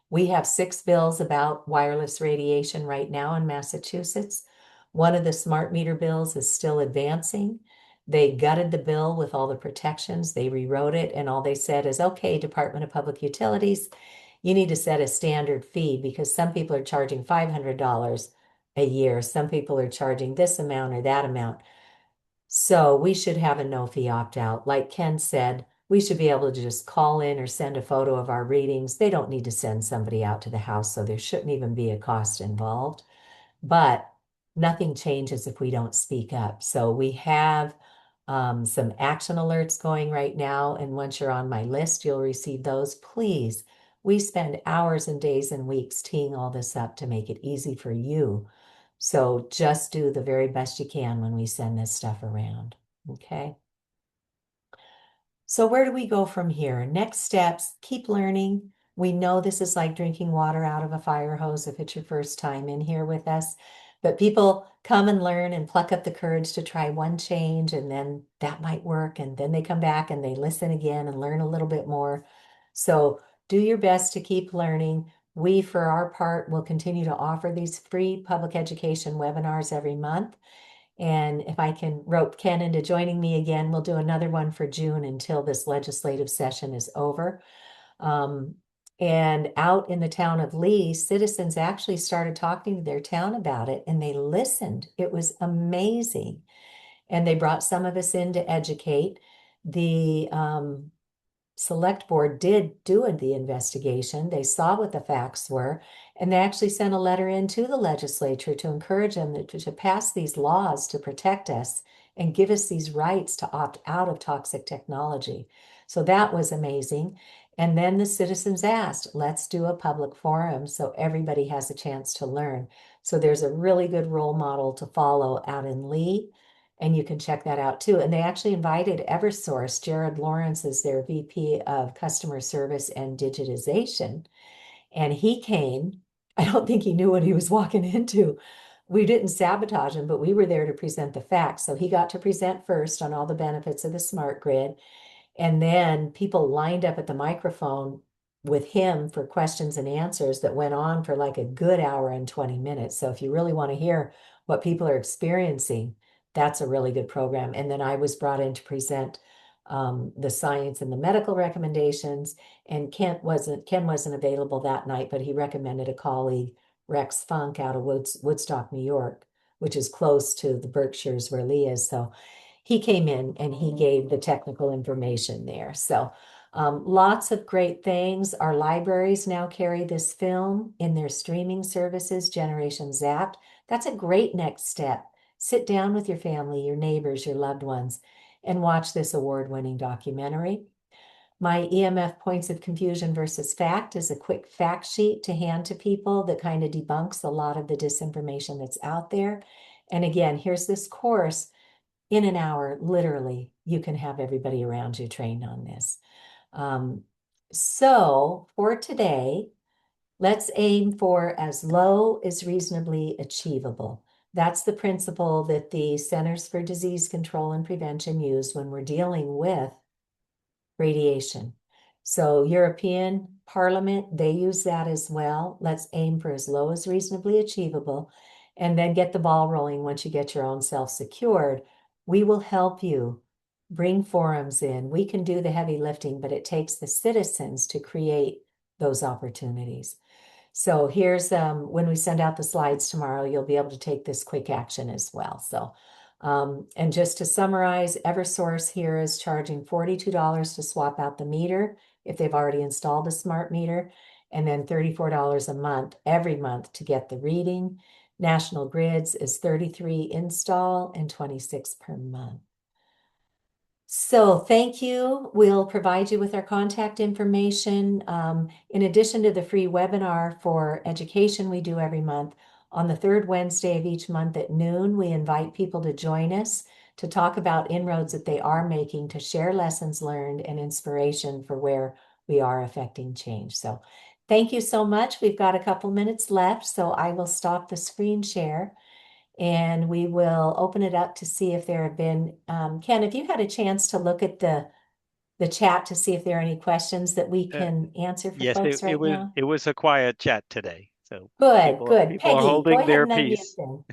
Speaker 1: We have 6 bills about wireless radiation right now in Massachusetts. One of the smart meter bills is still advancing. They gutted the bill with all the protections. They rewrote it, and all they said is, okay, Department of Public Utilities, you need to set a standard fee because some people are charging $500 a year. Some people are charging this amount or that amount. So we should have a no fee opt out. Like Ken said, we should be able to just call in or send a photo of our readings. They don't need to send somebody out to the house, so there shouldn't even be a cost involved. But nothing changes if we don't speak up. So we have some action alerts going right now. And once you're on my list, you'll receive those. Please, we spend hours and days and weeks teeing all this up to make it easy for you. So just do the very best you can when we send this stuff around. Okay. So where do we go from here? Next steps, keep learning. We know this is like drinking water out of a fire hose if it's your first time in here with us. But people come and learn and pluck up the courage to try one change, and then that might work. And then they come back and they listen again and learn a little bit more. So do your best to keep learning. We, for our part, will continue to offer these free public education webinars every month. And if I can rope Ken into joining me again, we'll do another one for June until this legislative session is over. Um, and out in the town of Lee, citizens actually started talking to their town about it and they listened. It was amazing. And they brought some of us in to educate. The select board did do the investigation. They saw what the facts were, and they actually sent a letter in to the legislature to encourage them to pass these laws to protect us and give us these rights to opt out of toxic technology. So that was amazing. And then the citizens asked, let's do a public forum so everybody has a chance to learn. So there's a really good role model to follow out in Lee. And you can check that out too. And they actually invited Eversource. Jared Lawrence is their VP of Customer Service and Digitization. And he came. I don't think he knew what he was walking into. We didn't sabotage him, but we were there to present the facts. So he got to present first on all the benefits of the smart grid. And then people lined up at the microphone with him for questions and answers that went on for like a good hour and 20 minutes. So if you really want to hear what people are experiencing, that's a really good program. And then I was brought in to present the science and the medical recommendations. And Ken wasn't available that night, but he recommended a colleague, Rex Funk, out of Woodstock, New York, which is close to the Berkshires where Lee is. So he came in and he gave the technical information there. So lots of great things. Our libraries now carry this film in their streaming services, Generation Zapped. That's a great next step. Sit down with your family, your neighbors, your loved ones, and watch this award-winning documentary. My EMF Points of Confusion versus Fact is a quick fact sheet to hand to people that kind of debunks a lot of the disinformation that's out there. And again, here's this course. In an hour, literally, you can have everybody around you trained on this. Um, so for today, let's aim for as low as reasonably achievable. That's the principle that the Centers for Disease Control and Prevention use when we're dealing with radiation. So European Parliament, they use that as well. Let's aim for as low as reasonably achievable and then get the ball rolling once you get your own self secured. We will help you bring forums in. We can do the heavy lifting, but it takes the citizens to create those opportunities. So here's when we send out the slides tomorrow, you'll be able to take this quick action as well. So, and just to summarize, Eversource here is charging $42 to swap out the meter if they've already installed a smart meter, and then $34 a month every month to get the reading. National Grids is $33 install and $26 per month. So thank you. We'll provide you with our contact information. In addition to the free webinar for education we do every month, on the third Wednesday of each month at noon, we invite people to join us to talk about inroads that they are making to share lessons learned and inspiration for where we are affecting change. So thank you so much. We've got a couple minutes left, so I will stop the screen share. And we will open it up to see if there have been, Ken, if you had a chance to look at the chat to see if there are any questions that we
Speaker 2: Uh,
Speaker 1: can answer for
Speaker 2: yes,
Speaker 1: folks right now.
Speaker 2: it was a quiet chat today, so
Speaker 1: Good, good.
Speaker 2: people are
Speaker 1: Peggy, go
Speaker 2: holding
Speaker 1: ahead
Speaker 2: their
Speaker 1: and unmute
Speaker 2: peace.
Speaker 1: then.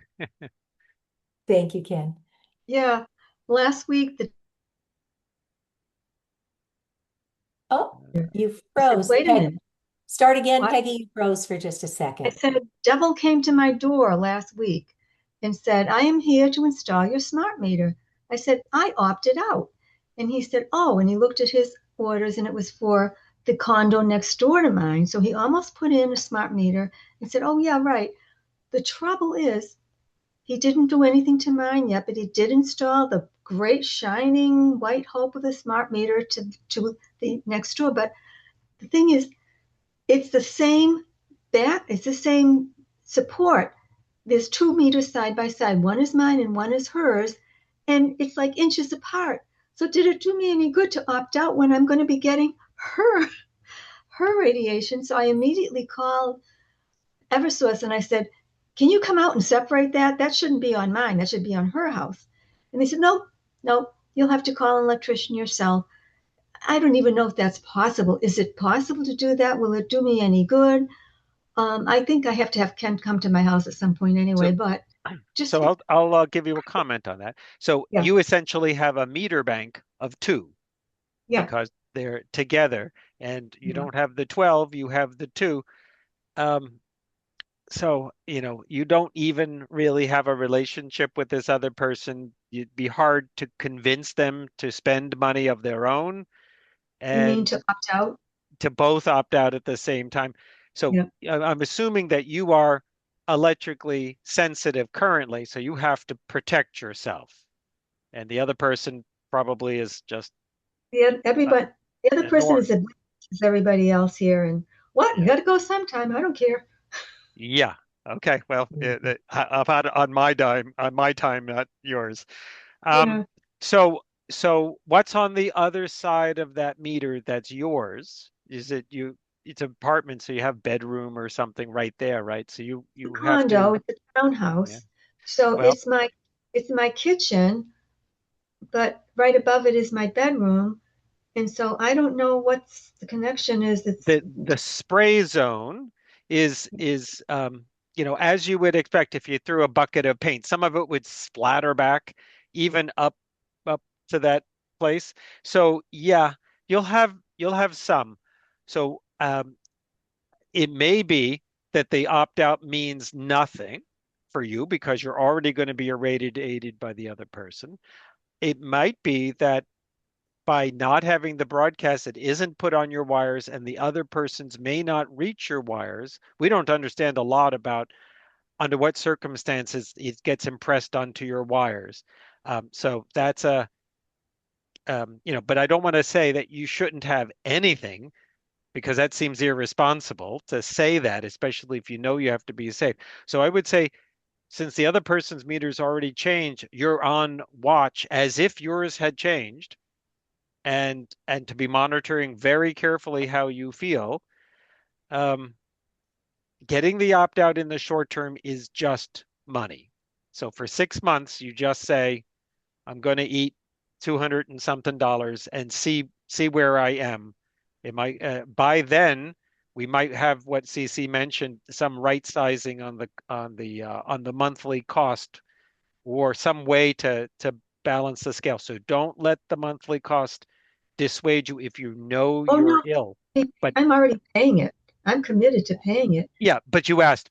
Speaker 1: Thank you, Ken.
Speaker 3: Yeah. last week,
Speaker 1: Oh, you
Speaker 3: I said,
Speaker 1: froze.
Speaker 3: wait a
Speaker 1: Peg,
Speaker 3: minute.
Speaker 1: start again,
Speaker 3: What?
Speaker 1: Peggy. You froze for just a
Speaker 3: I
Speaker 1: second.
Speaker 3: said, devil came to my door last week and said, I am here to install your smart meter. I said, I opted out. And he said, oh, and he looked at his orders and it was for the condo next door to mine. So he almost put in a smart meter and said, oh, yeah, right. The trouble is, he didn't do anything to mine yet, but he did install the great shining white hope of the smart meter to the next door. But the thing is, it's the same it's the same support. There's 2 meters side by side. One is mine and one is hers, and it's like inches apart. So did it do me any good to opt out when I'm going to be getting her radiation? So I immediately called Eversource and I said, "Can you come out and separate that? That shouldn't be on mine. That should be on her house." And they said, "No, no, you'll have to call an electrician yourself." I don't even know if that's possible. Is it possible to do that? Will it do me any good? I think I have to have Ken come to my house at some point
Speaker 2: So,
Speaker 3: anyway, but
Speaker 2: so
Speaker 3: just,
Speaker 2: I'll give you a comment on that. So
Speaker 3: yeah,
Speaker 2: you essentially have a meter bank of two
Speaker 3: yeah,
Speaker 2: because they're together, and you
Speaker 3: yeah.
Speaker 2: don't have the 12, you have the two. Um, so, you don't even really have a relationship with this other person. It'd be hard to convince them to spend money of their own
Speaker 3: You mean
Speaker 2: and
Speaker 3: to opt out?
Speaker 2: to both opt out at the same time. So
Speaker 3: Yeah.
Speaker 2: I'm assuming that you are electrically sensitive currently, so you have to protect yourself. And the other person probably is just uh,
Speaker 3: Everybody, the other person
Speaker 2: nor
Speaker 3: is as everybody else here. And what? You
Speaker 2: yeah.
Speaker 3: got to go sometime. I don't care.
Speaker 2: Yeah. Okay. Well,
Speaker 1: Mhm.
Speaker 2: I've had it on my time, not yours. Um,
Speaker 3: Yeah.
Speaker 2: so what's on the other side of that meter that's yours? Is it you? It's an apartment, so you have bedroom or something right there, right? So you
Speaker 3: It's a
Speaker 2: have
Speaker 3: condo.
Speaker 2: to,
Speaker 3: It's a
Speaker 2: yeah.
Speaker 3: townhouse. So
Speaker 2: Well,
Speaker 3: it's my kitchen, but right above it is my bedroom. And so I don't know what's the connection is. It's
Speaker 2: the spray zone is as you would expect if you threw a bucket of paint, some of it would splatter back even up to that place. So yeah, you'll have some. So it may be that the opt out means nothing for you because you're already going to be irradiated by the other person. It might be that by not having the broadcast, it isn't put on your wires and the other persons may not reach your wires. We don't understand a lot about under what circumstances it gets impressed onto your wires. So that's but I don't want to say that you shouldn't have anything because that seems irresponsible to say that, especially if you know you have to be safe. So I would say, since the other person's meters already changed, you're on watch as if yours had changed, and to be monitoring very carefully how you feel. Um, Getting the opt out in the short term is just money. So for 6 months, you just say, I'm going to eat 200 and something dollars and see where I am. It might by then we might have what Cece mentioned, some right sizing on the monthly cost or some way to balance the scale. So don't let the monthly cost dissuade you if you know
Speaker 3: oh
Speaker 2: you're
Speaker 3: no,
Speaker 2: ill. But
Speaker 3: I'm already paying it. I'm committed to paying it.
Speaker 2: yeah, but you asked,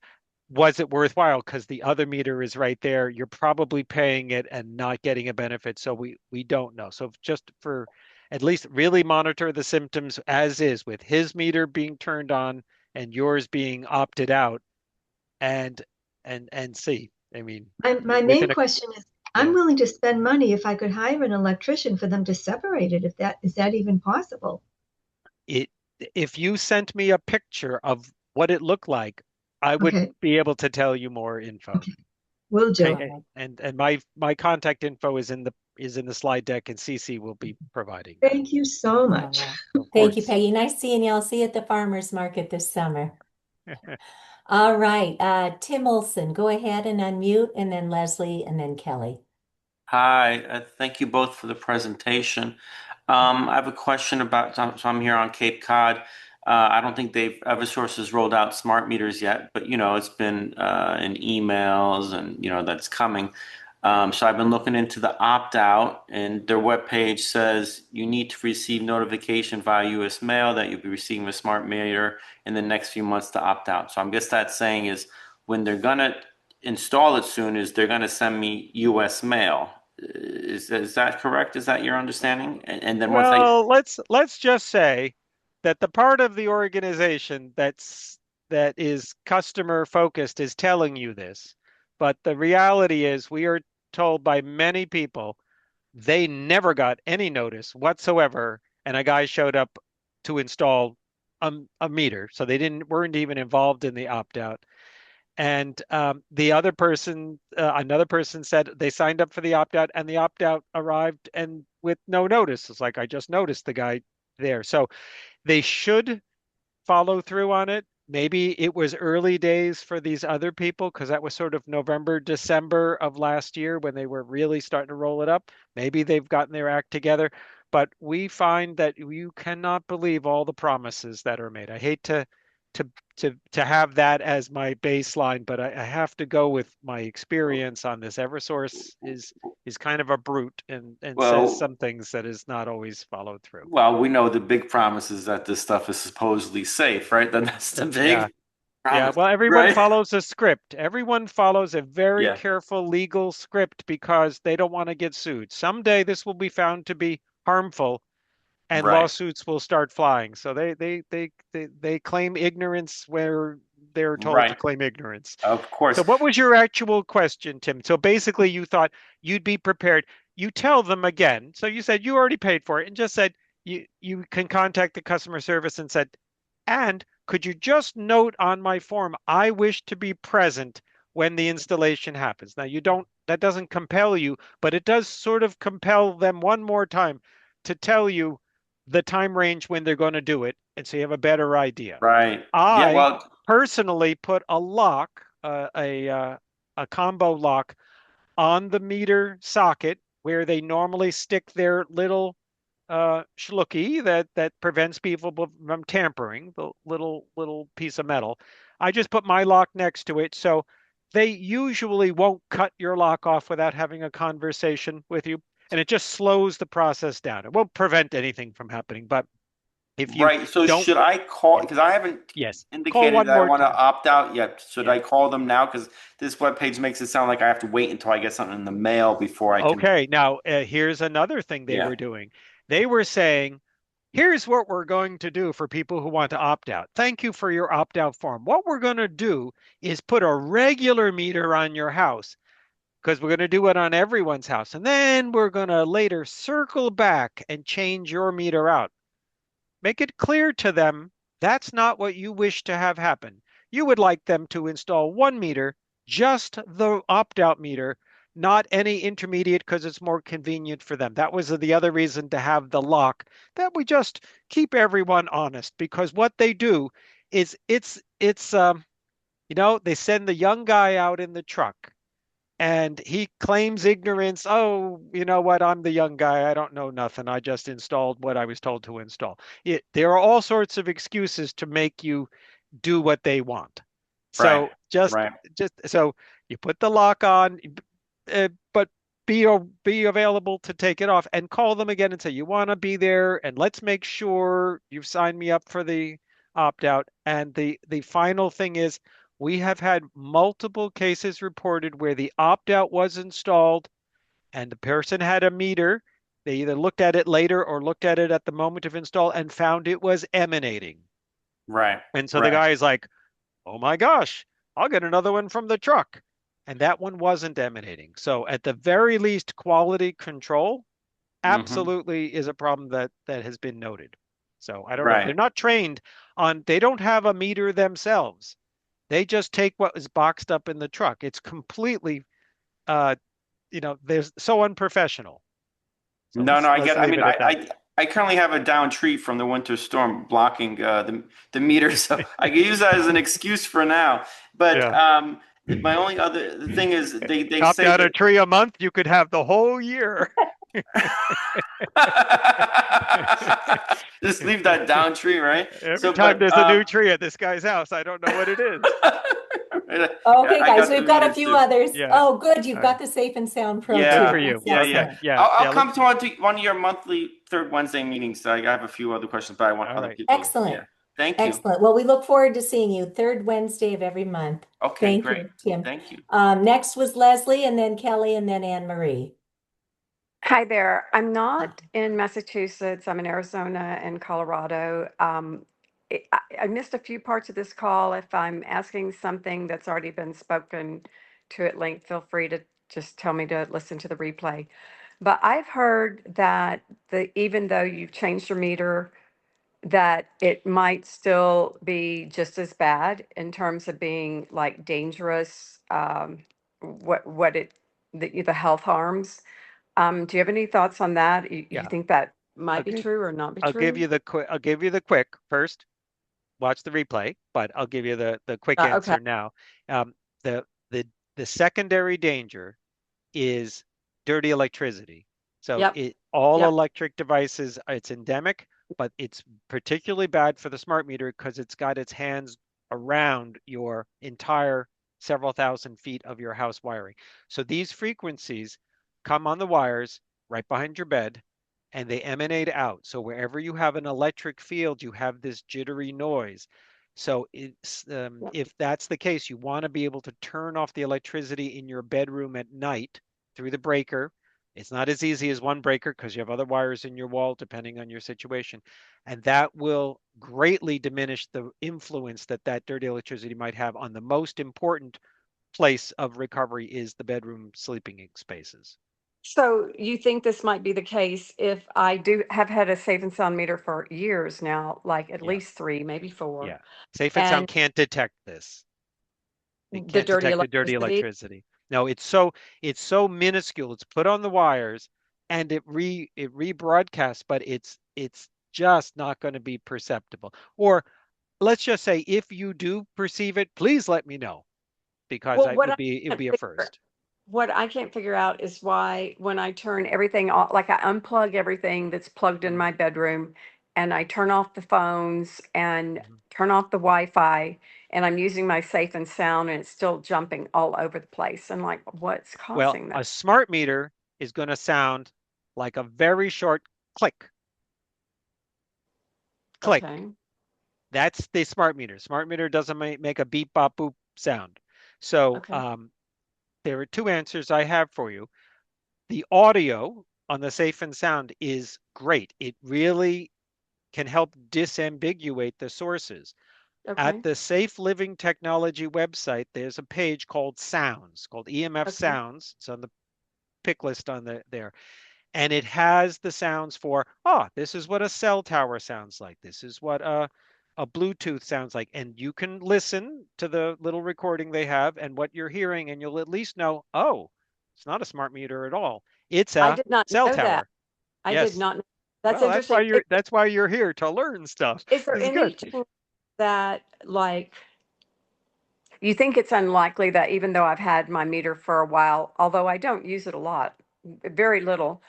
Speaker 2: was it worthwhile? Because the other meter is right there. You're probably paying it and not getting a benefit. So we don't know. So just for at least really monitor the symptoms as is with his meter being turned on and yours being opted out and and see. I mean,
Speaker 3: My main
Speaker 2: within a
Speaker 3: question is, I'm
Speaker 2: yeah.
Speaker 3: willing to spend money if I could hire an electrician for them to separate it, if that is that even possible?
Speaker 2: It if you sent me a picture of what it looked like, I would
Speaker 3: Okay,
Speaker 2: be able to tell you more info.
Speaker 3: okay, will
Speaker 2: Okay.
Speaker 3: do.
Speaker 1: All right.
Speaker 2: And my contact info is in the slide deck, and Cece will be providing that.
Speaker 3: Thank you so
Speaker 1: All
Speaker 3: much.
Speaker 1: right.
Speaker 2: Of
Speaker 1: Thank you,
Speaker 2: course.
Speaker 1: Peggy. Nice seeing you. I'll see you at the farmer's market this summer. All right. Tim Olson, go ahead and unmute, and then Leslie, and then Kelly.
Speaker 4: Hi, thank you both for the presentation. I have a question about, so I'm here on Cape Cod. I don't think Eversource has rolled out smart meters yet, but it's been in emails and that's coming. So I've been looking into the opt-out, and their webpage says you need to receive notification via U.S. mail that you'll be receiving a smart meter in the next few months to opt out. So I guess that's saying is when they're gonna install it soon is they're gonna send me U.S. mail. Is that correct? Is that your understanding? And then once I
Speaker 2: Well, let's just say that the part of the organization that is customer focused is telling you this, but the reality is we are told by many people they never got any notice whatsoever, and a guy showed up to install a meter, so they didn't weren't even involved in the opt out. And the other person, another person said they signed up for the opt out, and the opt out arrived and with no notice. It's like I just noticed the guy there, so they should follow through on it. Maybe it was early days for these other people because that was sort of November, December of last year when they were really starting to roll it up. Maybe they've gotten their act together, but we find that you cannot believe all the promises that are made. I hate to to have that as my baseline, but I have to go with my experience on this. Eversource is kind of a brute and says
Speaker 4: well
Speaker 2: some things that is not always followed through.
Speaker 4: well we know the big promise is that this stuff is supposedly safe, right? Then that's the
Speaker 2: Yeah.
Speaker 4: big
Speaker 2: Yeah,
Speaker 4: promise,
Speaker 2: well, everyone
Speaker 4: right?
Speaker 2: follows a script. Everyone follows a very
Speaker 4: Yeah,
Speaker 2: careful legal script because they don't want to get sued. Someday this will be found to be harmful and
Speaker 4: right,
Speaker 2: lawsuits will start flying. So they claim ignorance where they're told to
Speaker 4: right.
Speaker 2: claim ignorance.
Speaker 4: Of
Speaker 2: So
Speaker 4: course.
Speaker 2: what was your actual question, Tim? So basically you thought you'd be prepared. You tell them again. So you said you already paid for it and just said you can contact the customer service and said, and could you just note on my form, I wish to be present when the installation happens. Now you don't, that doesn't compel you, but it does sort of compel them one more time to tell you the time range when they're going to do it. And so you have a better idea.
Speaker 4: Right. Yeah,
Speaker 2: I
Speaker 4: well,
Speaker 2: personally put a lock, a combo lock on the meter socket where they normally stick their little schlucky that prevents people from tampering, the little piece of metal. I just put my lock next to it, so they usually won't cut your lock off without having a conversation with you, and it just slows the process down. It won't prevent anything from happening, but if you
Speaker 4: right. So
Speaker 2: don't,
Speaker 4: should I call,
Speaker 2: yeah,
Speaker 4: because I haven't
Speaker 2: yes, call
Speaker 4: indicated
Speaker 2: one
Speaker 4: that I
Speaker 2: more
Speaker 4: want to
Speaker 2: time.
Speaker 4: opt out yet. Should
Speaker 2: Yeah.
Speaker 4: I call them now? Because this webpage makes it sound like I have to wait until I get something in the mail before I can.
Speaker 2: Okay, now here's another thing they
Speaker 4: Yeah.
Speaker 2: were doing. They were saying, here's what we're going to do for people who want to opt out. Thank you for your opt out form. What we're going to do is put a regular meter on your house because we're going to do it on everyone's house. And then we're going to later circle back and change your meter out. Make it clear to them that's not what you wish to have happen. You would like them to install one meter, just the opt-out meter, not any intermediate because it's more convenient for them. That was the other reason to have the lock, that we just keep everyone honest because what they do is they send the young guy out in the truck and he claims ignorance. Oh, you know what? I'm the young guy. I don't know nothing. I just installed what I was told to install. There are all sorts of excuses to make you do what they want.
Speaker 4: Right.
Speaker 2: So just
Speaker 4: Right.
Speaker 2: just so you put the lock on, but be available to take it off and call them again and say you want to be there and let's make sure you've signed me up for the opt out. And the final thing is we have had multiple cases reported where the opt out was installed and the person had a meter. They either looked at it later or looked at it at the moment of install and found it was emanating.
Speaker 4: Right.
Speaker 2: And so the
Speaker 4: Right.
Speaker 2: guy is like, oh my gosh, I'll get another one from the truck. And that one wasn't emanating. So at the very least, quality control
Speaker 4: Hmm.
Speaker 2: absolutely is a problem that has been noted. So I don't know.
Speaker 4: Right.
Speaker 2: They're not trained on, they don't have a meter themselves. They just take what is boxed up in the truck. It's completely uh there's so unprofessional. So
Speaker 4: No, no, I
Speaker 2: let's
Speaker 4: get. I
Speaker 2: leave
Speaker 4: mean,
Speaker 2: it at that.
Speaker 4: I currently have a down tree from the winter storm blocking the meter, so I can use that as an excuse for now. But
Speaker 2: Yeah.
Speaker 4: my only other the thing is they
Speaker 2: Chopped
Speaker 4: say
Speaker 2: down a
Speaker 4: that
Speaker 2: tree a month, you could have the whole year.
Speaker 4: Just leave that down tree, right?
Speaker 2: Every time there's a new tree at this guy's house, I don't know what it is.
Speaker 1: Okay,
Speaker 4: I
Speaker 1: guys,
Speaker 4: got
Speaker 1: we've
Speaker 4: the
Speaker 1: got a
Speaker 4: readers
Speaker 1: few
Speaker 4: too.
Speaker 1: others.
Speaker 2: Yeah.
Speaker 1: Oh, good. You've
Speaker 2: All
Speaker 1: got
Speaker 2: right.
Speaker 1: the Safe and Sound Pro
Speaker 2: Good
Speaker 1: too.
Speaker 2: for you.
Speaker 1: That's
Speaker 2: Yeah, yeah,
Speaker 1: excellent.
Speaker 2: yeah.
Speaker 4: I'll come to one of your monthly third Wednesday meetings. So I have a few other questions, but I want
Speaker 2: All
Speaker 4: other
Speaker 2: right.
Speaker 4: people.
Speaker 1: Excellent.
Speaker 4: Yeah. Thank you.
Speaker 1: Excellent. Well, we look forward to seeing you third Wednesday of every month.
Speaker 4: Okay,
Speaker 1: Thank
Speaker 4: great.
Speaker 1: you, Tim.
Speaker 4: Thank you.
Speaker 1: Next was Leslie, and then Kelly, and then Anne Marie.
Speaker 5: Hi there. I'm not in Massachusetts. I'm in Arizona and Colorado. I missed a few parts of this call. If I'm asking something that's already been spoken to at length, feel free to just tell me to listen to the replay. But I've heard that even though you've changed your meter, that it might still be just as bad in terms of being like dangerous, the health harms. Do you have any thoughts on that? You
Speaker 2: Yeah.
Speaker 5: think that might be
Speaker 2: Okay.
Speaker 5: true or not be
Speaker 2: I'll give
Speaker 5: true?
Speaker 2: you the quick. I'll give you the quick first. Watch the replay, but I'll give you the quick
Speaker 5: Okay.
Speaker 2: answer now. Um, the the the secondary danger is dirty electricity. So
Speaker 5: Yep.
Speaker 2: all
Speaker 5: Yep.
Speaker 2: electric devices, it's endemic, but it's particularly bad for the smart meter because it's got its hands around your entire several thousand feet of your house wiring. So these frequencies come on the wires right behind your bed and they emanate out. So wherever you have an electric field, you have this jittery noise. So
Speaker 5: Yep.
Speaker 2: if that's the case, you want to be able to turn off the electricity in your bedroom at night through the breaker. It's not as easy as one breaker because you have other wires in your wall, depending on your situation. And that will greatly diminish the influence that that dirty electricity might have on the most important place of recovery is the bedroom sleeping spaces.
Speaker 5: So you think this might be the case if I do have had a safe and sound meter for years now, like at
Speaker 2: Yeah.
Speaker 5: least 3, maybe 4,
Speaker 2: Yeah. Safe and sound
Speaker 5: and
Speaker 2: can't detect this. It
Speaker 5: the
Speaker 2: can't
Speaker 5: dirty
Speaker 2: detect the dirty
Speaker 5: electricity?
Speaker 2: electricity. No, it's so minuscule. It's put on the wires and it rebroadcasts, but it's just not going to be perceptible. Or let's just say if you do perceive it, please let me know because
Speaker 5: Well,
Speaker 2: it would be a first.
Speaker 5: what I can't figure out is why when I turn everything off, like I unplug everything that's plugged in
Speaker 2: Mhm,
Speaker 5: my bedroom and I turn off the phones and
Speaker 2: mhm.
Speaker 5: turn off the Wi-Fi and I'm using my safe and sound and it's still jumping all over the place. And like, what's
Speaker 2: Well,
Speaker 5: causing that?
Speaker 2: a smart meter is going to sound like a very short click, click.
Speaker 5: Okay.
Speaker 2: That's the smart meter. Smart meter doesn't make a beep, bop, boop sound. So
Speaker 5: Okay.
Speaker 2: there are two answers I have for you. The audio on the safe and sound is great. It really can help disambiguate the sources. At
Speaker 5: Okay.
Speaker 2: the Safe Living Technology website, there's a page called Sounds, called EMF
Speaker 5: Okay.
Speaker 2: Sounds. It's on the pick list on there. And it has the sounds for, this is what a cell tower sounds like. This is what a Bluetooth sounds like. And you can listen to the little recording they have and what you're hearing, and you'll at least know, it's not a smart meter at all. It's
Speaker 5: I
Speaker 2: a
Speaker 5: did not
Speaker 2: cell
Speaker 5: know that.
Speaker 2: tower.
Speaker 5: I did
Speaker 2: Yes.
Speaker 5: not know. That's
Speaker 2: Well, that's why
Speaker 5: interesting.
Speaker 2: you're here to learn stuff.
Speaker 5: Is there
Speaker 2: This is
Speaker 5: any
Speaker 2: good.
Speaker 5: chance that like you think it's unlikely that even though I've had my meter for a while, although I don't use it a lot, very little,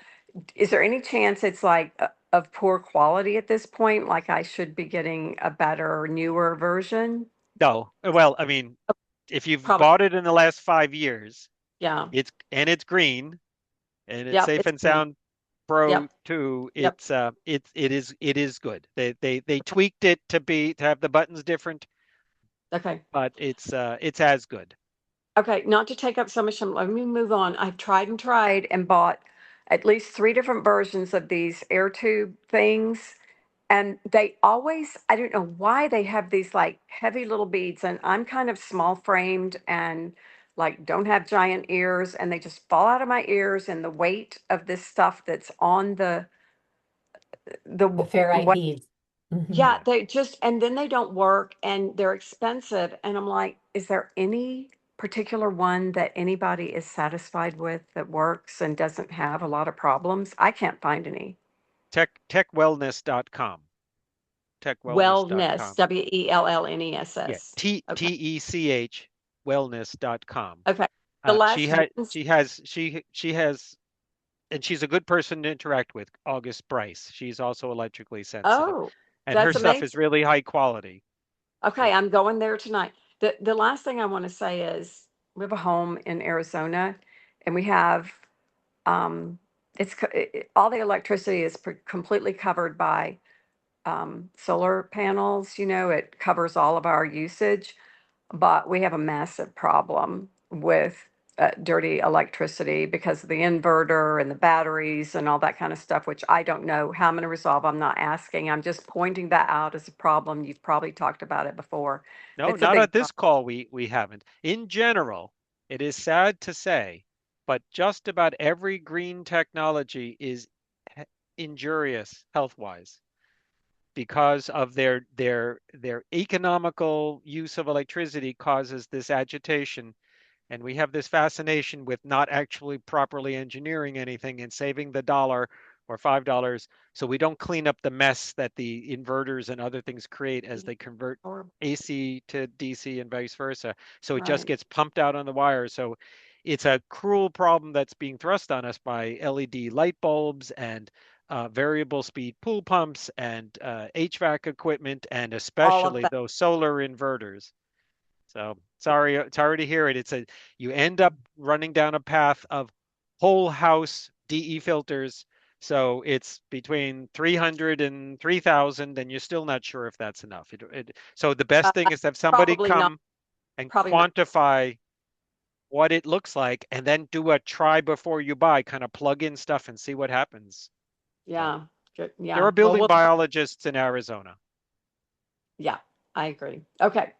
Speaker 5: is there any chance it's like of poor quality at this point? Like I should be getting a better, newer version?
Speaker 2: No. Well, I mean, if you've
Speaker 5: Probably.
Speaker 2: bought it in the last 5 years,
Speaker 5: Yeah.
Speaker 2: it's green and it's
Speaker 5: Yep.
Speaker 2: safe
Speaker 5: It's
Speaker 2: and
Speaker 5: green.
Speaker 2: sound Pro
Speaker 5: Yep.
Speaker 2: 2.
Speaker 5: Yep.
Speaker 2: It is good. They tweaked it to have the buttons different,
Speaker 5: Okay.
Speaker 2: but it's as good.
Speaker 5: Okay. Not to take up so much time. Let me move on. I've tried and bought at least 3 different versions of these air tube things. And they always, I don't know why they have these like heavy little beads. And I'm kind of small framed and like don't have giant ears. And they just fall out of my ears. And the weight of this stuff that's on
Speaker 1: The ferrite
Speaker 5: what,
Speaker 1: beads. Mhm.
Speaker 5: yeah,
Speaker 2: Yeah.
Speaker 5: they just, and then they don't work and they're expensive. And I'm like, is there any particular one that anybody is satisfied with that works and doesn't have a lot of problems? I can't find any.
Speaker 2: Techwellness.com.
Speaker 5: Wellness,
Speaker 2: Techwellness.com. Yeah.
Speaker 5: Wellness. Okay.
Speaker 2: Tech wellness.com.
Speaker 5: Okay. The last
Speaker 2: She had
Speaker 5: ones,
Speaker 2: she has and she's a good person to interact with, August Bryce. She's also electrically sensitive,
Speaker 5: Oh,
Speaker 2: and her
Speaker 5: that's
Speaker 2: stuff is
Speaker 5: amazing.
Speaker 2: really high quality.
Speaker 5: Okay, I'm going there tonight. The last thing I want to say is we have a home in Arizona, and we have all the electricity is completely covered by solar panels. You know, it covers all of our usage, but we have a massive problem with dirty electricity because of the inverter and the batteries and all that kind of stuff, which I don't know how I'm going to resolve. I'm not asking. I'm just pointing that out as a problem. You've probably talked about it before.
Speaker 2: No,
Speaker 5: It's a
Speaker 2: not
Speaker 5: big
Speaker 2: at this
Speaker 5: problem.
Speaker 2: call. We haven't. In general, it is sad to say, but just about every green technology is injurious health-wise because of their economical use of electricity causes this agitation. And we have this fascination with not actually properly engineering anything and saving the dollar or $5 so we don't clean up the mess that the inverters and other things create as they convert
Speaker 5: Or,
Speaker 2: AC to DC and vice versa. So it just
Speaker 5: right.
Speaker 2: gets pumped out on the wire. So it's a cruel problem that's being thrust on us by LED light bulbs and variable speed pool pumps and HVAC equipment and
Speaker 5: All of
Speaker 2: especially
Speaker 5: that.
Speaker 2: those solar inverters. So sorry to hear it. You end up running down a path of whole house DE filters. So it's between 300 and 3,000, and you're still not sure if that's enough. So the best thing is to have somebody
Speaker 5: Probably not.
Speaker 2: come and
Speaker 5: Probably not.
Speaker 2: quantify what it looks like and then do a try before you buy, kind of plug in stuff and see what happens. So
Speaker 5: Yeah. Good.
Speaker 2: there
Speaker 5: Yeah.
Speaker 2: are
Speaker 5: Well,
Speaker 2: building biologists in Arizona.
Speaker 5: yeah, I agree. Okay.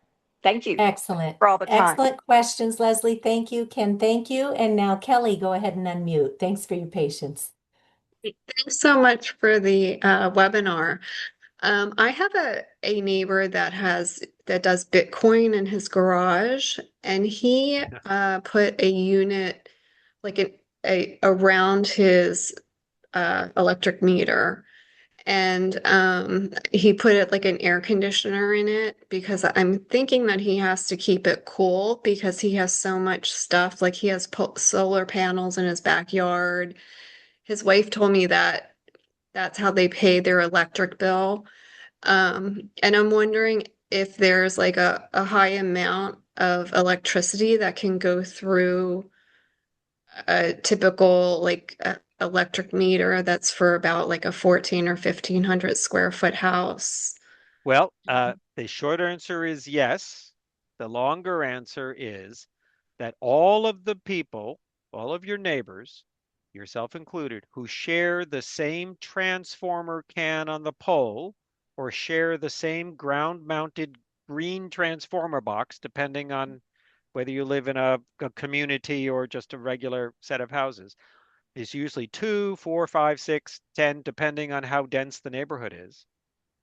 Speaker 5: Thank you
Speaker 1: Excellent.
Speaker 5: for all the time.
Speaker 1: Excellent questions, Leslie. Thank you. Ken, thank you. And now Kelly, go ahead and unmute. Thanks for your patience.
Speaker 6: Thanks so much for the webinar. I have a neighbor that does Bitcoin in his garage, and he put a unit like a around his electric meter, and he put it like an air conditioner in it because I'm thinking that he has to keep it cool because he has so much stuff. Like he has solar panels in his backyard. His wife told me that that's how they pay their electric bill. And I'm wondering if there's like a high amount of electricity that can go through a typical electric meter that's for about like a 14 or 1500 square foot house.
Speaker 2: Well, the short answer is yes. The longer answer is that all of the people, all of your neighbors, yourself included, who share the same transformer can on the pole or share the same ground-mounted green transformer box, depending on whether you live in a community or just a regular set of houses, is usually 2, 4, 5, 6, 10, depending on how dense the neighborhood is.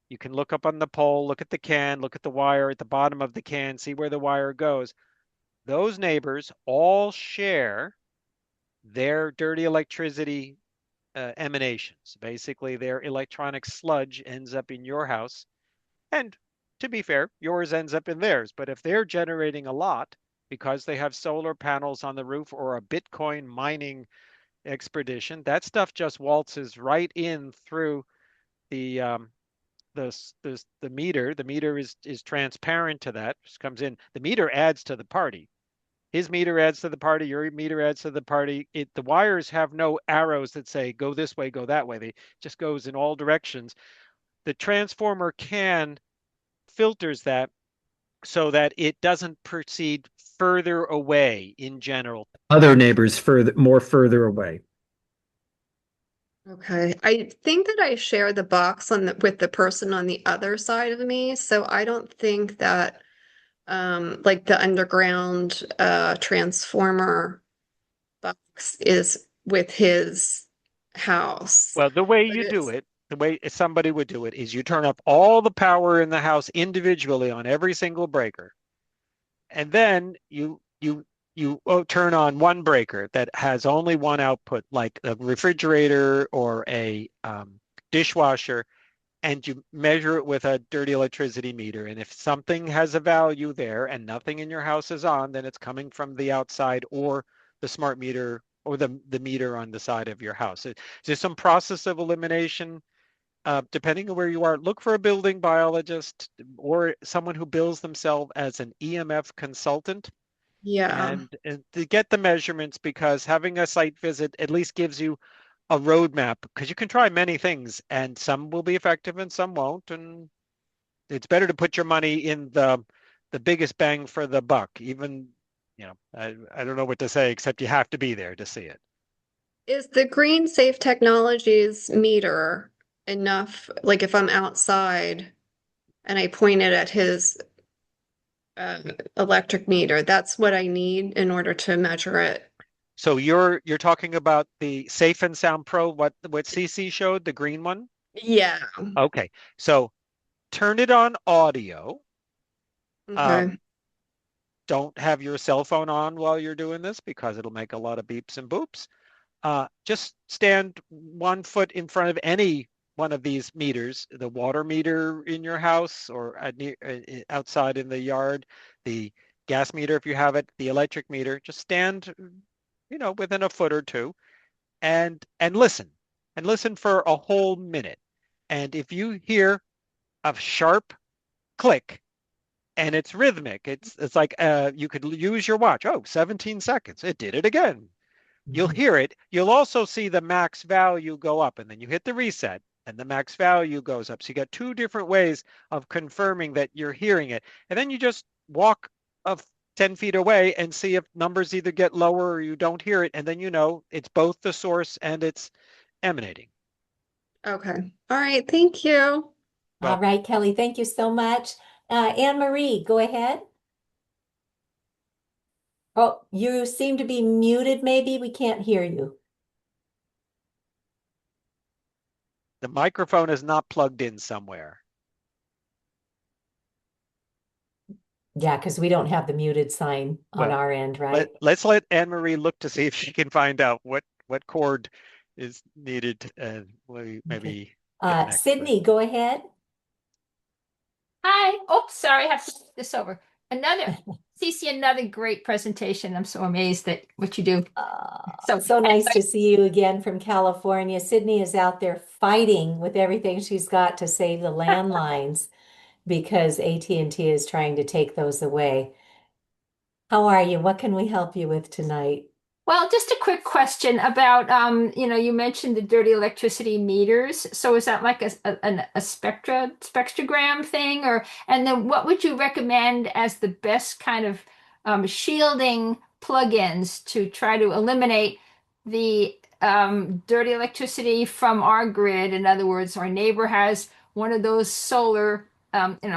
Speaker 2: You can look up on the pole, look at the can, look at the wire at the bottom of the can, see where the wire goes. Those neighbors all share their dirty electricity emanations. Basically, their electronic sludge ends up in your house. And to be fair, yours ends up in theirs. But if they're generating a lot because they have solar panels on the roof or a Bitcoin mining expedition, that stuff just waltzes right in through the the meter. The meter is transparent to that. Just comes in. The meter adds to the party. His meter adds to the party. Your meter adds to the party. The wires have no arrows that say go this way, go that way. They just goes in all directions. The transformer can filters that so that it doesn't proceed further away in general.
Speaker 7: Other neighbors further away.
Speaker 6: Okay. I think that I share the box with the person on the other side of me, so I don't think that like the underground transformer box is with his house.
Speaker 2: Well, the way
Speaker 6: But
Speaker 2: you do
Speaker 6: it's
Speaker 2: it, the way somebody would do it is you turn up all the power in the house individually on every single breaker. And then you turn on one breaker that has only one output, like a refrigerator or a dishwasher, and you measure it with a dirty electricity meter. And if something has a value there and nothing in your house is on, then it's coming from the outside or the smart meter or the meter on the side of your house. Is there some process of elimination? Depending on where you are, look for a building biologist or someone who bills themselves as an EMF consultant
Speaker 6: Yeah.
Speaker 2: and to get the measurements, because having a site visit at least gives you a roadmap, because you can try many things and some will be effective and some won't. And it's better to put your money in the biggest bang for the buck, even, I don't know what to say, except you have to be there to see it.
Speaker 6: Is the Green Safe Technologies meter enough? Like if I'm outside and I point it at his uh, electric meter, that's what I need in order to measure it.
Speaker 2: So you're talking about the Safe and Sound Pro, what Cece showed, the green one?
Speaker 6: Yeah.
Speaker 2: Okay. So turn it on audio.
Speaker 6: Okay.
Speaker 2: Um, don't have your cell phone on while you're doing this because it'll make a lot of beeps and boops. Just stand 1 foot in front of any one of these meters, the water meter in your house or outside in the yard, the gas meter if you have it, the electric meter. Just stand, within a foot or two and listen for a whole minute. And if you hear a sharp click and it's rhythmic, it's like you could use your watch. Oh, 17 seconds. It did it again. You'll hear it. You'll also see the max value go up, and then you hit the reset and the max value goes up. So you got two different ways of confirming that you're hearing it. And then you just walk of 10 feet away and see if numbers either get lower or you don't hear it. And then you know it's both the source and it's emanating.
Speaker 6: Okay. All right. Thank you.
Speaker 1: All
Speaker 2: Welcome.
Speaker 1: right, Kelly, thank you so much. Anne Marie, go ahead. Oh, you seem to be muted, maybe. We can't hear you.
Speaker 2: The microphone is not plugged in somewhere.
Speaker 1: Yeah, because we don't have the muted sign on
Speaker 2: Well,
Speaker 1: our end, right?
Speaker 2: let's let Anne Marie look to see if she can find out what cord is needed, and we
Speaker 1: Okay.
Speaker 2: maybe get next.
Speaker 1: Sydney, go ahead.
Speaker 8: Hi. Oh, sorry, I have to flip this over. Cece, another great presentation. I'm so amazed at what you do.
Speaker 1: So nice to see you again from California. Sydney is out there fighting with everything she's got to save the landlines because AT&T is trying to take those away. How are you? What can we help you with tonight?
Speaker 8: Well, just a quick question about, you mentioned the dirty electricity meters. So is that like a spectrogram thing, and then what would you recommend as the best kind of shielding plugins to try to eliminate the dirty electricity from our grid? In other words, our neighbor has one of those solar,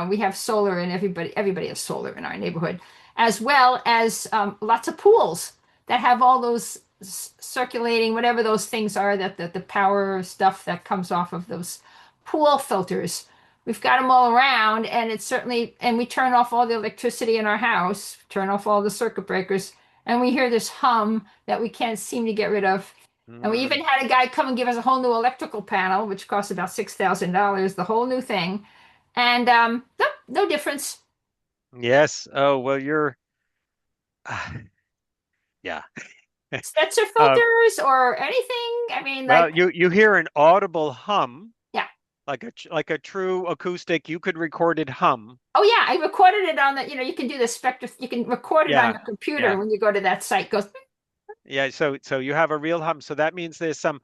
Speaker 8: we have solar and everybody has solar in our neighborhood, as well as lots of pools that have all those circulating, whatever those things are, that the power stuff that comes off of those pool filters. We've got them all around, and it's certainly, and we turn off all the electricity in our house, turn off all the circuit breakers, and we hear this hum that we can't seem to get rid of. And we even had a guy come and give us a whole new electrical panel, which cost about $6,000, the whole new thing. And no difference.
Speaker 2: Yes. Oh, well, yeah.
Speaker 8: Sensor
Speaker 2: Uh,
Speaker 8: filters or anything. I mean,
Speaker 2: well,
Speaker 8: like,
Speaker 2: you hear an audible hum,
Speaker 8: yeah.
Speaker 2: like a true acoustic. You could record it hum.
Speaker 8: Oh yeah, I recorded it on the, you can do the spectra, you can record it on
Speaker 2: Yeah,
Speaker 8: your computer
Speaker 2: yeah,
Speaker 8: when you go to that site. It goes,
Speaker 2: yeah. So you have a real hum. So that means there's some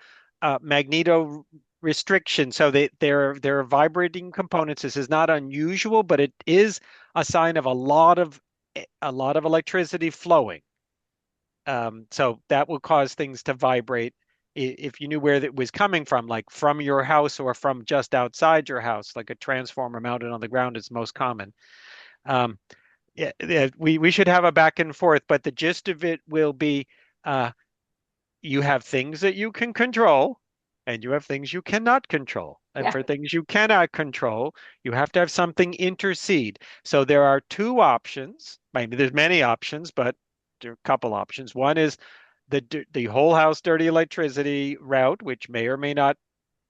Speaker 2: magneto restriction. So there are vibrating components. This is not unusual, but it is a sign of a lot of electricity flowing. So that will cause things to vibrate. If you knew where that was coming from, like from your house or from just outside your house, like a transformer mounted on the ground is most common. Um, yeah, we should have a back and forth, but the gist of it will be uh, you have things that you can control and you have things you cannot control. And
Speaker 8: yeah,
Speaker 2: for things you cannot control, you have to have something intercede. So there are two options. Maybe there's many options, but there are a couple options. One is the whole house dirty electricity route, which may or may not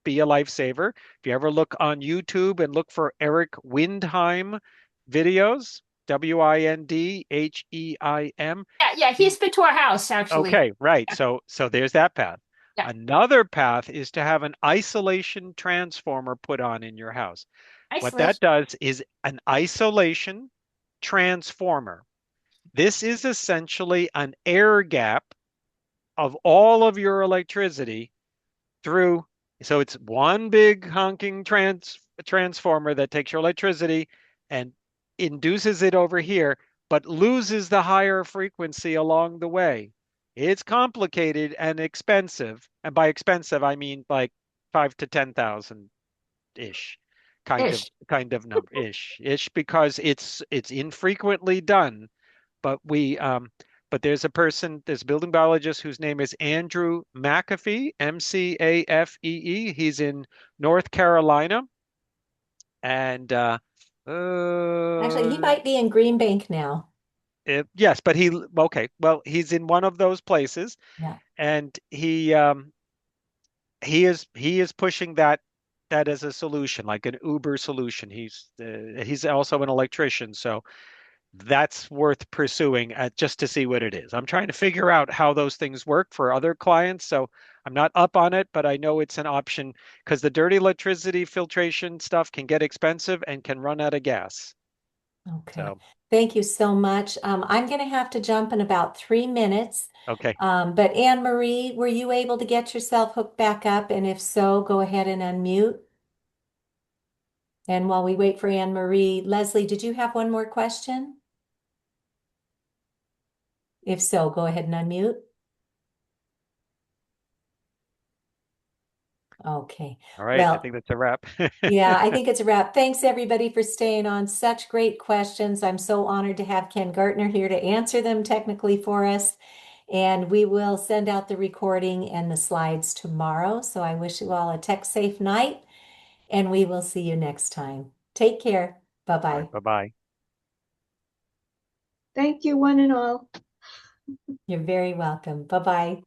Speaker 2: be a lifesaver. If you ever look on YouTube and look for Eric Windheim videos, Windheim.
Speaker 8: Yeah, he's been to our house actually.
Speaker 2: Okay, right.
Speaker 8: Yeah,
Speaker 2: So there's that path.
Speaker 8: yeah.
Speaker 2: Another path is to have an isolation transformer put on in your house. What that
Speaker 8: Isolation.
Speaker 2: does is an isolation transformer. This is essentially an air gap of all of your electricity through. So it's one big honking transformer that takes your electricity and induces it over here, but loses the higher frequency along the way. It's complicated and expensive, and by expensive I mean like 5 to 10,000 ish,
Speaker 8: Ish.
Speaker 2: kind of number ish because it's infrequently done, but there's a building biologist whose name is Andrew McAfee, Macafee. He's in North Carolina, and
Speaker 1: Actually, he
Speaker 2: uh,
Speaker 1: might be in Green Bank now.
Speaker 2: yes, but okay. Well, he's in one of those places,
Speaker 1: Yeah.
Speaker 2: and he is pushing that as a solution, like an Uber solution. He's also an electrician, so that's worth pursuing just to see what it is. I'm trying to figure out how those things work for other clients, so I'm not up on it, but I know it's an option because the dirty electricity filtration stuff can get expensive and can run out of gas.
Speaker 1: Okay.
Speaker 2: So,
Speaker 1: Thank you so much. I'm going to have to jump in about 3 minutes.
Speaker 2: okay.
Speaker 1: But Anne Marie, were you able to get yourself hooked back up? And if so, go ahead and unmute. And while we wait for Anne Marie, Leslie, did you have one more question? If so, go ahead and unmute. Okay.
Speaker 2: All right. I
Speaker 1: Well,
Speaker 2: think that's a wrap.
Speaker 1: yeah, I think it's a wrap. Thanks everybody for staying on. Such great questions. I'm so honored to have Ken Gartner here to answer them technically for us. And we will send out the recording and the slides tomorrow. So I wish you all a tech safe night and we will see you next time. Take care.
Speaker 2: All
Speaker 1: Bye-bye.
Speaker 2: right. Bye-bye.
Speaker 3: Thank you, one and all.
Speaker 1: You're very welcome. Bye-bye.